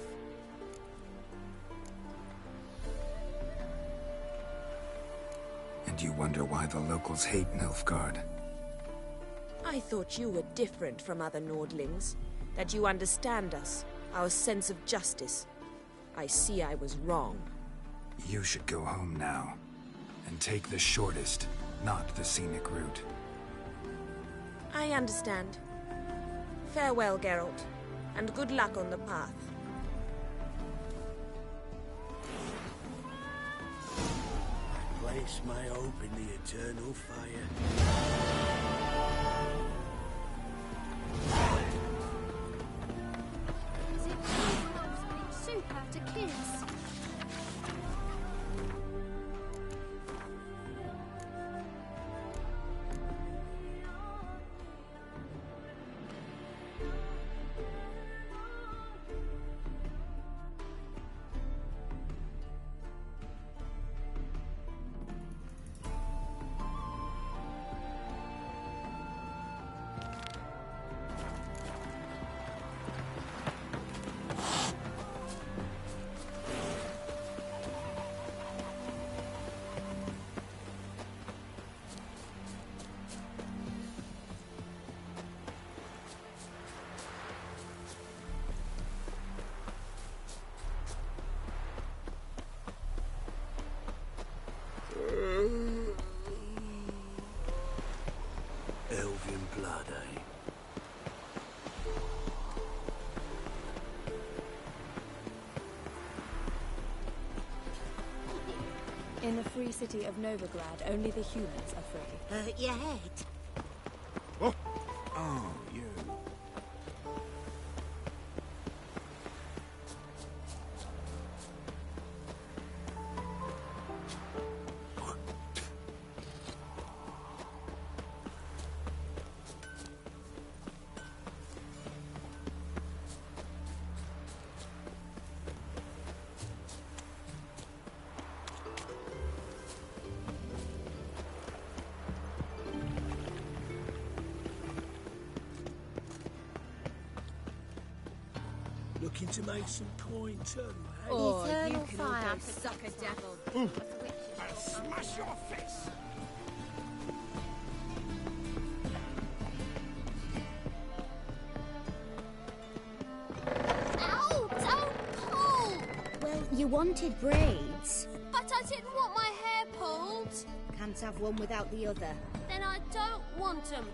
And you wonder why the locals hate Nilfgaard. I thought you were different from other Nordlings. That you understand us, our sense of justice. I see I was wrong. You should go home now. And take the shortest, not the scenic route. I understand. Farewell, Geralt. And good luck on the path. Place my hope in the eternal fire. Is it true soup after kids? In the free city of Novigrad, only the humans are free. Your head. Oh, you. Looking to make some coin too, eh? Oh, Eternal you can all fire go suck a devil. I'll smash your face! Ow! Don't pull! Well, you wanted braids. But I didn't want my hair pulled. Can't have one without the other. Then I don't want them.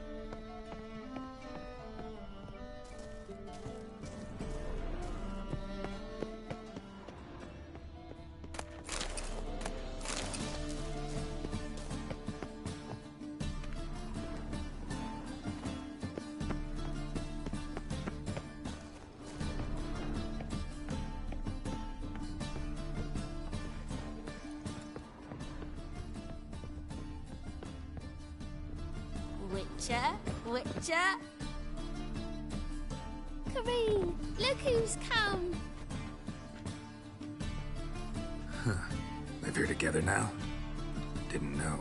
Witcher? Kareen, look who's come. Live here together now? Didn't know.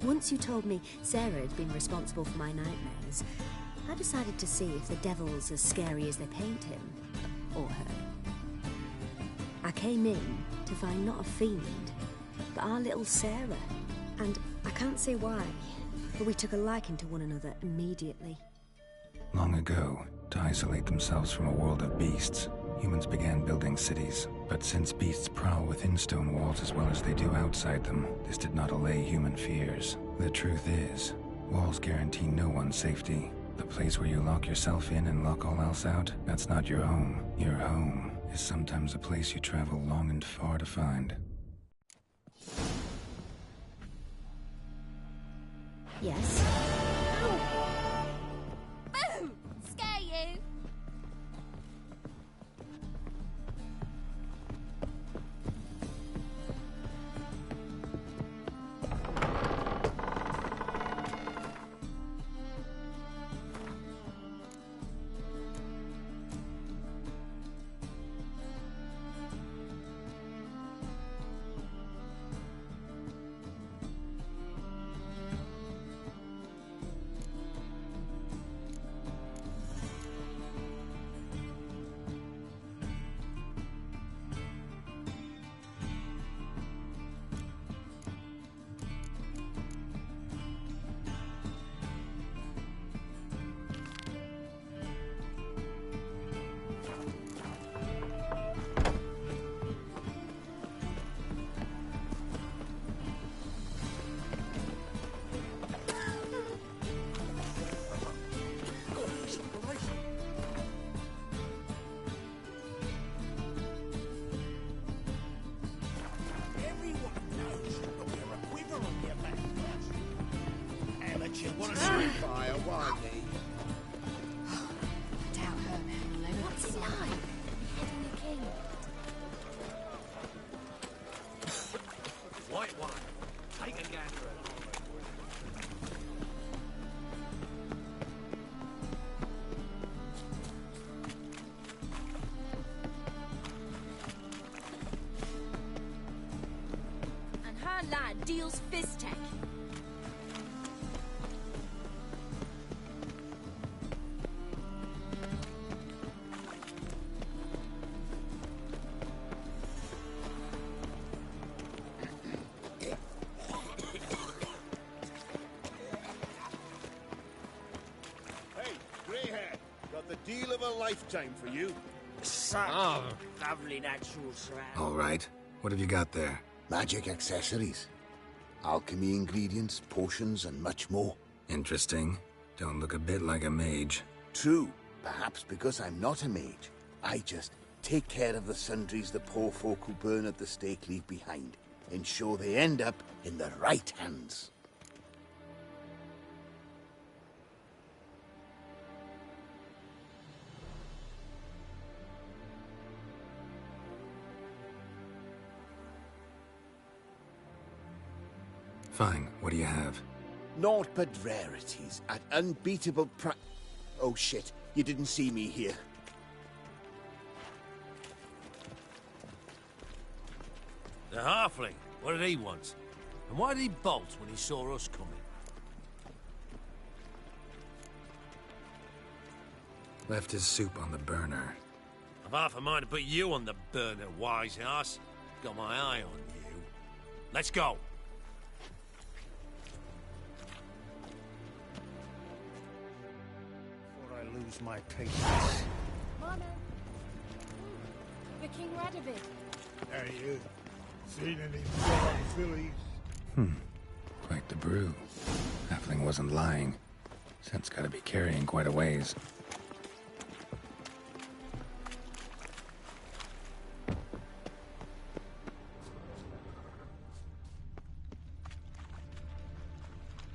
Once you told me Sarah had been responsible for my nightmares, I decided to see if the devil's as scary as they paint him. Or her. I came in to find not a fiend, but our little Sarah. And I can't say why, but we took a liking to one another immediately. Long ago, to isolate themselves from a world of beasts, humans began building cities. But since beasts prowl within stone walls as well as they do outside them, this did not allay human fears. The truth is, walls guarantee no one's safety. The place where you lock yourself in and lock all else out, that's not your home. Your home is sometimes a place you travel long and far to find. Yes? Boo! Scare you. Want a fire, why me? Doubt her man will ever What's it be like? sorry. Beheading the king. White one. Take a gander. And her lad deals fist tech. Deal of a lifetime for you. Such lovely natural surroundings. All right. What have you got there? Magic accessories. Alchemy ingredients, potions, and much more. Interesting. Don't look a bit like a mage. True. Perhaps because I'm not a mage. I just take care of the sundries the poor folk who burn at the stake leave behind. ensure they end up in the right hands. Fine, what do you have? Naught but rarities at unbeatable pri— Oh shit, you didn't see me here. The halfling. What did he want? And why did he bolt when he saw us coming? Left his soup on the burner. I've half a mind to put you on the burner, wise ass. Got my eye on you. Let's go. Before I lose my patience. Mama. The King Radovid. Hey, you. Seen any dog fillies? Quite the brew. Halfling wasn't lying. Scent's gotta be carrying quite a ways.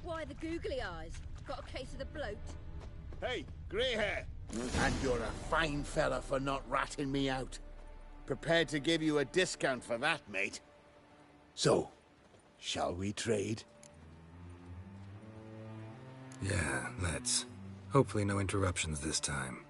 Why the googly eyes? Got a case of the bloat? Hey, grey hair! And you're a fine fella for not ratting me out. Prepared to give you a discount for that, mate. So, shall we trade? Yeah, let's. Hopefully no interruptions this time.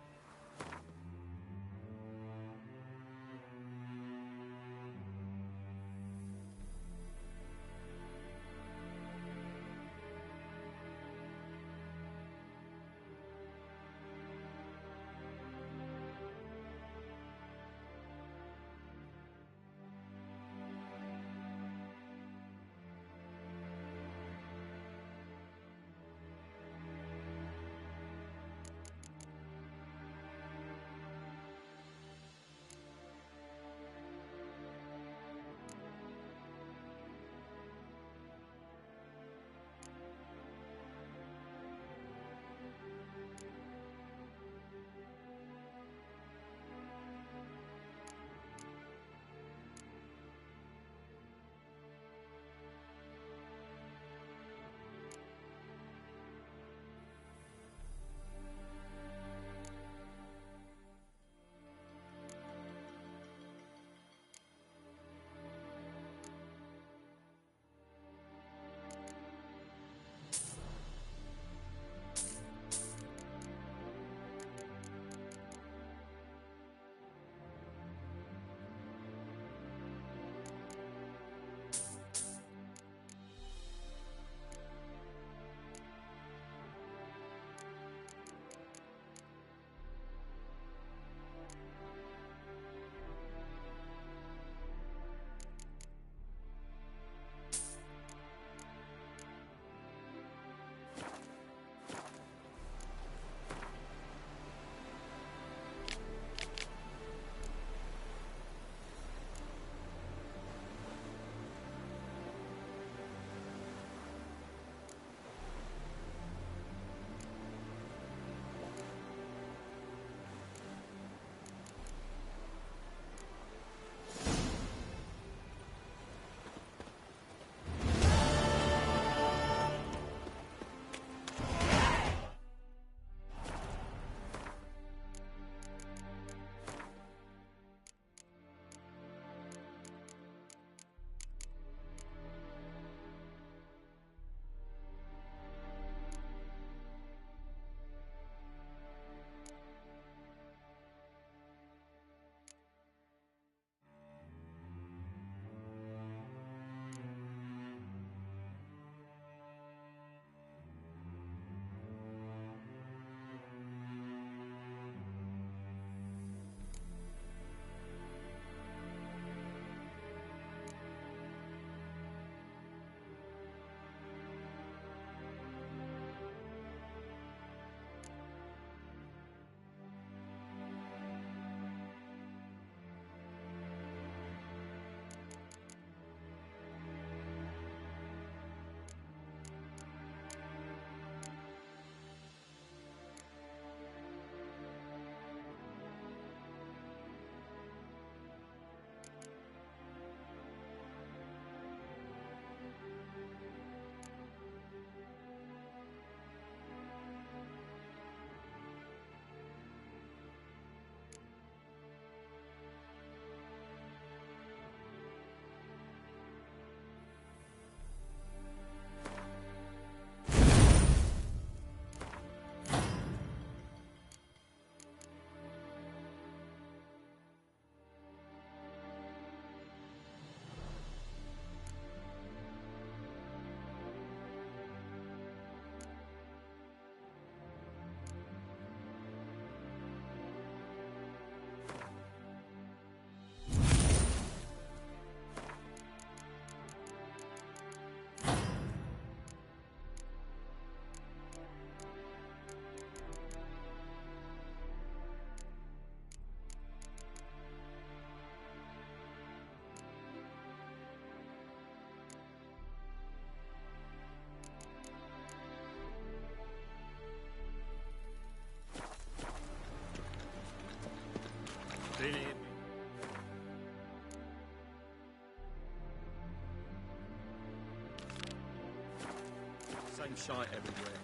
same sight everywhere.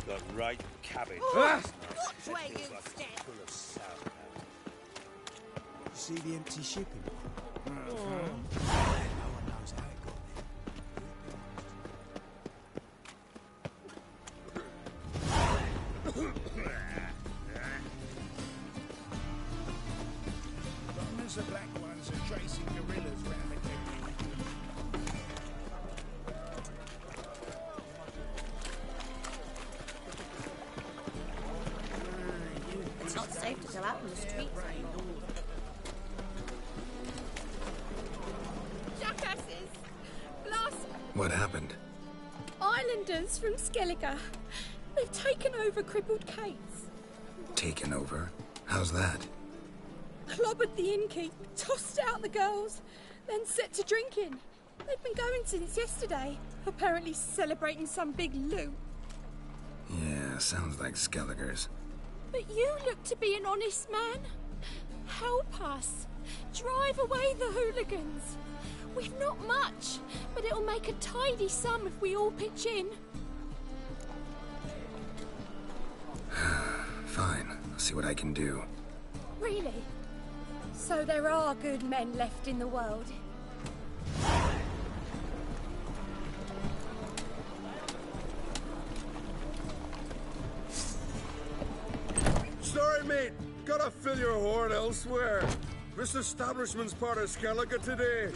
Got right cabbage. Ah! Watch where you step. Full of sour. See the empty shipping? Oh. No one knows how it got Long as the black ones are chasing gorillas round the country. It's not safe to go out in the streets anymore. Jackasses! Blast! What happened? Islanders from Skellige. They've taken over crippled Kate's. Taken over? How's that? Clobbered the innkeep, tossed out the girls, then set to drinking. They've been going since yesterday, apparently celebrating some big loot. Yeah, sounds like Skellige's. But you look to be an honest man. Help us. Drive away the hooligans. We've not much, but it'll make a tidy sum if we all pitch in. Fine, I'll see what I can do. Really? So there are good men left in the world. Sorry, mate. Gotta fill your horn elsewhere. This establishment's part of Skellige today.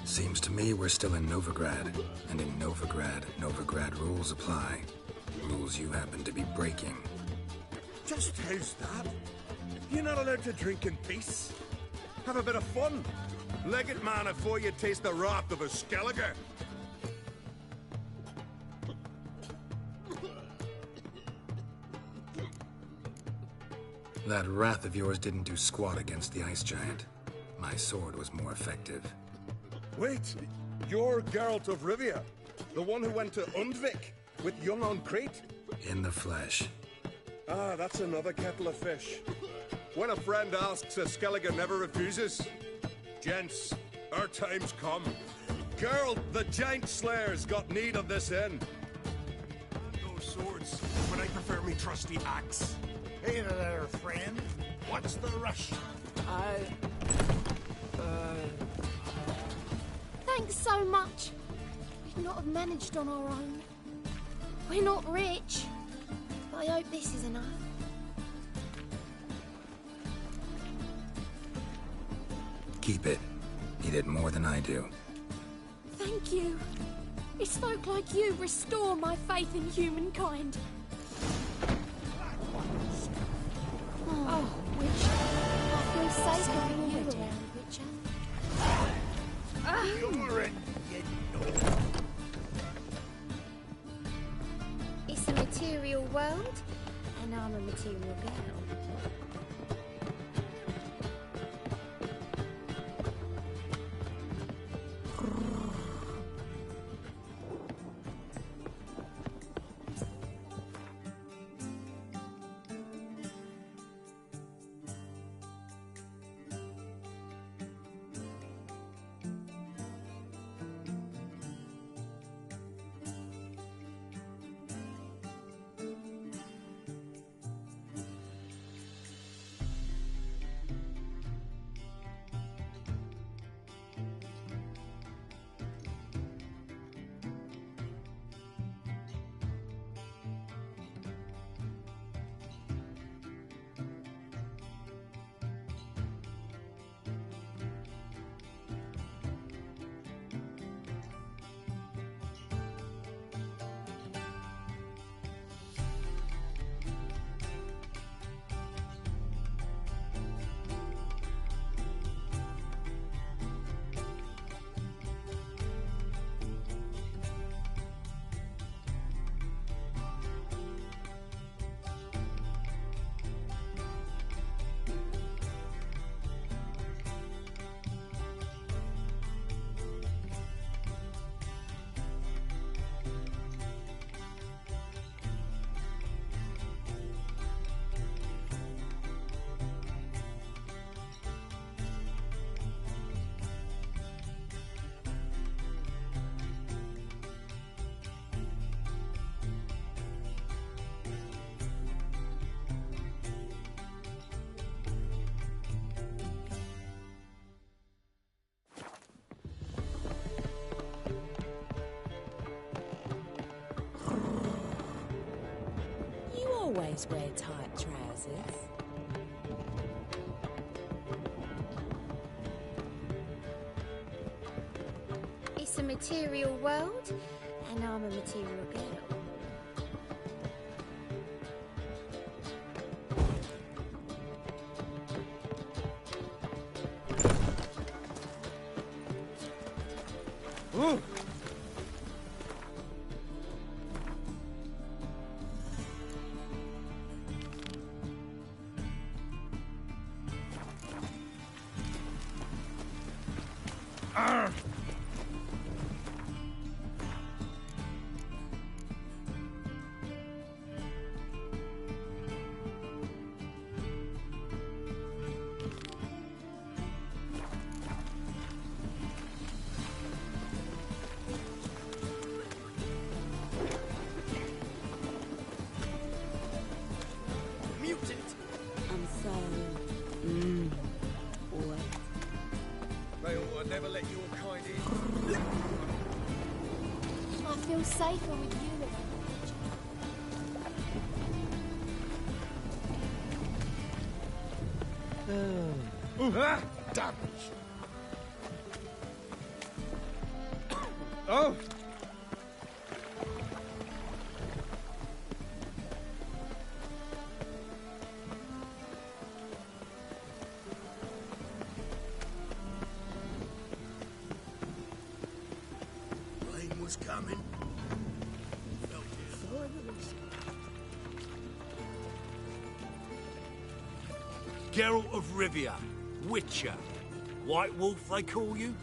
Seems to me we're still in Novigrad. And in Novigrad rules apply. Rules you happen to be breaking. Just how's that? You're not allowed to drink in peace. Have a bit of fun. Leg it, man, before you taste the wrath of a Skellige. That wrath of yours didn't do squat against the ice giant. My sword was more effective. Wait, you're Geralt of Rivia, the one who went to Undvik with Young on Crete? In the flesh. Ah, that's another kettle of fish. When a friend asks, a Skellige never refuses. Gents, our time's come. Geralt, the Giant Slayer's got need of this inn. No swords, but I prefer me trusty axe. Hey there, friend. What's the rush? Thanks so much. We'd not have managed on our own. We're not rich, but I hope this is enough. Keep it. You did more than I do. Thank you. It's folk like you restore my faith in humankind. Oh, Witcher. I feel safe having you around, Witcher. You're in, It's a material world, and I'm a material girl. always wear tight trousers. It's a material world, and I'm a material girl. Ooh. I'm so... boy. They ought to never let your kind in. I feel safer with you around. Damn. Oh! Rain was coming. Felt it. Geralt of Rivia, Witcher. White Wolf, they call you?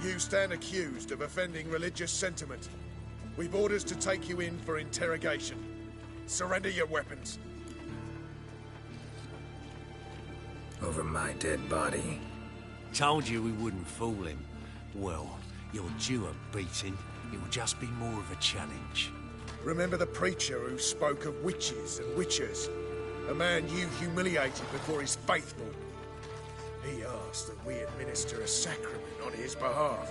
You stand accused of offending religious sentiment. We've orders to take you in for interrogation. Surrender your weapons. Over my dead body. Told you we wouldn't fool him. Well, you're due a beating. It will just be more of a challenge. Remember the preacher who spoke of witches and witchers? A man you humiliated before his faithful. He asked that we administer a sacrament on his behalf.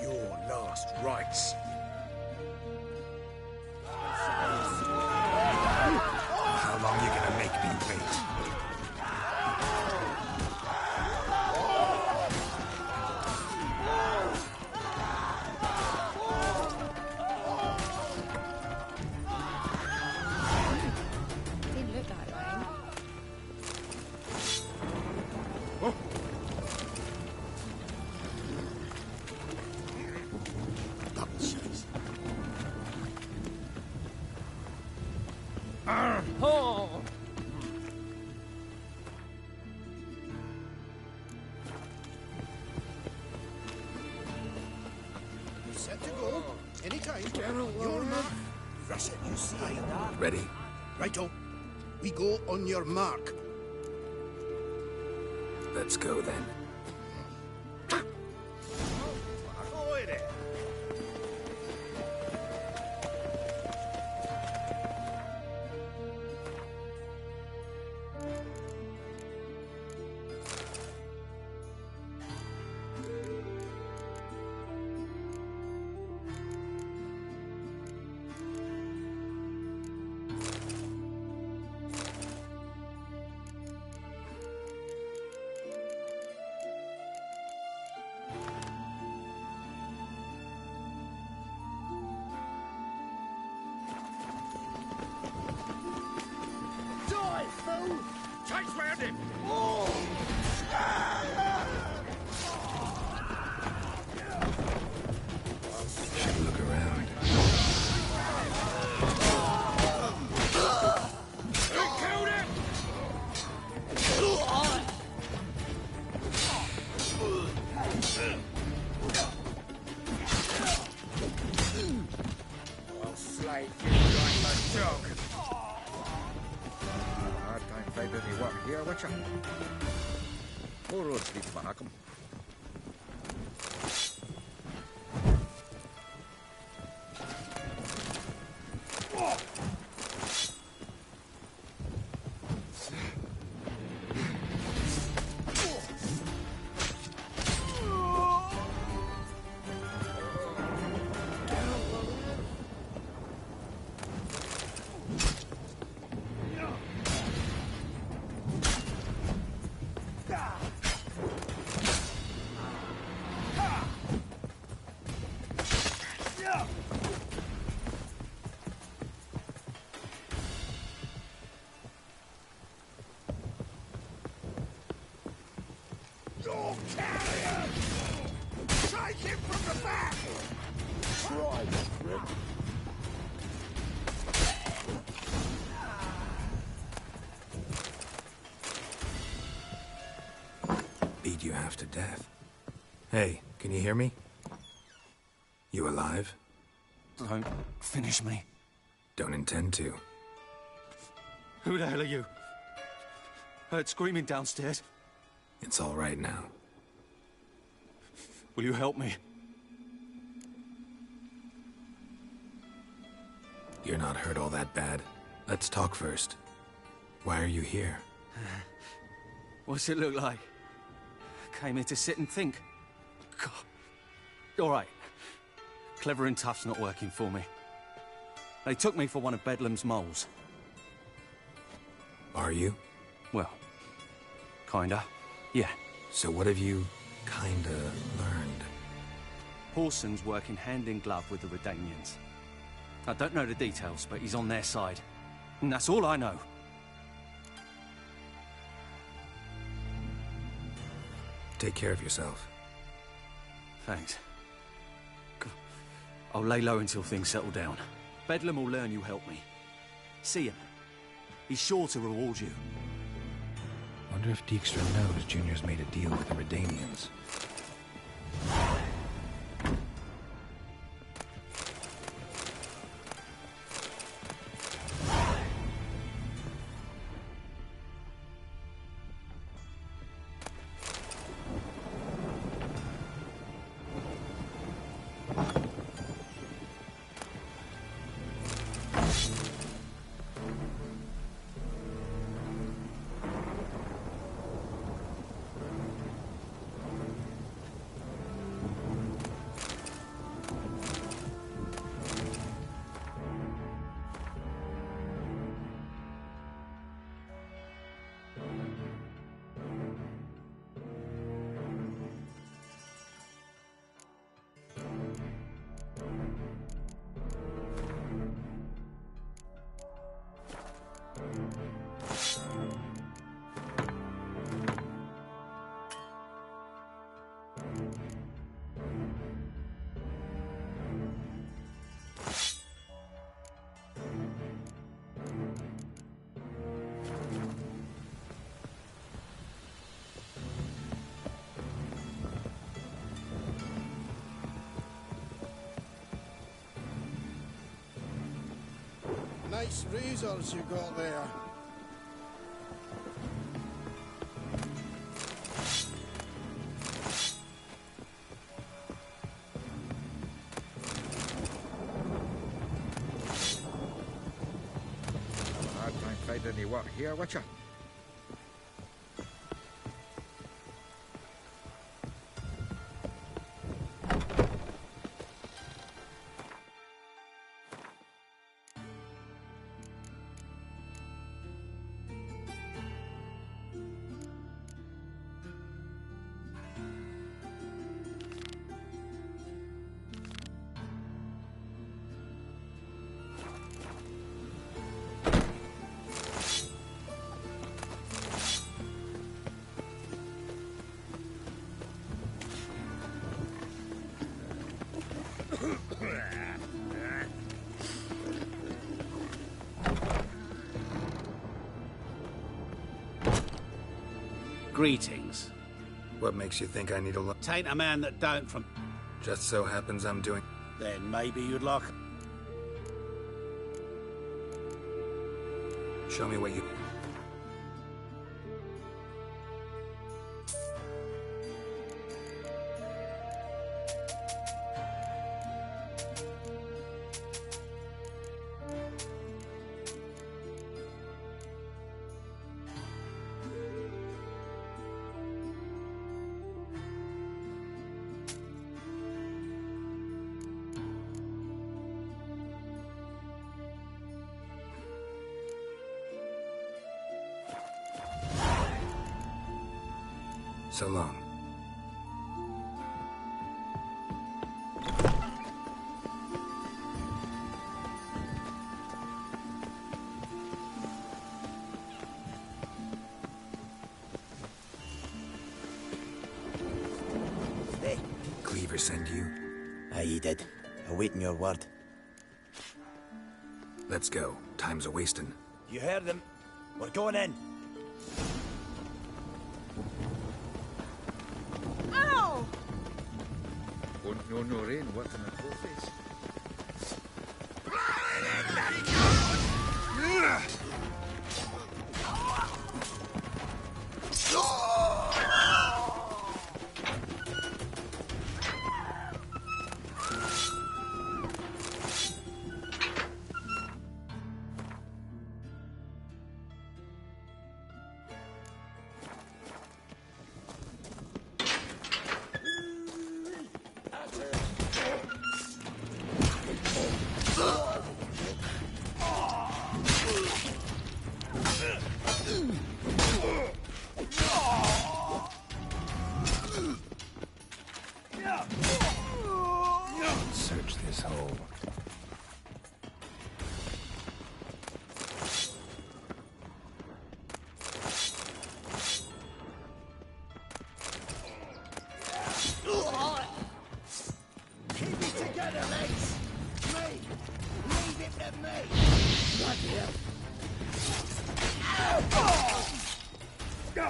Your last rites. How long you gonna make me wait? Didn't look that way. Double shots. Oh! Set to go. Anytime. Your mark. That's it, you see. Ready? Righto. We go on your mark. Let's go then. Die, fool! Chase round him! Should look around. You killed him! I'll slay you like a dog. Hard time finding any work here, Witcher. More roads lead to Mahakam. Oh, carry him! Take him from the back! Try this trick. Beat you half to death. Hey, can you hear me? You alive? Don't finish me. Don't intend to. Who the hell are you? Heard screaming downstairs. It's all right now. Will you help me? You're not hurt all that bad. Let's talk first. Why are you here? What's it look like? Came here to sit and think. God. All right. Clever and tough's not working for me. They took me for one of Bedlam's moles. Are you? Well, kinda. Yeah. So what have you kinda learned? Paulson's working hand in glove with the Redanians. I don't know the details, but he's on their side. And that's all I know. Take care of yourself. Thanks. I'll lay low until things settle down. Bedlam will learn you helped me. See him. He's sure to reward you. Wonder if Dijkstra knows Junior's made a deal with the Redanians. Nice razors you got there. Hard time finding any work here, Witcher. Greetings. What makes you think I need a look? Tain't a man that don't from... Just so happens I'm doing... Then maybe you'd like... Show me what you... So long. Reaver send you? Aye, he did. Awaiting your word. Let's go. Time's a-wasting. You heard him. We're going in. Ow! Won't know no rain working a full face. Search this hole. Keep it together, mates! Me! Leave it to me! Bloody hell!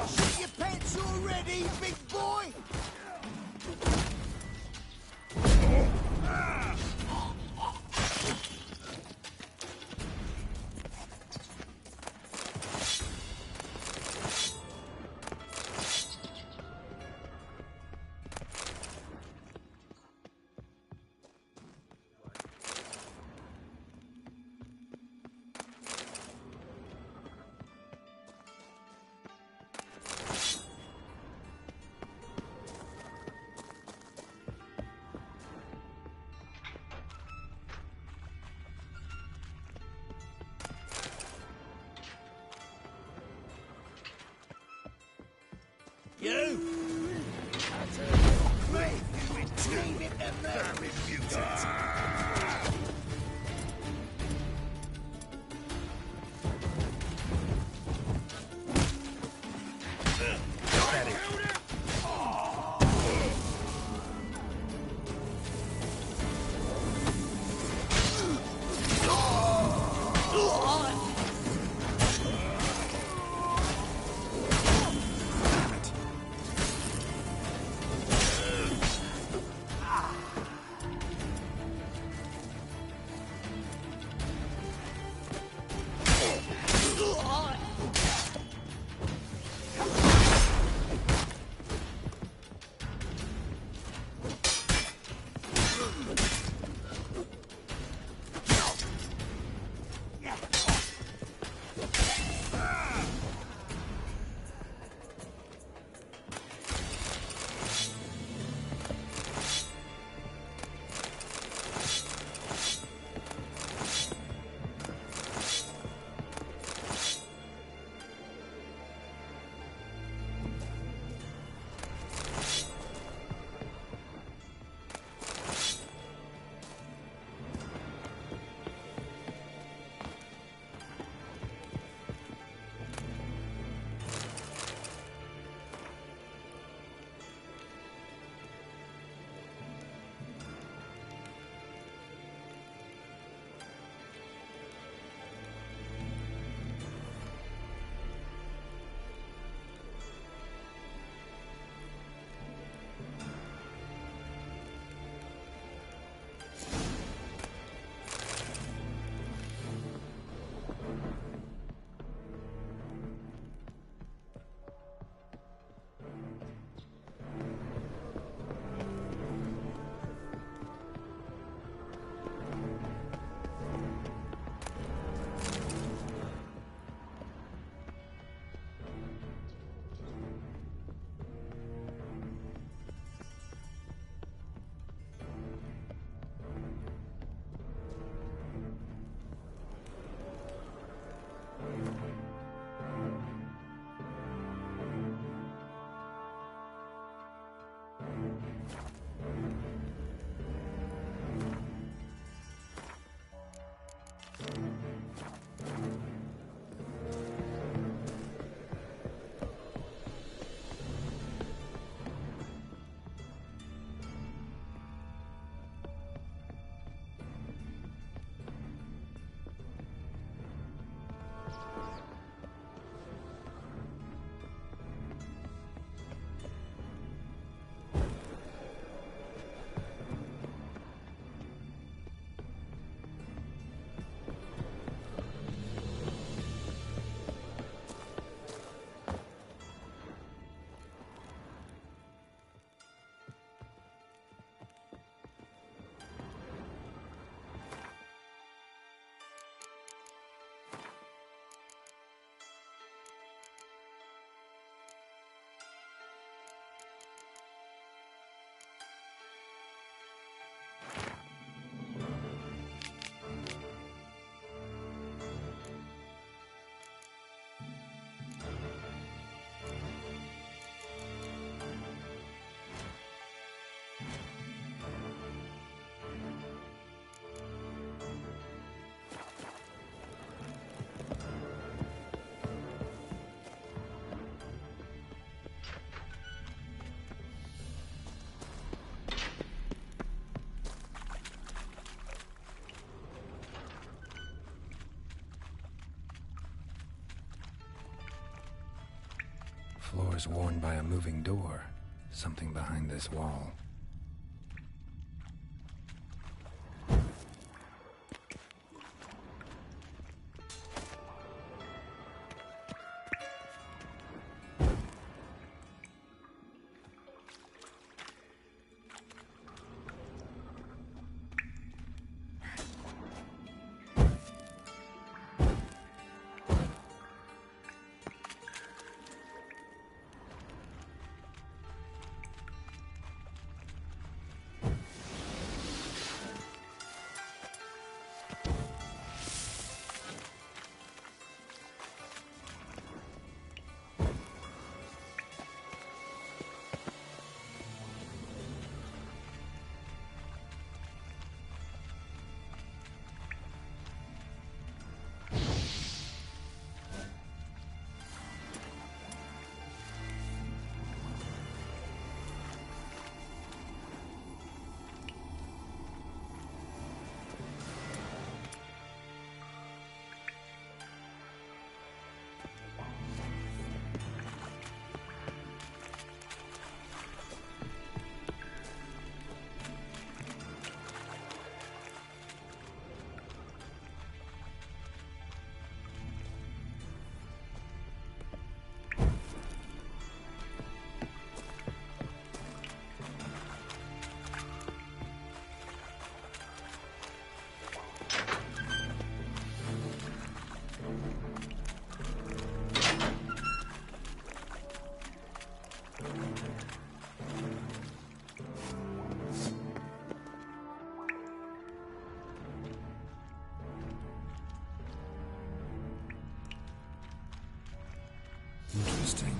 Shit your pants already, big boy! You! Me! Leave it to me! Damn it, mutant! floor's worn by a moving door. Something behind this wall. Interesting.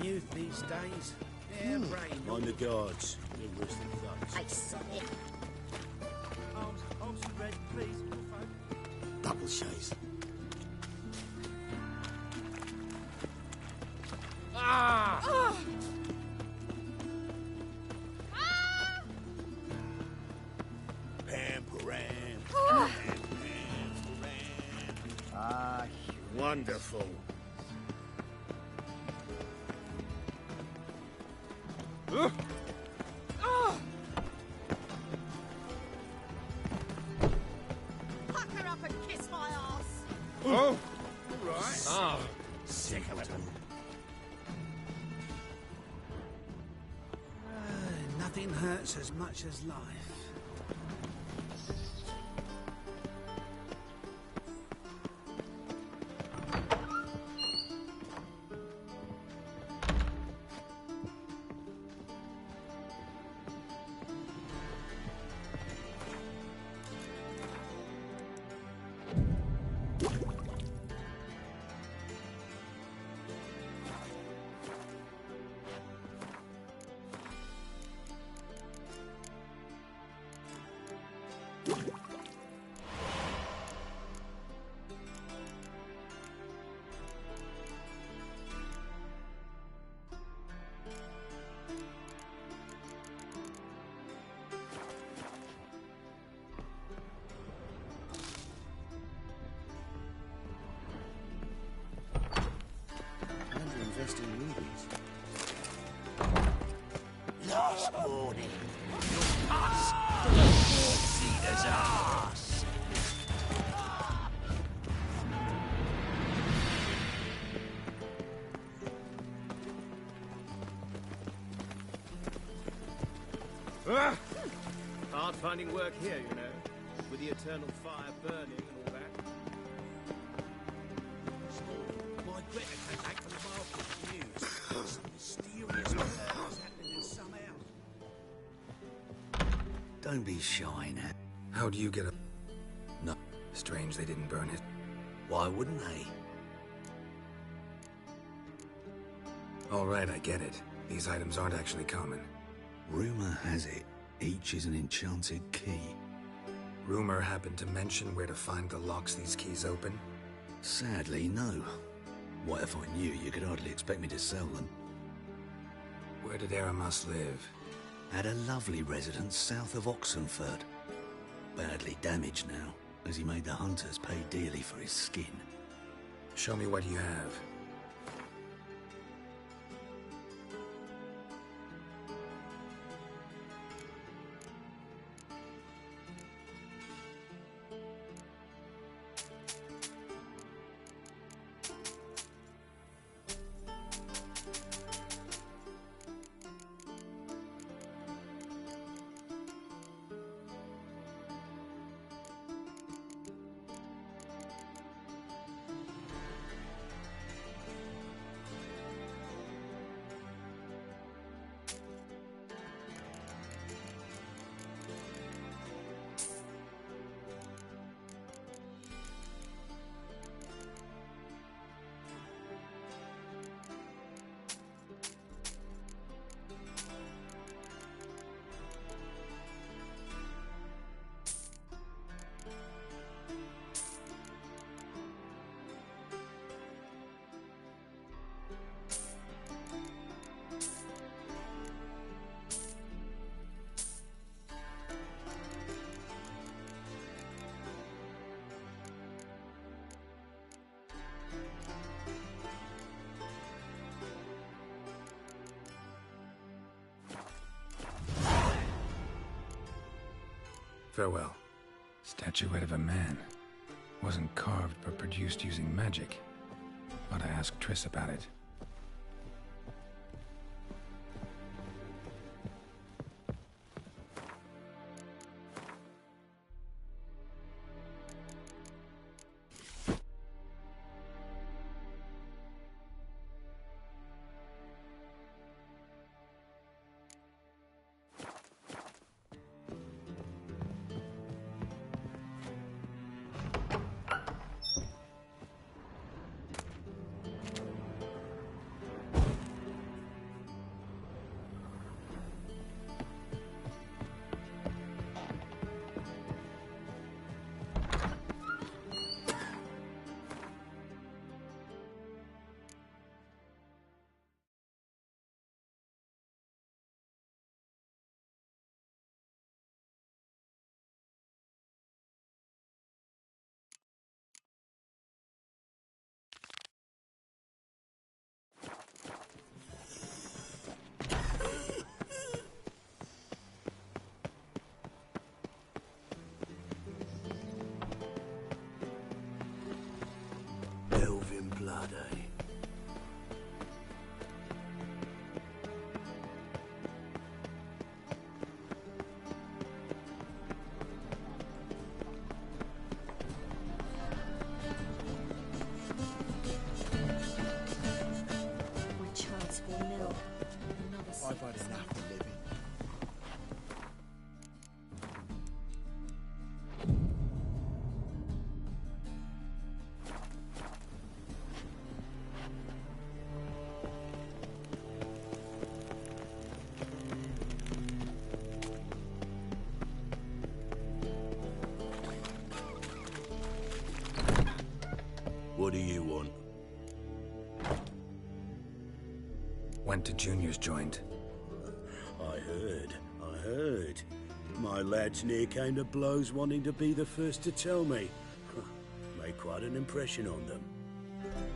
Youth these days. Yeah, brain. On the guards. Good wisdom thugs. I saw it. Arms red, please. Double chase. Ah! Pam-param. Ah, wonderful. Puck her up and kiss my ass. Oh! Right. Ah, sick of it. Nothing hurts as much as life. invest in rubies. Last morning, you passed to the Seeder's arse. Hard finding work here, you know, with the eternal fire burning and all that. My Greta came back from the market news. Some mysterious murders happening in some house. Don't be shy now. How do you get a... No. Strange they didn't burn it. Why wouldn't they? All right, I get it. These items aren't actually common. Rumor has it, each is an enchanted key. Rumor happened to mention where to find the locks these keys open? Sadly, no. What if I knew, you could hardly expect me to sell them. Where did Eramas live? At a lovely residence south of Oxenford. Badly damaged now, as he made the hunters pay dearly for his skin. Show me what you have. Farewell. Statuette of a man. Wasn't carved, but produced using magic. Ought to ask Triss about it. Elven blood, eh? My chance will nil. I've had enough of living. What do you want? Went to Junior's joint. I heard. My lads near came to blows wanting to be the first to tell me. Made quite an impression on them.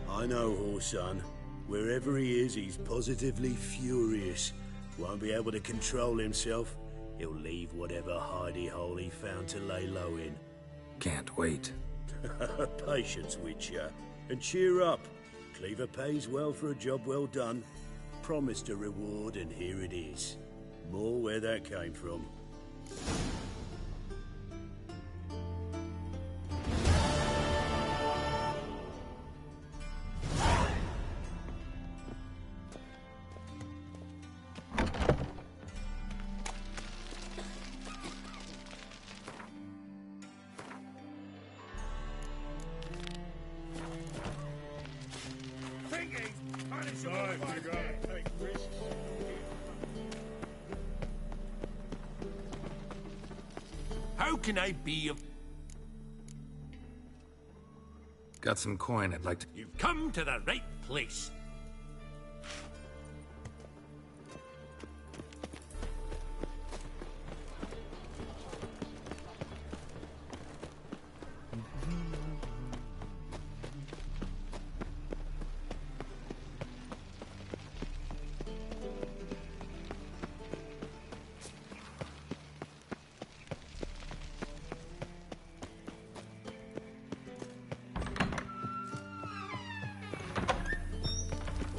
I know, Horse Son. Wherever he is, he's positively furious. Won't be able to control himself. He'll leave whatever hidey hole he found to lay low in. Can't wait. Patience, Witcher. And cheer up. Cleaver pays well for a job well done. Promised a reward, and here it is. More where that came from. How can I be of... Got some coin I'd like to... You've come to the right place.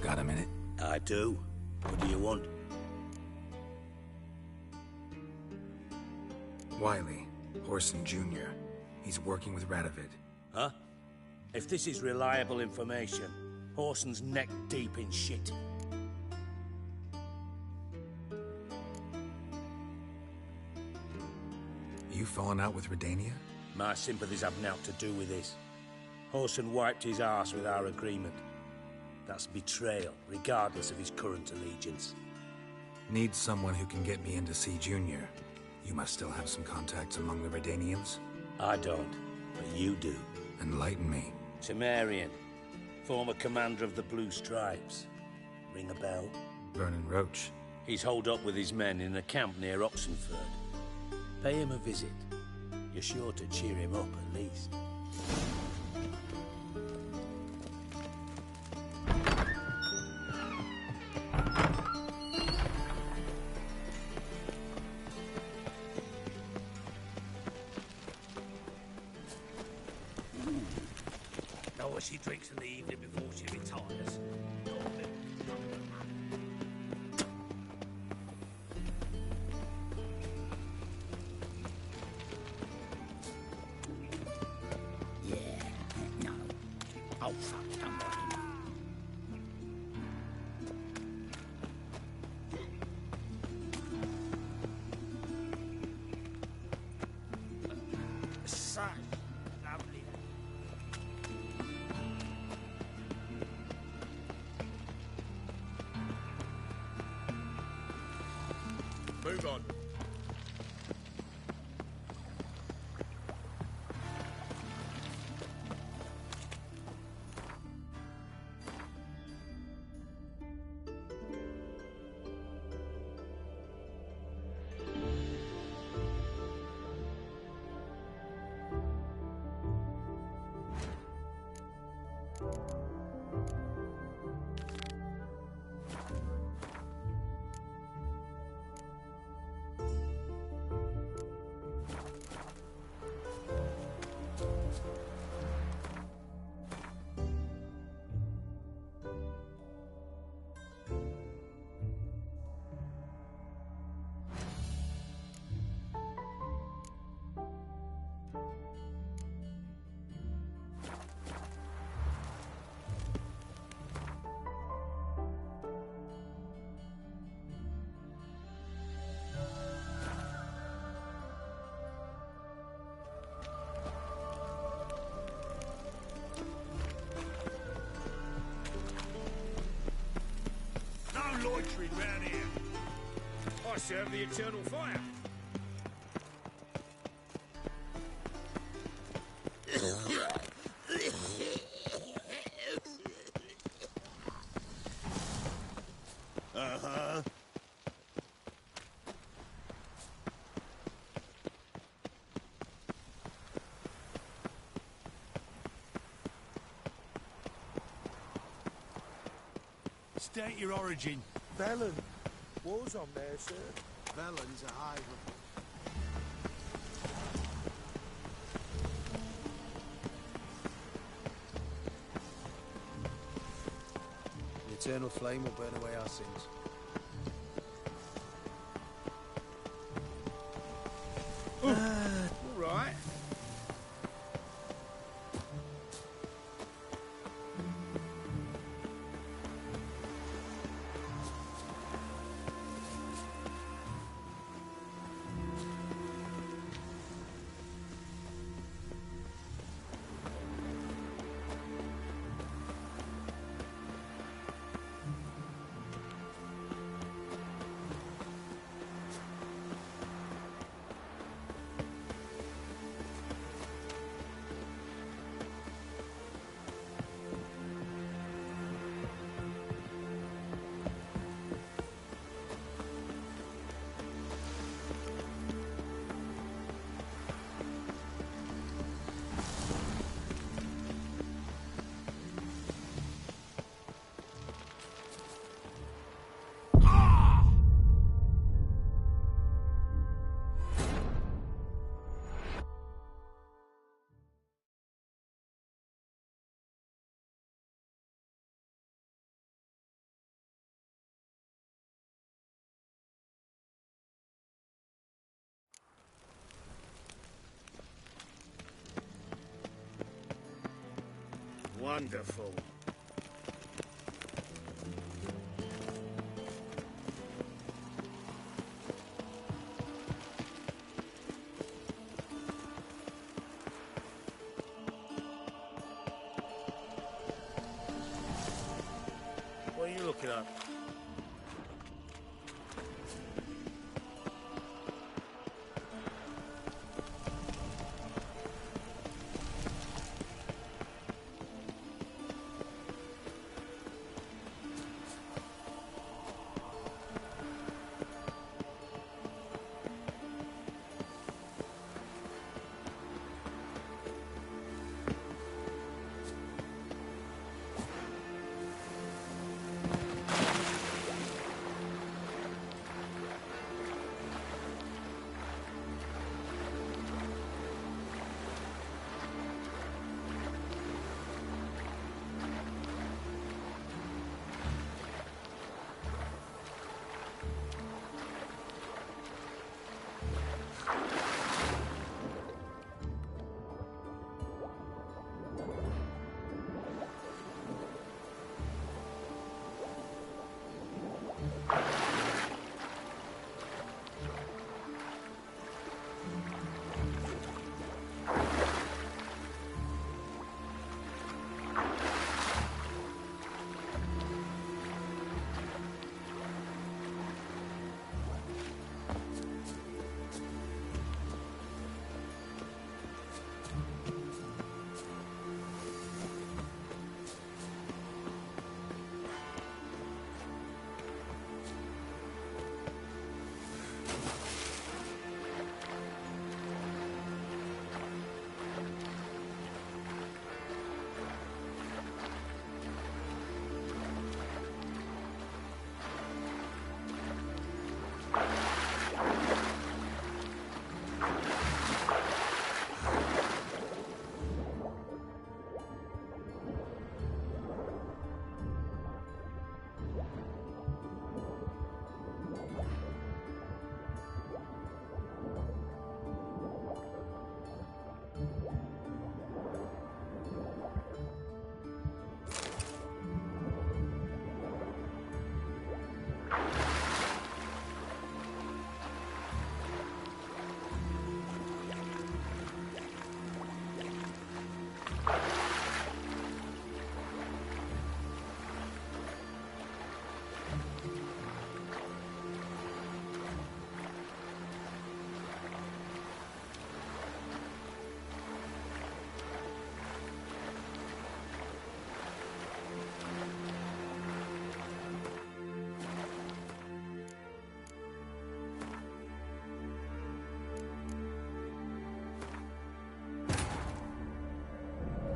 Got a minute? I do. What do you want? Wiley, Horson Jr. He's working with Radovid. Huh? If this is reliable information, Horson's neck deep in shit. You falling out with Redania? My sympathies have naught to do with this. Horson wiped his arse with our agreement. That's betrayal, regardless of his current allegiance. Need someone who can get me in to see Junior. You must still have some contacts among the Redanians? I don't, but you do. Enlighten me. Temerian, former commander of the Blue Stripes. Ring a bell? Vernon Roach. He's holed up with his men in a camp near Oxenford. Pay him a visit. You're sure to cheer him up, at least. Know what she drinks in the evening before she retires. Yeah, no. Oh, fuck, don't worry. So lovely. Move on. No loitering round here. I serve the eternal fire. Uh-huh. state your origin. Velen was on there, sir. Velen's a hive. The eternal flame will burn away our sins. All right. Wonderful. What are you looking at?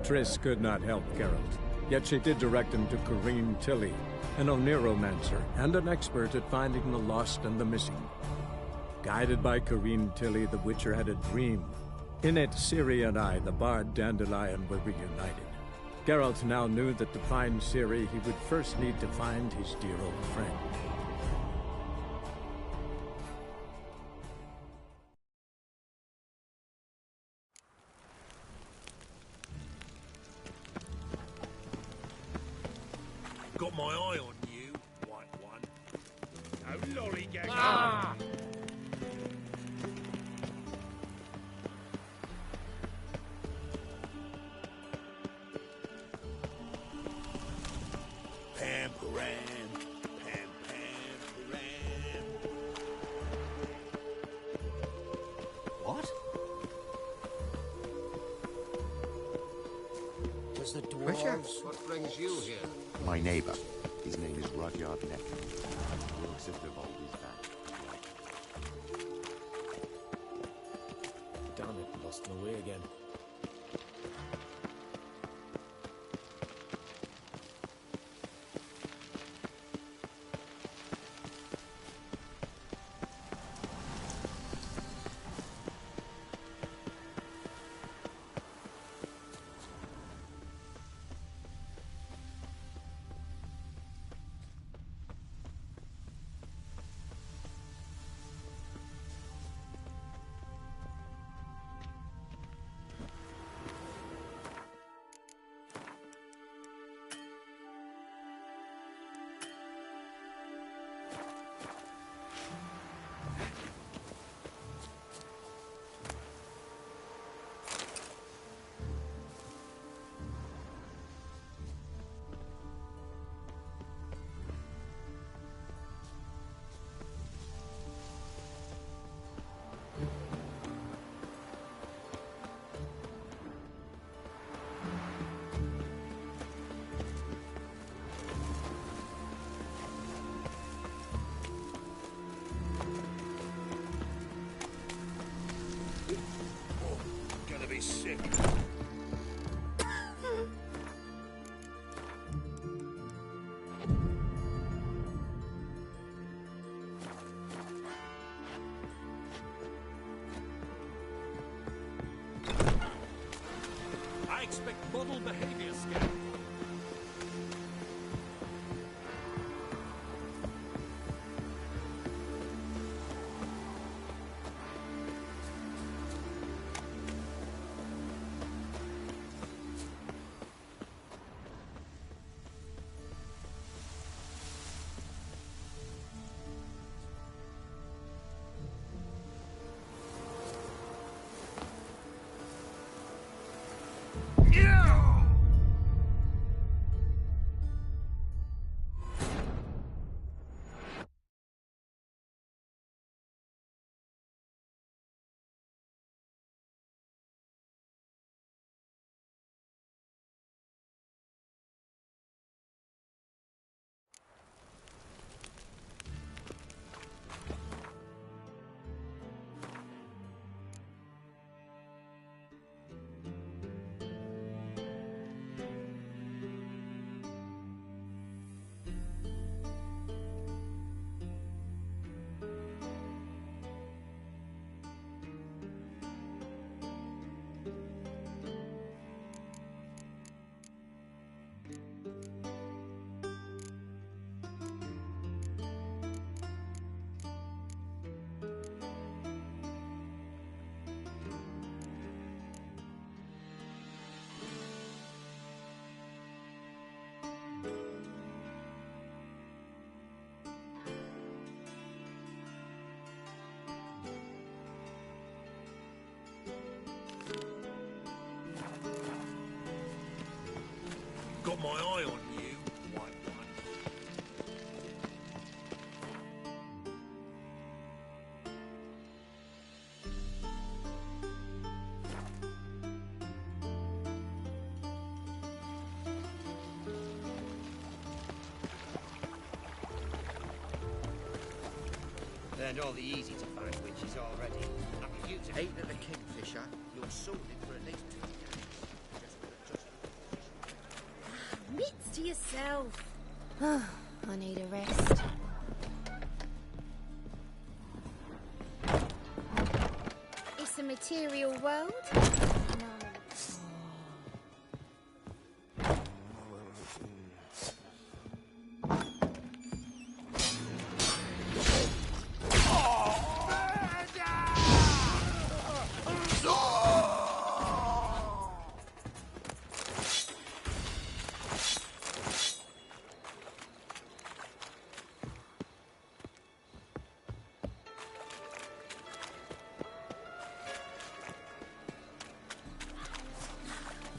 Triss could not help Geralt. Yet she did direct him to Corrine Tilly, an Oniromancer and an expert at finding the lost and the missing. Guided by Corrine Tilly, the Witcher had a dream. In it, Ciri and I, the bard Dandelion, were reunited. Geralt now knew that to find Ciri, he would first need to find his dear old friend. Got my eye on you, white one. No lollygag. Ah! Pam-param, pam-pam-param. What? Does the Witcher? dwarves... What brings you here? My neighbor. His name is Rudyard Neck. Little sister of Aldy's back. Damn it, lost my way again. Gonna be sick. I expect model behavior scan. Got my eye on you, white one. Learned all the easy to find witches already. I could use 8 of the Kingfisher. You're sorted for at least 2 days. Me myself. I need a rest. It's a material world.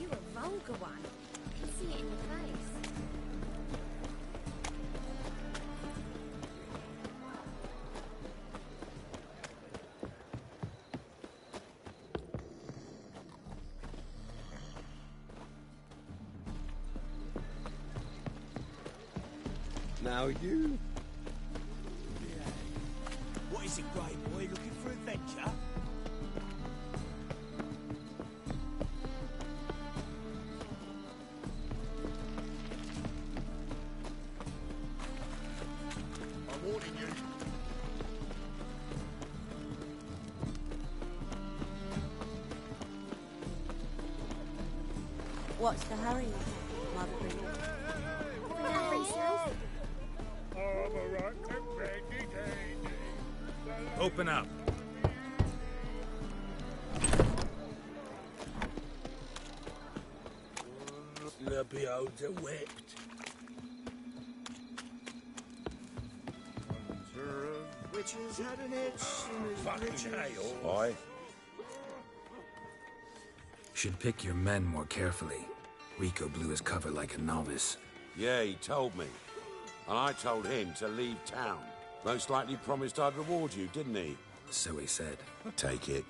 You're a vulgar one. I can see it in your face. Now you. What is it, Grey Boy? Looking for adventure? I'm warning you. What's the hurry, Mother? Open up. The beholder wept. Witches had an itch in his Fucking britches. Boy. Should pick your men more carefully. Rico blew his cover like a novice. Yeah, he told me. And I told him to leave town. Most likely promised I'd reward you, didn't he? So he said. Take it.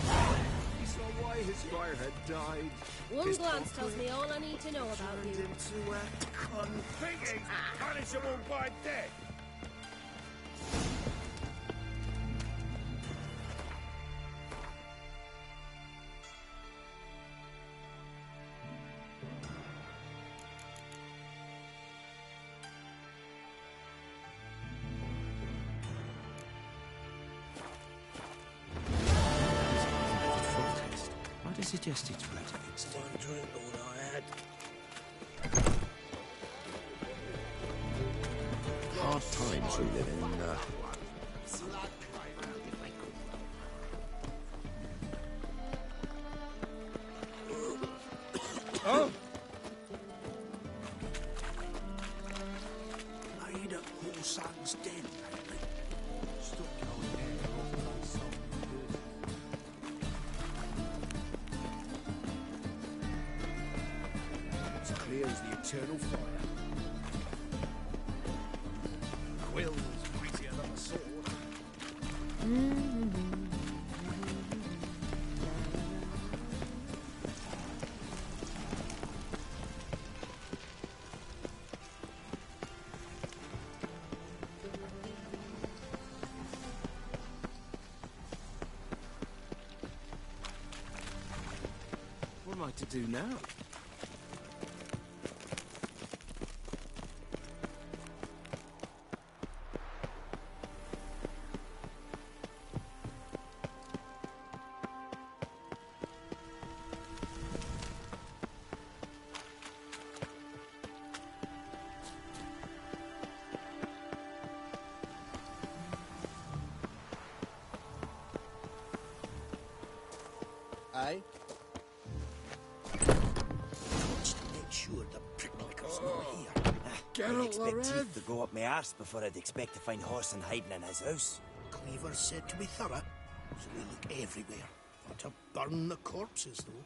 He saw why his squire had died. One His glance daughter tells me all I need to know about turned you. into a cunt. Thinking punishable by death. I'd suggest it's blood against it. One drink all I had. Hard times we live in. Oh! Laid at Paul Sutton's den, lately. Stop going there, I've done something good. It's clear as the eternal fire. Quill's mightier than a sword. What am I to do now? Aye? Just to make sure the pricklicker's not here. Get I'd out, expect Lorraine. teeth to go up my arse before I'd expect to find Horson hiding in his house. Cleaver said to be thorough, so we look everywhere. Not to burn the corpses, though.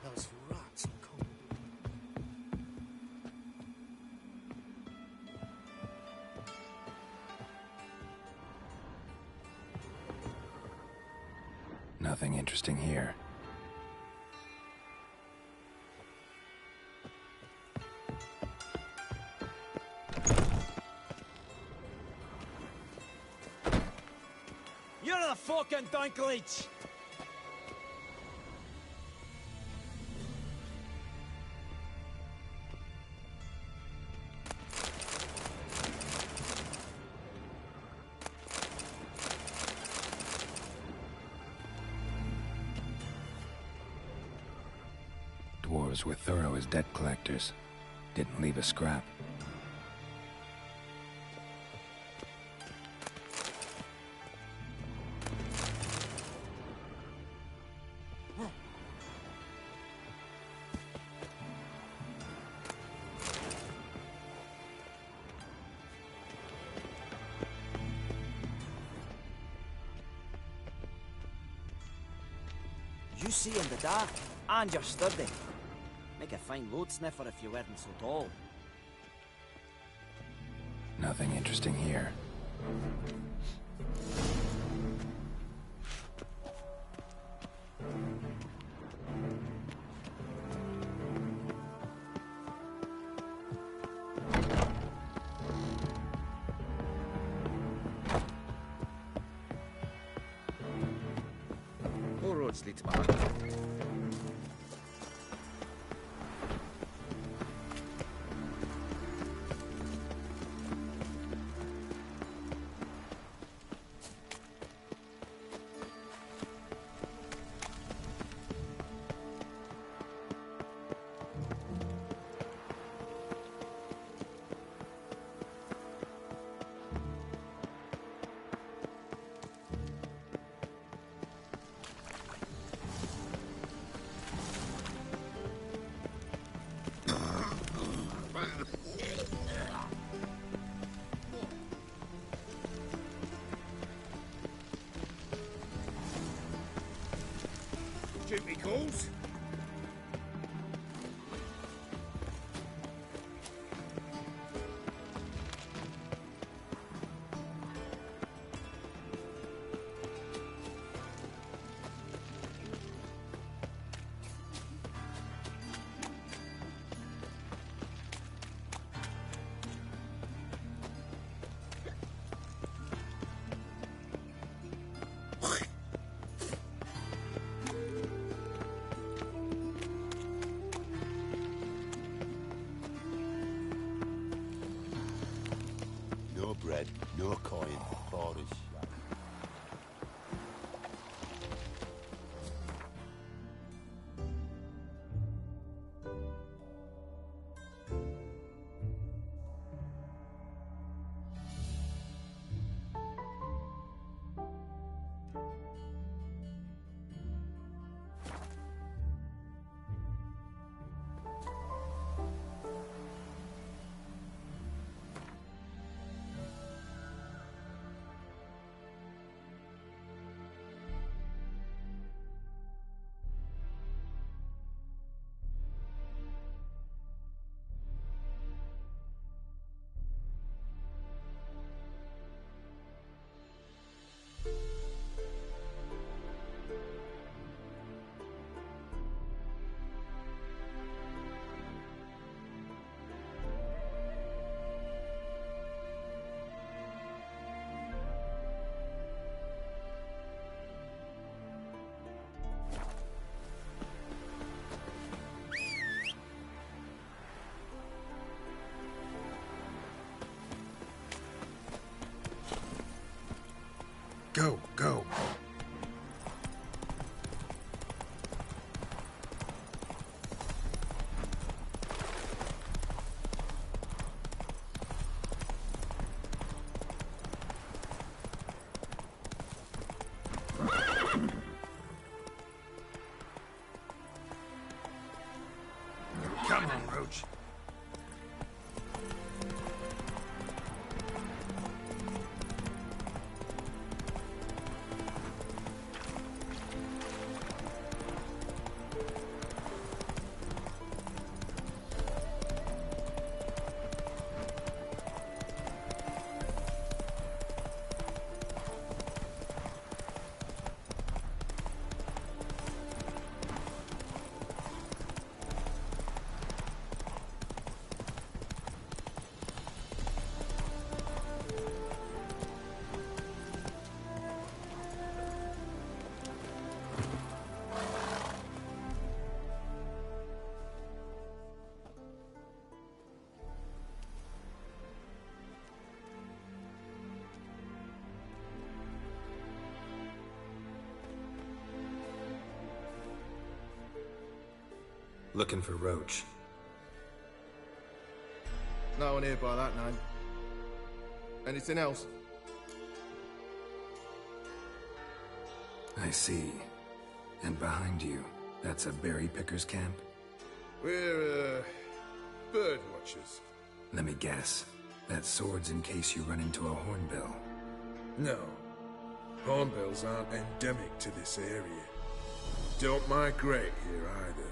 Else rats will come. Nothing interesting here. You're the fucking Dinklage! dwarves were thorough as debt collectors. Didn't leave a scrap. You see in the dark, and you're sturdy. Make a fine load sniffer if you weren't so tall. Nothing interesting here. All roads lead to Bath. Duty calls. No bread, no coin, all is shut. Go, go. Come on, Roach. Looking for Roach. No one here by that name. Anything else? I see. And behind you, that's a berry picker's camp? We're, bird watchers. Let me guess. That sword's in case you run into a hornbill. No. Hornbills aren't endemic to this area. Don't migrate here either.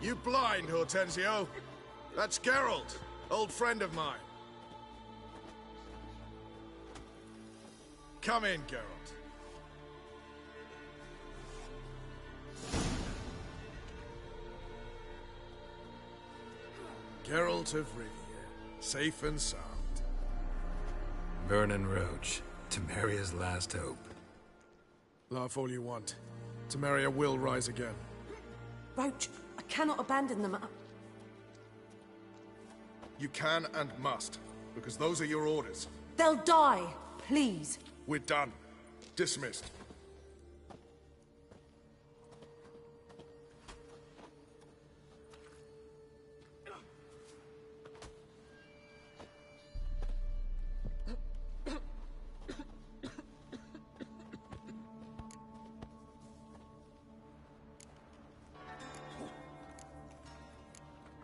You blind, Hortensio? That's Geralt, old friend of mine. Come in, Geralt. Geralt of Rivia, safe and sound. Vernon Roach, Temeria's last hope. Laugh all you want. Temeria will rise again. Roach, I cannot abandon them. You can and must, because those are your orders. They'll die, please. We're done. Dismissed.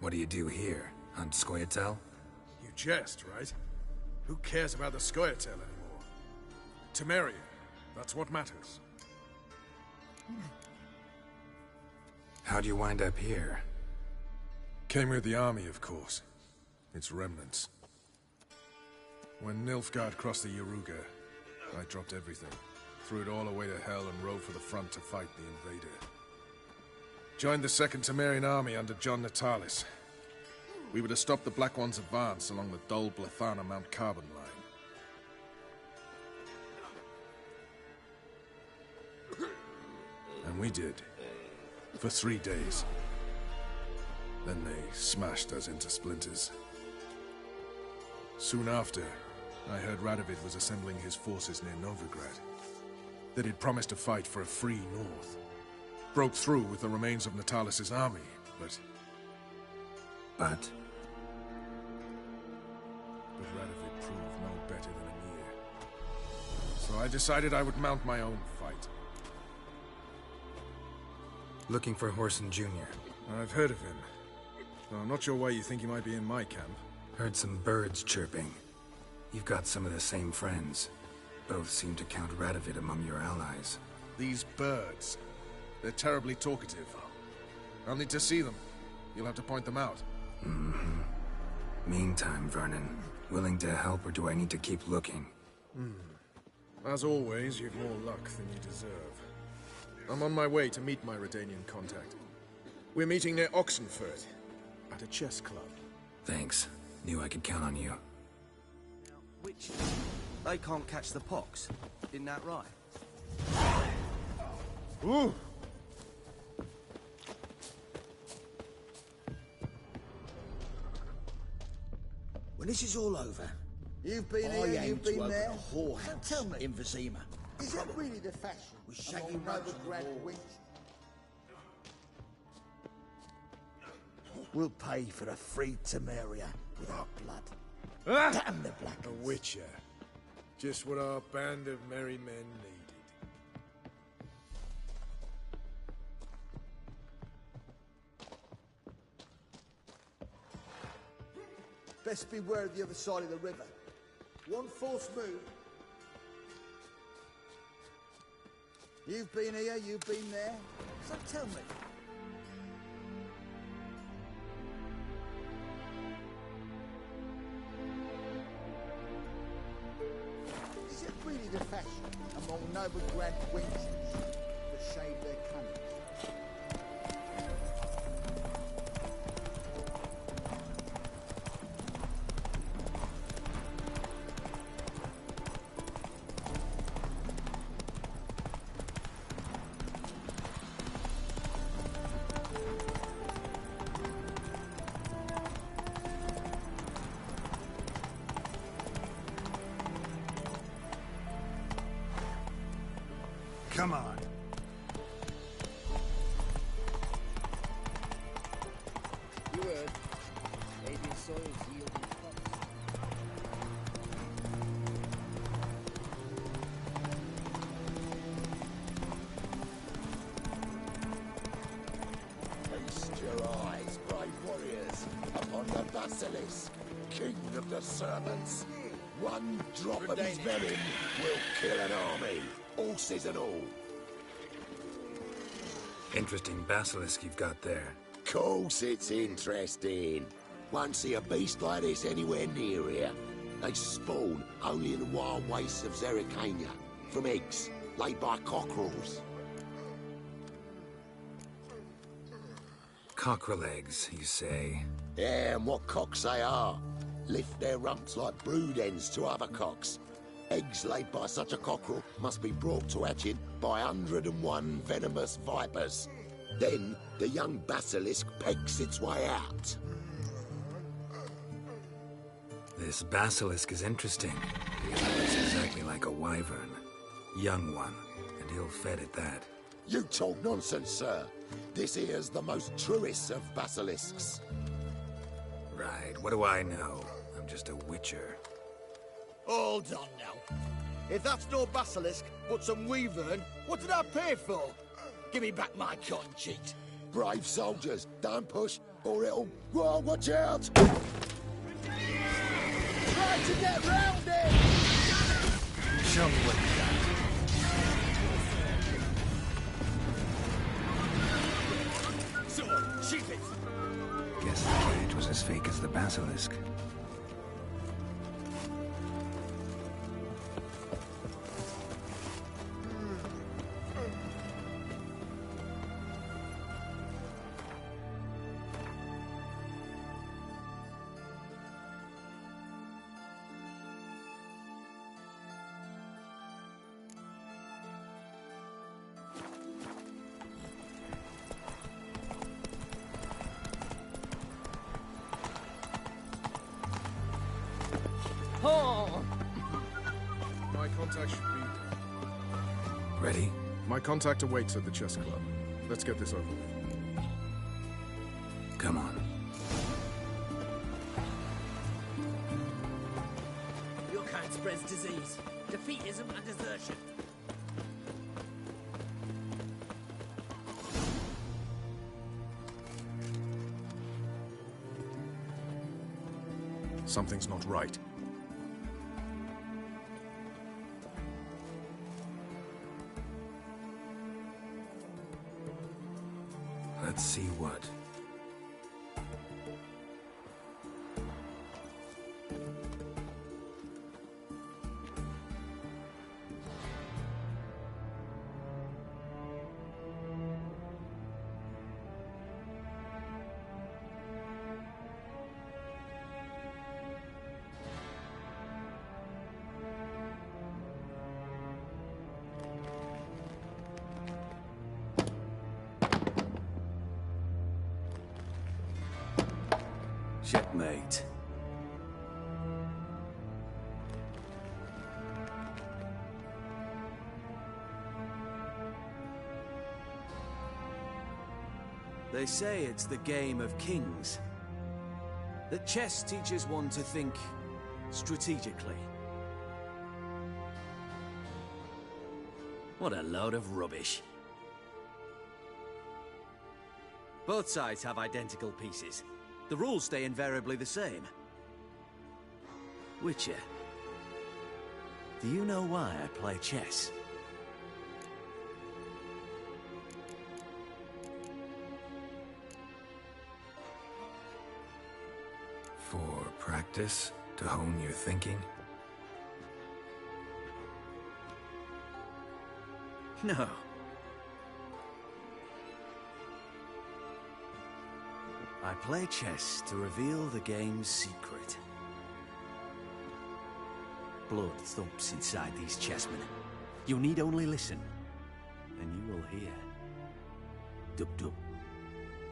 What do you do here? Hunt Scoia'tael? You jest, right? Who cares about the Scoia'tael anymore? Temeria, that's what matters. How'd you wind up here? Came with the army, of course. Its remnants. When Nilfgaard crossed the Yaruga, I dropped everything. Threw it all away to hell and rode for the front to fight the invader. Joined the Second Temerian army under John Natalis. We were to stop the Black One's advance along the Dol Blathana Mount Carbon line. And we did. For 3 days. Then they smashed us into splinters. Soon after, I heard Radovid was assembling his forces near Novigrad. That he'd promised to fight for a free North. Broke through with the remains of Natalis' army, but... But Radovid proved no better than Emir. So I decided I would mount my own fight. Looking for Whoreson Jr. I've heard of him. Though I'm not sure why you think he might be in my camp. Heard some birds chirping. You've got some of the same friends. Both seem to count Radovid among your allies. These birds. They're terribly talkative. I'll need to see them. You'll have to point them out. Mm-hmm. Meantime, Vernon, willing to help or do I need to keep looking? As always, you've more luck than you deserve. I'm on my way to meet my Redanian contact. We're meeting near Oxenfurt, at a chess club. Thanks. Knew I could count on you. Which... They can't catch the pox. Isn't that right? Ooh! When this is all over, You've been I here, aim you've to been open there. a whorehouse Tell me, in Vizima. is that really the fashion? With shaggy among rugs noble on the wall. wench? We'll pay for the free Temeria with our blood. Ah! Damn the Black A witcher. Just what our band of merry men needed. Best beware of the other side of the river. One false move. You've been here, you've been there. So tell me. Is it really the fashion among noble grand wenches to shave their cunning? Come on. Basilisk, king of the servants. One drop of his venom will kill an army, horses and all. Interesting basilisk you've got there. Course it's interesting. Won't see a beast like this anywhere near here. They spawn only in the wild wastes of Zerrikania, from eggs laid by cockerels. Cockerel eggs, you say? Yeah, and what cocks they are. Lift their rumps like brood hens to other cocks. Eggs laid by such a cockerel must be brought to hatching by 101 venomous vipers. Then the young basilisk pegs its way out. This basilisk is interesting, because it looks exactly like a wyvern. Young one, and ill-fed at that. You talk nonsense, sir. This here's the most truest of basilisks. Right, what do I know? I'm just a witcher. Hold on now. If that's no basilisk, but some wyvern, what did I pay for? Give me back my cotton cheat. Brave soldiers, don't push, or it'll... Whoa, watch out! Try to get round it! Show me what you got. Sword, sheath it! Guess the cage was as fake as the basilisk. My contact should be... Ready? My contact awaits at the chess club. Let's get this over with. Come on. Your kind spreads disease, defeatism and desertion. Something's not right. Let's see what. Checkmate. They say it's the game of kings. That chess teaches one to think strategically. What a load of rubbish. Both sides have identical pieces. The rules stay invariably the same. Witcher, do you know why I play chess? For practice? To hone your thinking? No. I play chess to reveal the game's secret. Blood thumps inside these chessmen. You need only listen, and you will hear. Dub-dub,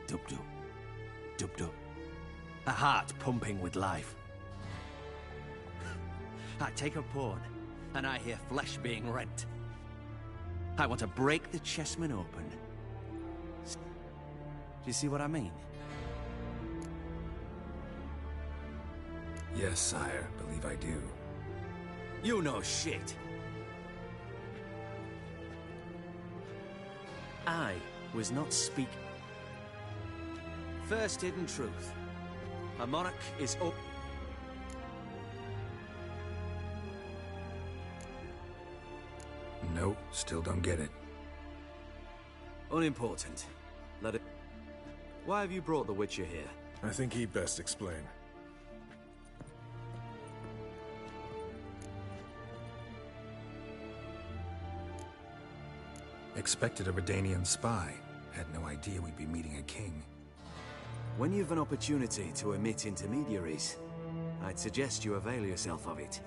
dub-dub, dub-dub. A heart pumping with life. I take a pawn, and I hear flesh being rent. I want to break the chessman open. Do you see what I mean? Yes, sire. Believe I do. You know shit. I was not speaking. First hidden truth. A monarch is up. No, still don't get it. Unimportant. Let it... Why have you brought the Witcher here? I think he'd best explain. Expected a Redanian spy. Had no idea we'd be meeting a king. When you've an opportunity to omit intermediaries, I'd suggest you avail yourself of it.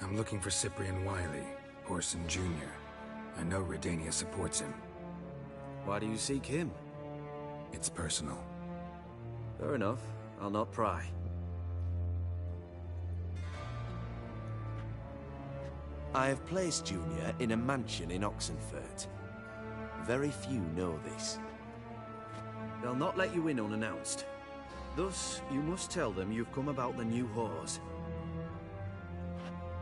I'm looking for Cyprian Wiley, Orson Jr. I know Redania supports him. Why do you seek him? It's personal. Fair enough. I'll not pry. I have placed Junior in a mansion in Oxenfurt. Very few know this. They'll not let you in unannounced. Thus, you must tell them you've come about the new whores.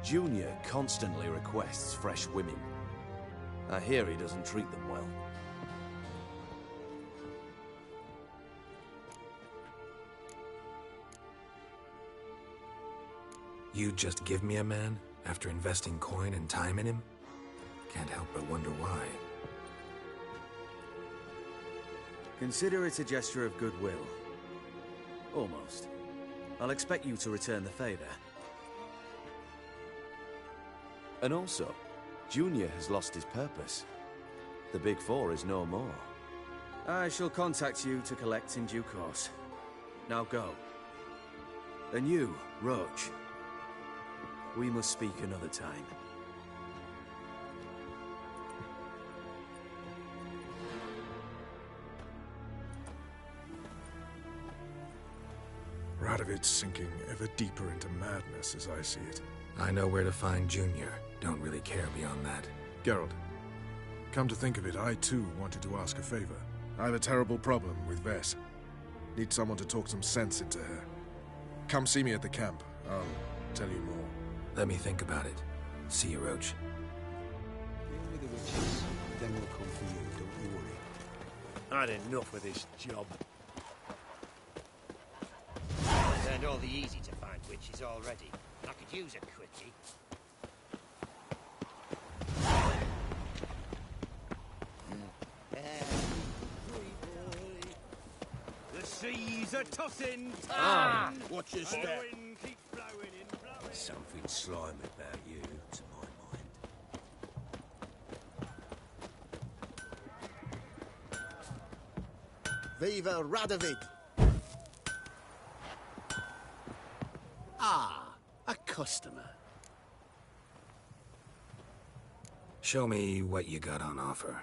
Junior constantly requests fresh women. I hear he doesn't treat them well. You just give me a man, after investing coin and time in him? Can't help but wonder why. Consider it a gesture of goodwill. Almost. I'll expect you to return the favor. And also, Junior has lost his purpose. The Big Four is no more. I shall contact you to collect in due course. Now go. And you, Roach. We must speak another time. Radovid's sinking ever deeper into madness as I see it. I know where to find Junior. Don't really care beyond that. Geralt, come to think of it, I too wanted to ask a favor. I have a terrible problem with Vess. Need someone to talk some sense into her. Come see me at the camp. I'll tell you more. Let me think about it. See you, Roach. Deal with the witches, then we'll come for you, don't you worry. I'd enough of this job. Turned all the easy-to-find witches already. I could use a quickie. The seas are tossing. Watch your step. The wind keeps blowing in, blowing. Something slimy about you, to my mind. Viva Radovid! Ah, a customer. Show me what you got on offer.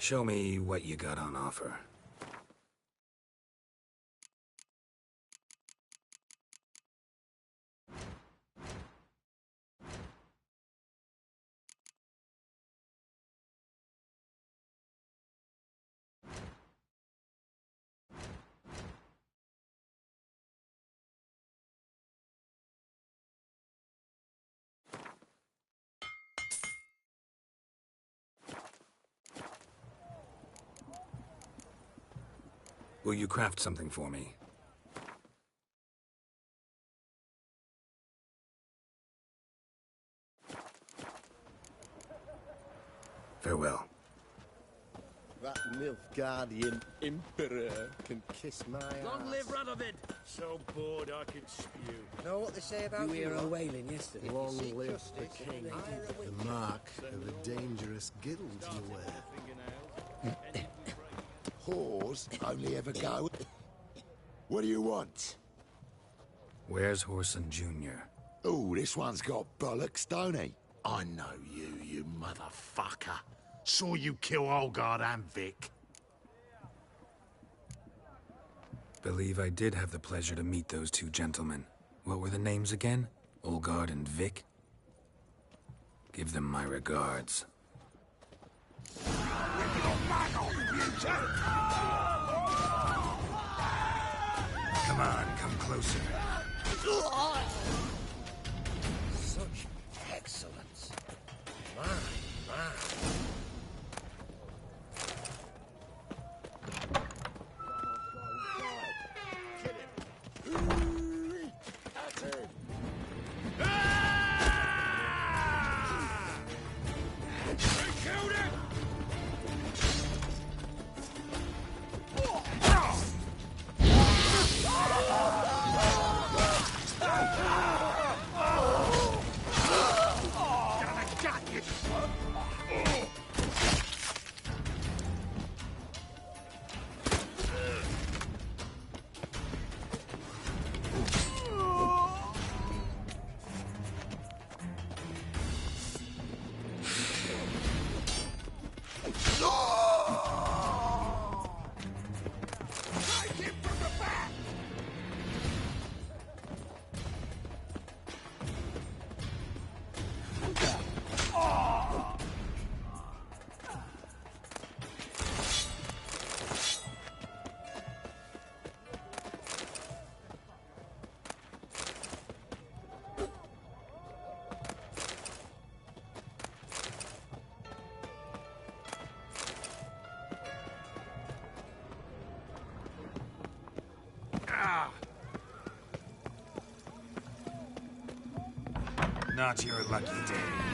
Show me what you got on offer. Will you craft something for me? Farewell. That Nilfgaardian Emperor can kiss my ass. Long live Radovid! So bored I could spew. Know what they say about You hear her lot? wailing yesterday? Long live the king. The mark of a dangerous guild you wear. Whores only ever go. What do you want? Where's Whoreson Jr.? Oh, this one's got bollocks, don't he? I know you, you motherfucker. Saw you kill Olgard and Vic. Believe I did have the pleasure to meet those two gentlemen. What were the names again? Olgard and Vic? Give them my regards. Come on, come closer. Such excellence. My. Not your lucky day.